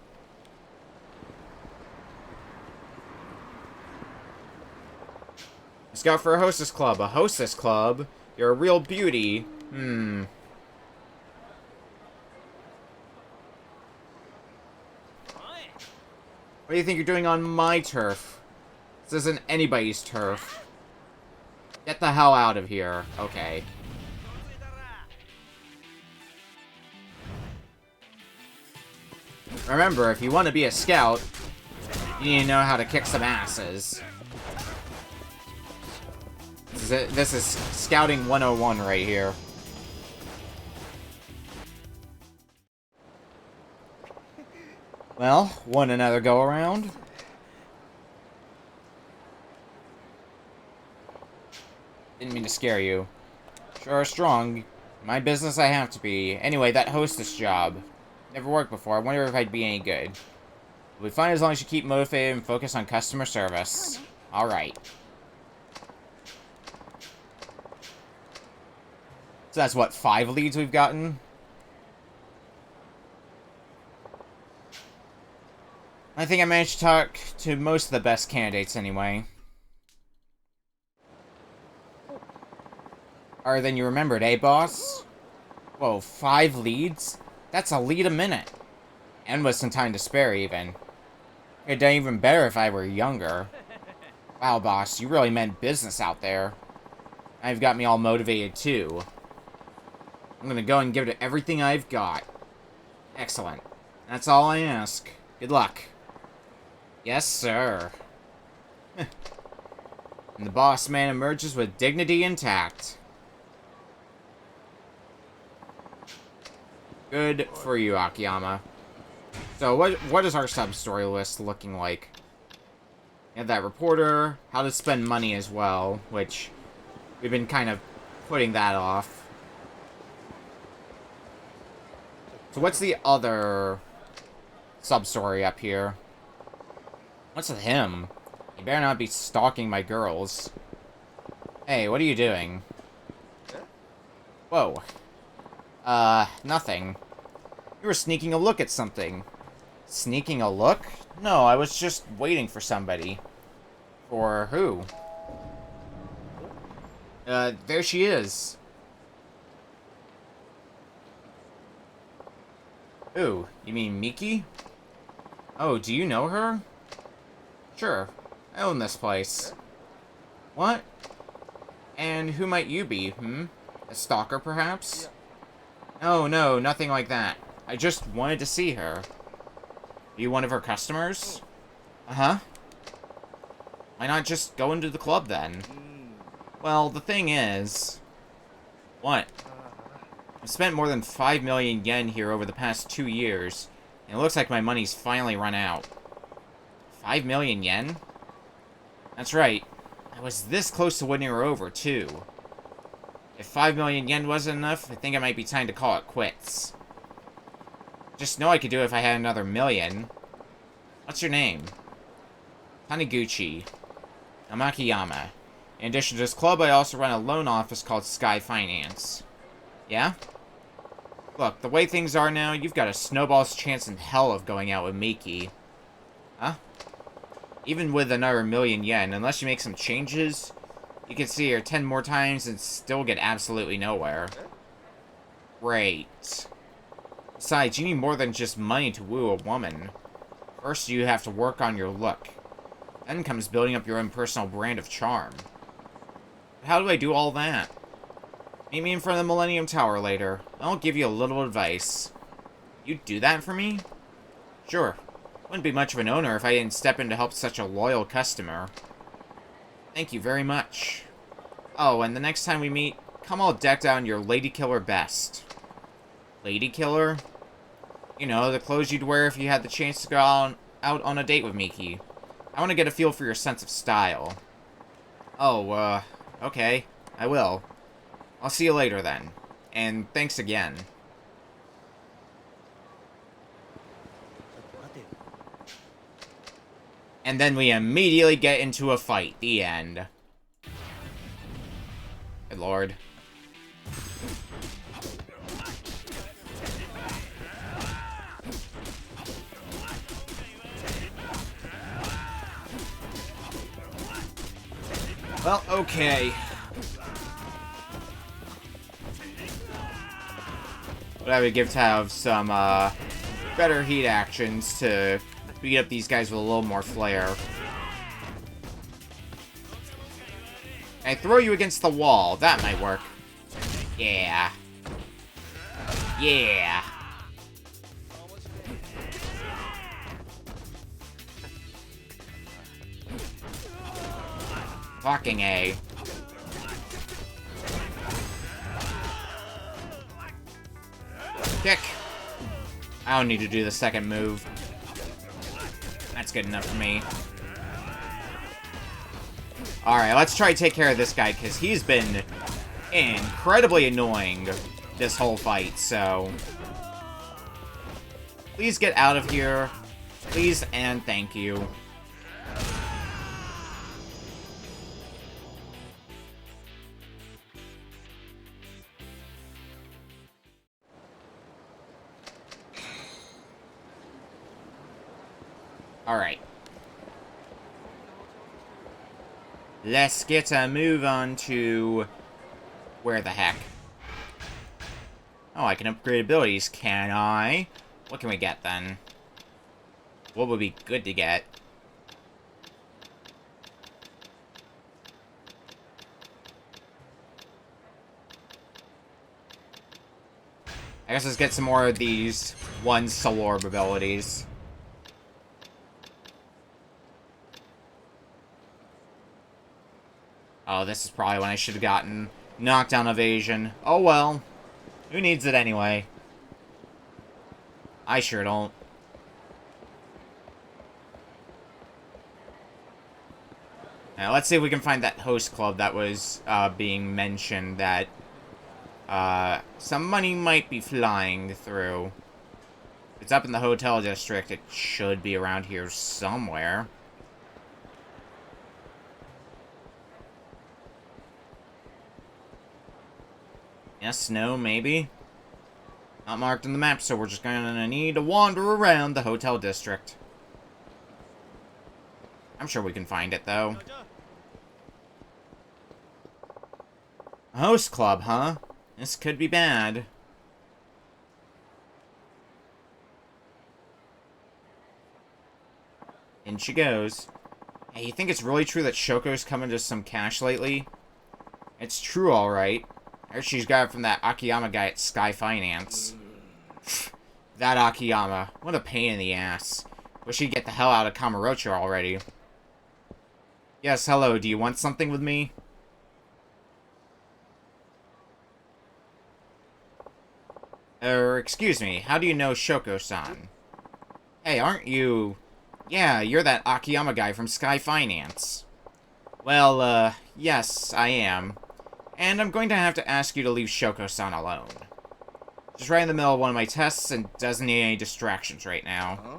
Scout for a hostess club. A hostess club? You're a real beauty. What do you think you're doing on my turf? This isn't anybody's turf. Get the hell out of here. Okay. Remember, if you want to be a scout, you need to know how to kick some asses. This is Scouting 101 right here. Well, want another go around? Didn't mean to scare you. Sure strong. My business I have to be. Anyway, that hostess job. Never worked before. I wonder if I'd be any good. We'll be fine as long as you keep motivated and focus on customer service. Alright. So that's what, 5 leads we've gotten? I think I managed to talk to most of the best candidates anyway. Harder than you remembered, eh, boss? Whoa, 5 leads? That's a lead a minute. And with some time to spare, even. It'd done even better if I were younger. Wow, boss, you really meant business out there. Now you've got me all motivated, too. I'm gonna go and give it everything I've got. Excellent. That's all I ask. Good luck. Yes, sir. And the boss man emerges with dignity intact. Good for you, Akiyama. So, what is our sub-story list looking like? We have that reporter, how to spend money as well, which we've been kind of putting that off. So what's the other sub-story up here? What's with him? You better not be stalking my girls. Hey, what are you doing? Whoa. Nothing. You were sneaking a look at something. Sneaking a look? No, I was just waiting for somebody. For who? There she is. Ooh, you mean Miki? Oh, do you know her? Sure, I own this place. What? And who might you be, A stalker, perhaps? Oh, no, nothing like that. I just wanted to see her. Are you one of her customers? Uh-huh. Why not just go into the club, then? Well, the thing is... What? I've spent more than 5 million yen here over the past 2 years, and it looks like my money's finally run out. 5 million yen? That's right. I was this close to winning her over, too. If 5 million yen wasn't enough, I think it might be time to call it quits. Just know I could do it if I had another million. What's your name? Taniguchi. I'm Akiyama. In addition to this club, I also run a loan office called Sky Finance. Yeah? Look, the way things are now, you've got a snowball's chance in hell of going out with Miki. Huh? Even with another million yen, unless you make some changes, you can see her 10 more times and still get absolutely nowhere. Great. Besides, you need more than just money to woo a woman. First, you have to work on your look. Then comes building up your own personal brand of charm. But how do I do all that? Meet me in front of the Millennium Tower later. I'll give you a little advice. You'd do that for me? Sure. Wouldn't be much of an owner if I didn't step in to help such a loyal customer. Thank you very much. Oh, and the next time we meet, come all decked out in your lady killer best. Lady killer? You know, the clothes you'd wear if you had the chance to go out on a date with Miki. I want to get a feel for your sense of style. Oh, okay. I will. I'll see you later then. And thanks again. And then we immediately get into a fight. The end. Good lord. Well, okay. What I would give to have some, better heat actions to beat up these guys with a little more flair. I throw you against the wall. That might work. Yeah. Yeah. Fucking A. Kick. I don't need to do the second move. That's good enough for me. Alright, let's try to take care of this guy, because he's been incredibly annoying this whole fight, so... Please get out of here. Please and thank you. Alright. Let's get a move on to... Where the heck? Oh, I can upgrade abilities, can I? What can we get, then? What would be good to get? I guess let's get some more of these one soul orb abilities. Oh, this is probably when I should have gotten knockdown evasion. Oh well. Who needs it anyway? I sure don't. Now, let's see if we can find that host club that was being mentioned that some money might be flying through. If it's up in the hotel district, it should be around here somewhere. Yes, no, maybe. Not marked on the map, so we're just gonna need to wander around the hotel district. I'm sure we can find it, though. A host club, huh? This could be bad. In she goes. Hey, you think it's really true that Shoko's come into some cash lately? It's true, alright. I heard she's got it from that Akiyama guy at Sky Finance. That Akiyama. What a pain in the ass. Wish he'd get the hell out of Kamurocho already. Yes, hello, do you want something with me? Excuse me, how do you know Shoko-san? Hey, aren't you... Yeah, you're that Akiyama guy from Sky Finance. Well, yes, I am. And I'm going to have to ask you to leave Shoko-san alone. She's right in the middle of one of my tests and doesn't need any distractions right now. Huh?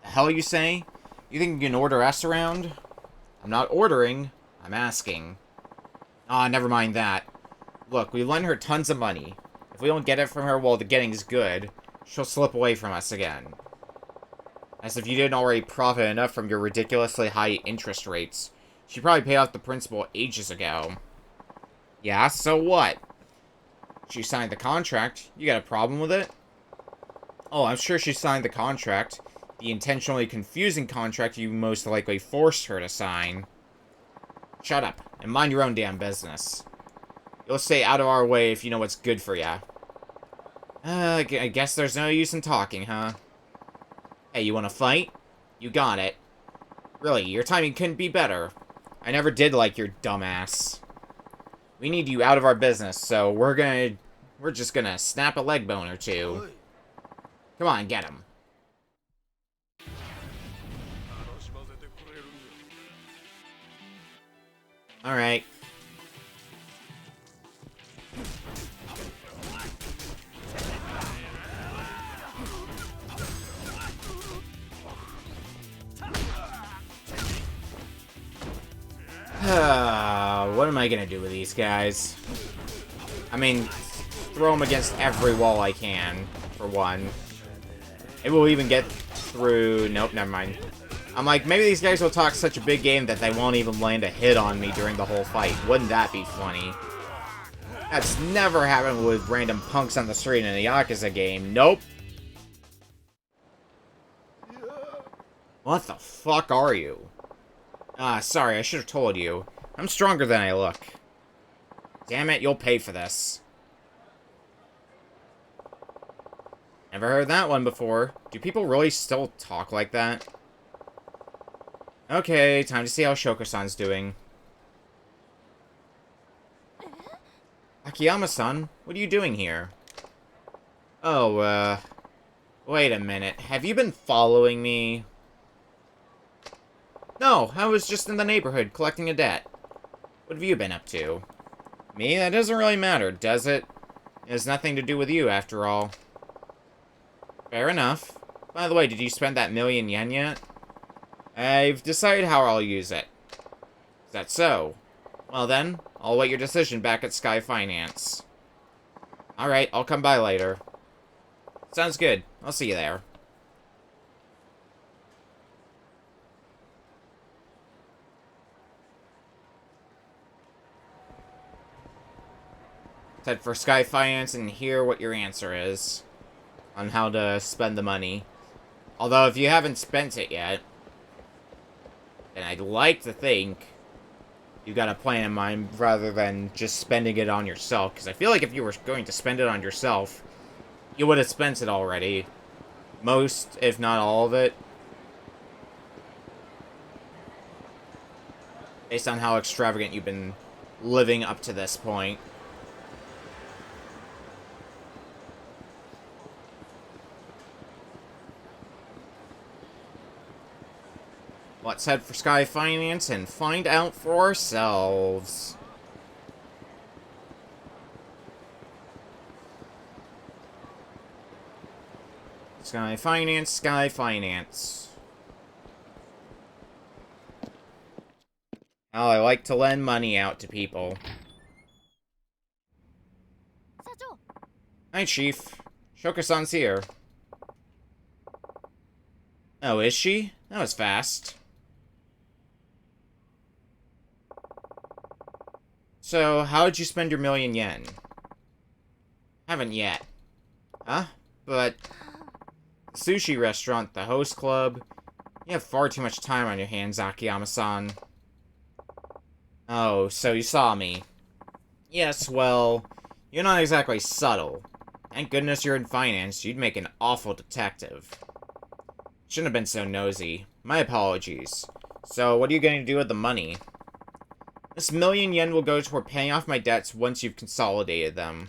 The hell you say? You think you can order us around? I'm not ordering, I'm asking. Ah, never mind that. Look, we lend her tons of money. If we don't get it from her while the getting's good, she'll slip away from us again. As if you didn't already profit enough from your ridiculously high interest rates. She probably paid off the principal ages ago. Yeah, so what? She signed the contract. You got a problem with it? Oh, I'm sure she signed the contract. The intentionally confusing contract you most likely forced her to sign. Shut up, and mind your own damn business. You'll stay out of our way if you know what's good for ya. I guess there's no use in talking, huh? Hey, you wanna fight? You got it. Really, your timing couldn't be better. I never did like your dumbass. We need you out of our business, so we're we're just gonna snap a leg bone or two. Come on, get him. Alright. What am I gonna do with these guys? I mean, throw them against every wall I can, for one. It will even get through... Nope, never mind. I'm like, maybe these guys will talk such a big game that they won't even land a hit on me during the whole fight. Wouldn't that be funny? That's never happened with random punks on the street in a Yakuza game. Nope. What the fuck are you? Sorry, I should have told you. I'm stronger than I look. Damn it, you'll pay for this. Never heard that one before. Do people really still talk like that? Okay, time to see how Shoko-san's doing. Akiyama-san, what are you doing here? Oh, wait a minute. Have you been following me? No, I was just in the neighborhood collecting a debt. What have you been up to? Me? That doesn't really matter, does it? It has nothing to do with you, after all. Fair enough. By the way, did you spend that million yen yet? I've decided how I'll use it. Is that so? Well then, I'll await your decision back at Sky Finance. Alright, I'll come by later. Sounds good. I'll see you there. Head for Sky Finance and hear what your answer is on how to spend the money. Although, if you haven't spent it yet, then I'd like to think you got a plan in mind rather than just spending it on yourself. Because I feel like if you were going to spend it on yourself, you would have spent it already. Most, if not all of it. Based on how extravagant you've been living up to this point. Let's head for Sky Finance and find out for ourselves. Sky Finance, Sky Finance. Oh, I like to lend money out to people. Hi, Chief. Shoko-san's here. Oh, is she? That was fast. So, how'd you spend your million yen? Haven't yet. Huh? But... the sushi restaurant, the host club... You have far too much time on your hands, Akiyama-san. Oh, so you saw me. Yes, well... You're not exactly subtle. Thank goodness you're in finance. You'd make an awful detective. Shouldn't have been so nosy. My apologies. So, what are you going to do with the money? This million yen will go toward paying off my debts once you've consolidated them.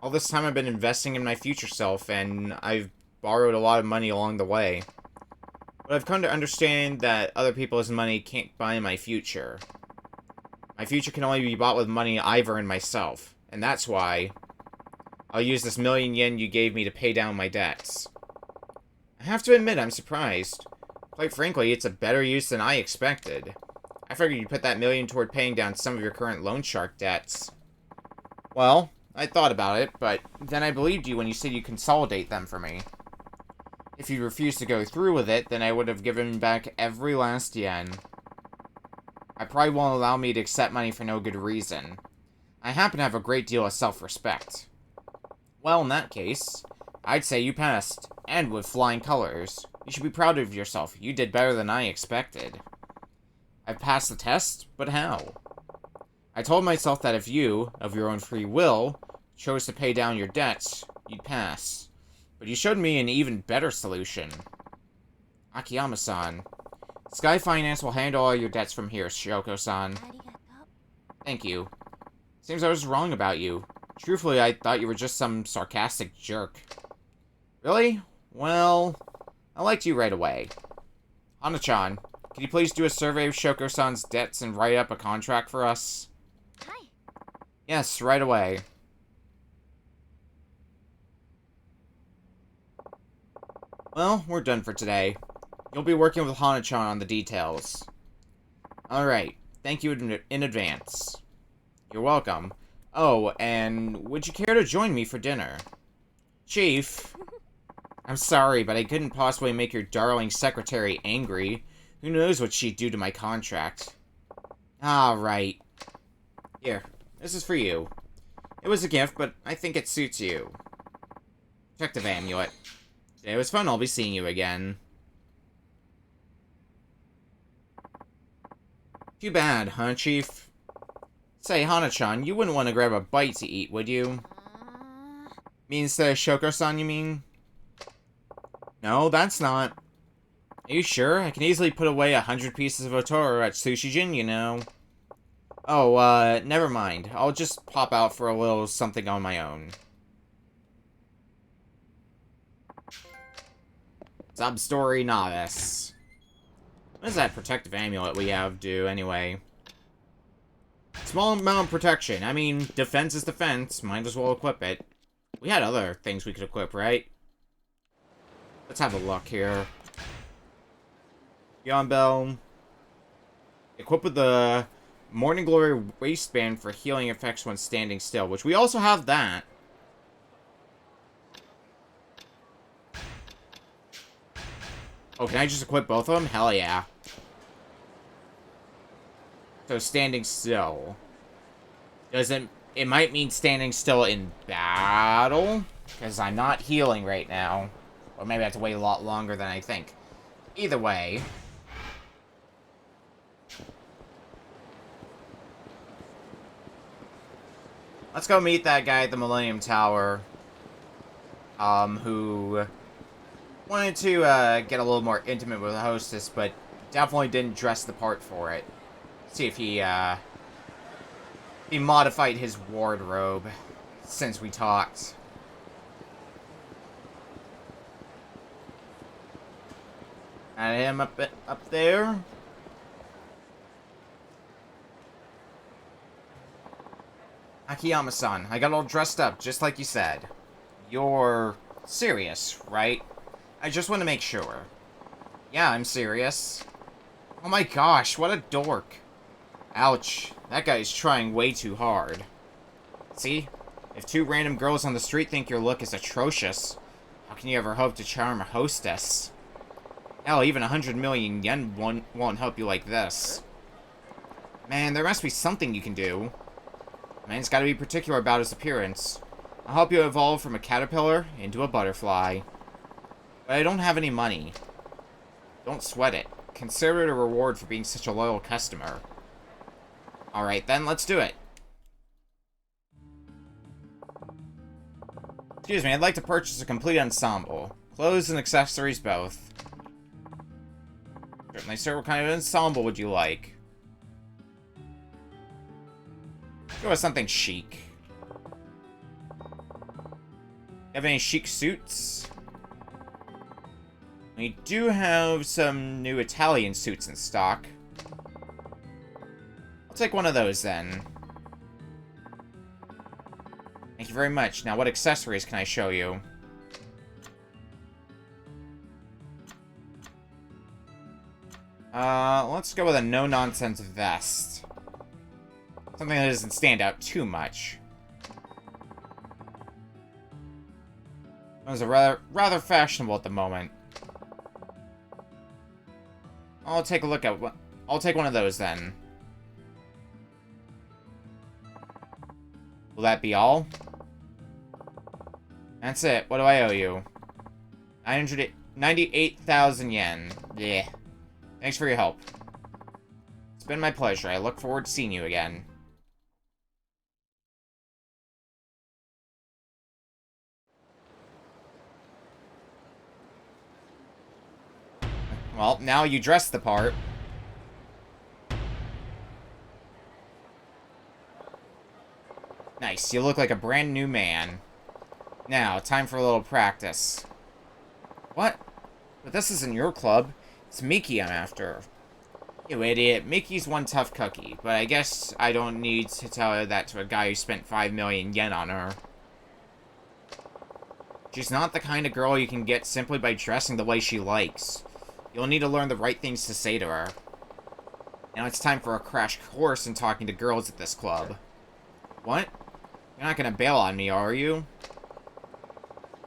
All this time I've been investing in my future self, and I've borrowed a lot of money along the way. But I've come to understand that other people's money can't buy my future. My future can only be bought with money I've earned myself, and that's why I'll use this million yen you gave me to pay down my debts. I have to admit, I'm surprised. Quite frankly, it's a better use than I expected. I figured you'd put that million toward paying down some of your current loan shark debts. Well, I thought about it, but then I believed you when you said you'd consolidate them for me. If you refused to go through with it, then I would have given back every last yen. I probably won't allow me to accept money for no good reason. I happen to have a great deal of self-respect. Well, in that case, I'd say you passed, and with flying colors. You should be proud of yourself. You did better than I expected. I've passed the test, but how? I told myself that if you, of your own free will, chose to pay down your debts, you'd pass. But you showed me an even better solution. Akiyama-san. Sky Finance will handle all your debts from here, Shoko-san. Thank you. Seems I was wrong about you. Truthfully, I thought you were just some sarcastic jerk. Really? Well, I liked you right away. Hana-chan, can you please do a survey of Shoko-san's debts and write up a contract for us?
Hi.
Yes, right away. Well, we're done for today. You'll be working with Hana-chan on the details. Alright, thank you in advance. You're welcome. Oh, and would you care to join me for dinner? Chief, I'm sorry, but I couldn't possibly make your darling secretary angry. Who knows what she'd do to my contract. Alright. Here, this is for you. It was a gift, but I think it suits you. Protective amulet. It was fun, I'll be seeing you again. Too bad, huh, Chief? Say, Hana-chan, you wouldn't want to grab a bite to eat, would you? Me instead of Shoko-san, you mean? No, that's not. Are you sure? I can easily put away 100 pieces of Otoro at Sushijin, you know. Oh, never mind. I'll just pop out for a little something on my own. Sub-story novice. What does that protective amulet we have do, anyway? Small amount of protection. I mean, defense is defense. Might as well equip it. We had other things we could equip, right? Let's have a look here. Beyond Bell. Equip with the Morning Glory waistband for healing effects when standing still, which we also have that. Oh, can I just equip both of them? Hell yeah. So, standing still. It might mean standing still in battle? Because I'm not healing right now. Or maybe I have to wait a lot longer than I think. Either way. Let's go meet that guy at the Millennium Tower. Who wanted to get a little more intimate with the hostess, but definitely didn't dress the part for it. See if he modified his wardrobe since we talked. At him up there. Akiyama-san, I got all dressed up, just like you said. You're serious, right? I just want to make sure. Yeah, I'm serious. Oh my gosh, what a dork. Ouch, that guy's trying way too hard. See? If two random girls on the street think your look is atrocious, how can you ever hope to charm a hostess? Hell, even 100 million yen won't help you like this. Man, there must be something you can do. Man's gotta be particular about his appearance. I'll help you evolve from a caterpillar into a butterfly. But I don't have any money. Don't sweat it. Consider it a reward for being such a loyal customer. Alright then, let's do it. Excuse me, I'd like to purchase a complete ensemble. Clothes and accessories both. Certainly, sir. What kind of ensemble would you like? Go with something chic. Have any chic suits? We do have some new Italian suits in stock. I'll take one of those then. Thank you very much. Now, what accessories can I show you? Let's go with a no-nonsense vest. Something that doesn't stand out too much. Those are rather fashionable at the moment. I'll take a look at what. I'll take one of those then. Will that be all? That's it. What do I owe you? 998,000 yen. Yeah. Thanks for your help. It's been my pleasure. I look forward to seeing you again. Well, now you dress the part. Nice, you look like a brand new man. Now, time for a little practice. What? But this isn't your club. It's Miki I'm after. You idiot. Miki's one tough cookie, but I guess I don't need to tell her that to a guy who spent 5 million yen on her. She's not the kind of girl you can get simply by dressing the way she likes. You'll need to learn the right things to say to her. Now it's time for a crash course in talking to girls at this club. What? You're not gonna bail on me, are you?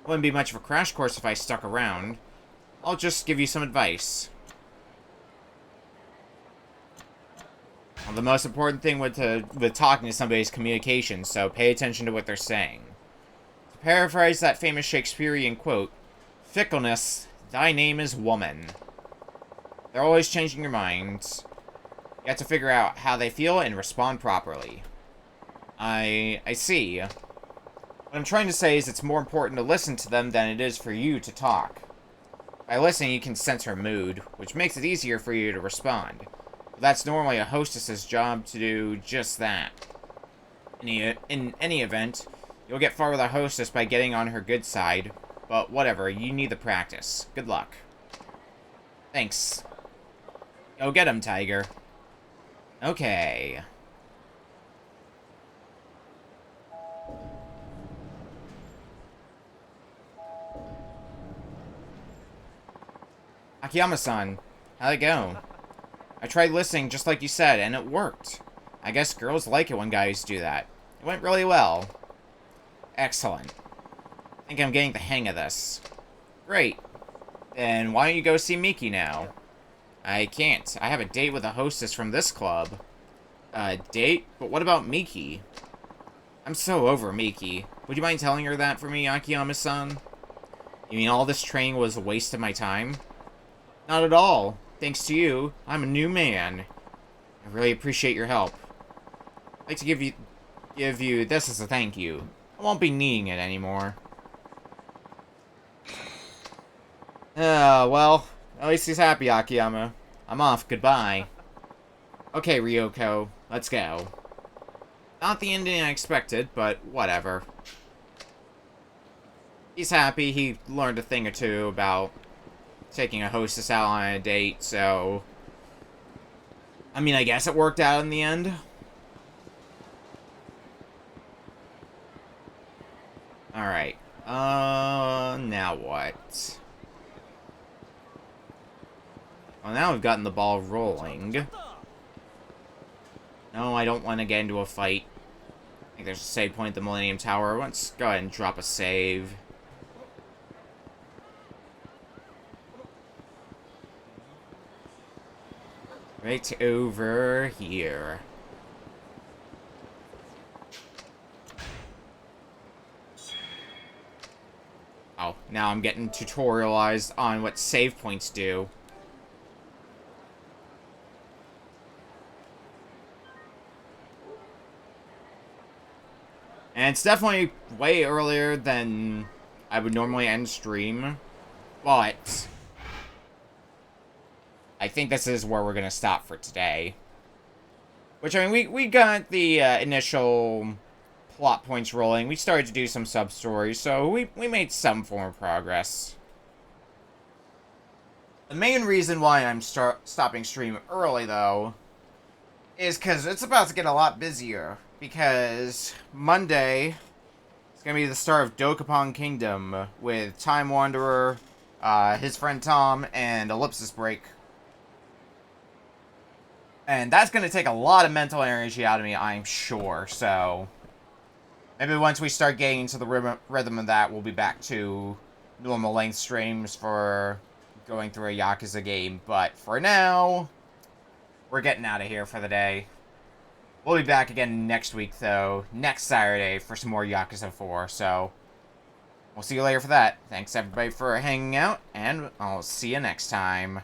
Wouldn't be much of a crash course if I stuck around. I'll just give you some advice. Well, the most important thing with talking to somebody is communication, so pay attention to what they're saying. To paraphrase that famous Shakespearean quote, fickleness, thy name is woman. They're always changing your minds. You have to figure out how they feel and respond properly. I see. What I'm trying to say is it's more important to listen to them than it is for you to talk. By listening, you can sense her mood, which makes it easier for you to respond. But that's normally a hostess's job to do just that. In any event, you'll get far with a hostess by getting on her good side. But whatever, you need the practice. Good luck. Thanks. Go get him, Tiger. Okay. Akiyama-san, how'd it go? I tried listening just like you said, and it worked. I guess girls like it when guys do that. It went really well. Excellent. I think I'm getting the hang of this. Great. Then why don't you go see Miki now? I can't. I have a date with a hostess from this club. A date? But what about Miki? I'm so over Miki. Would you mind telling her that for me, Akiyama-san? You mean all this training was a waste of my time? Not at all. Thanks to you, I'm a new man. I really appreciate your help. I'd like to give you this as a thank you. I won't be needing it anymore. Well, at least he's happy, Akiyama. I'm off. Goodbye. Okay, Ryoko, let's go. Not the ending I expected, but whatever. He's happy. He learned a thing or two about taking a hostess out on a date, so I mean, I guess it worked out in the end. Alright. Now what? Well, now we've gotten the ball rolling. No, I don't want to get into a fight. I think there's a save point at the Millennium Tower. Let's go ahead and drop a save. Right over here. Oh, now I'm getting tutorialized on what save points do. And it's definitely way earlier than I would normally end stream, but I think this is where we're going to stop for today. Which, I mean, we got the initial plot points rolling. We started to do some sub-stories, so we made some form of progress. The main reason why I'm stopping stream early, though, is because it's about to get a lot busier. Because Monday is going to be the start of Dokapon Kingdom with Time Wanderer, his friend Tom, and Ellipsis Break. And that's going to take a lot of mental energy out of me, I'm sure. So maybe once we start getting into the rhythm of that, we'll be back to normal length streams for going through a Yakuza game. But for now, we're getting out of here for the day. We'll be back again next week, though, next Saturday, for some more Yakuza 4, so we'll see you later for that. Thanks, everybody, for hanging out, and I'll see you next time.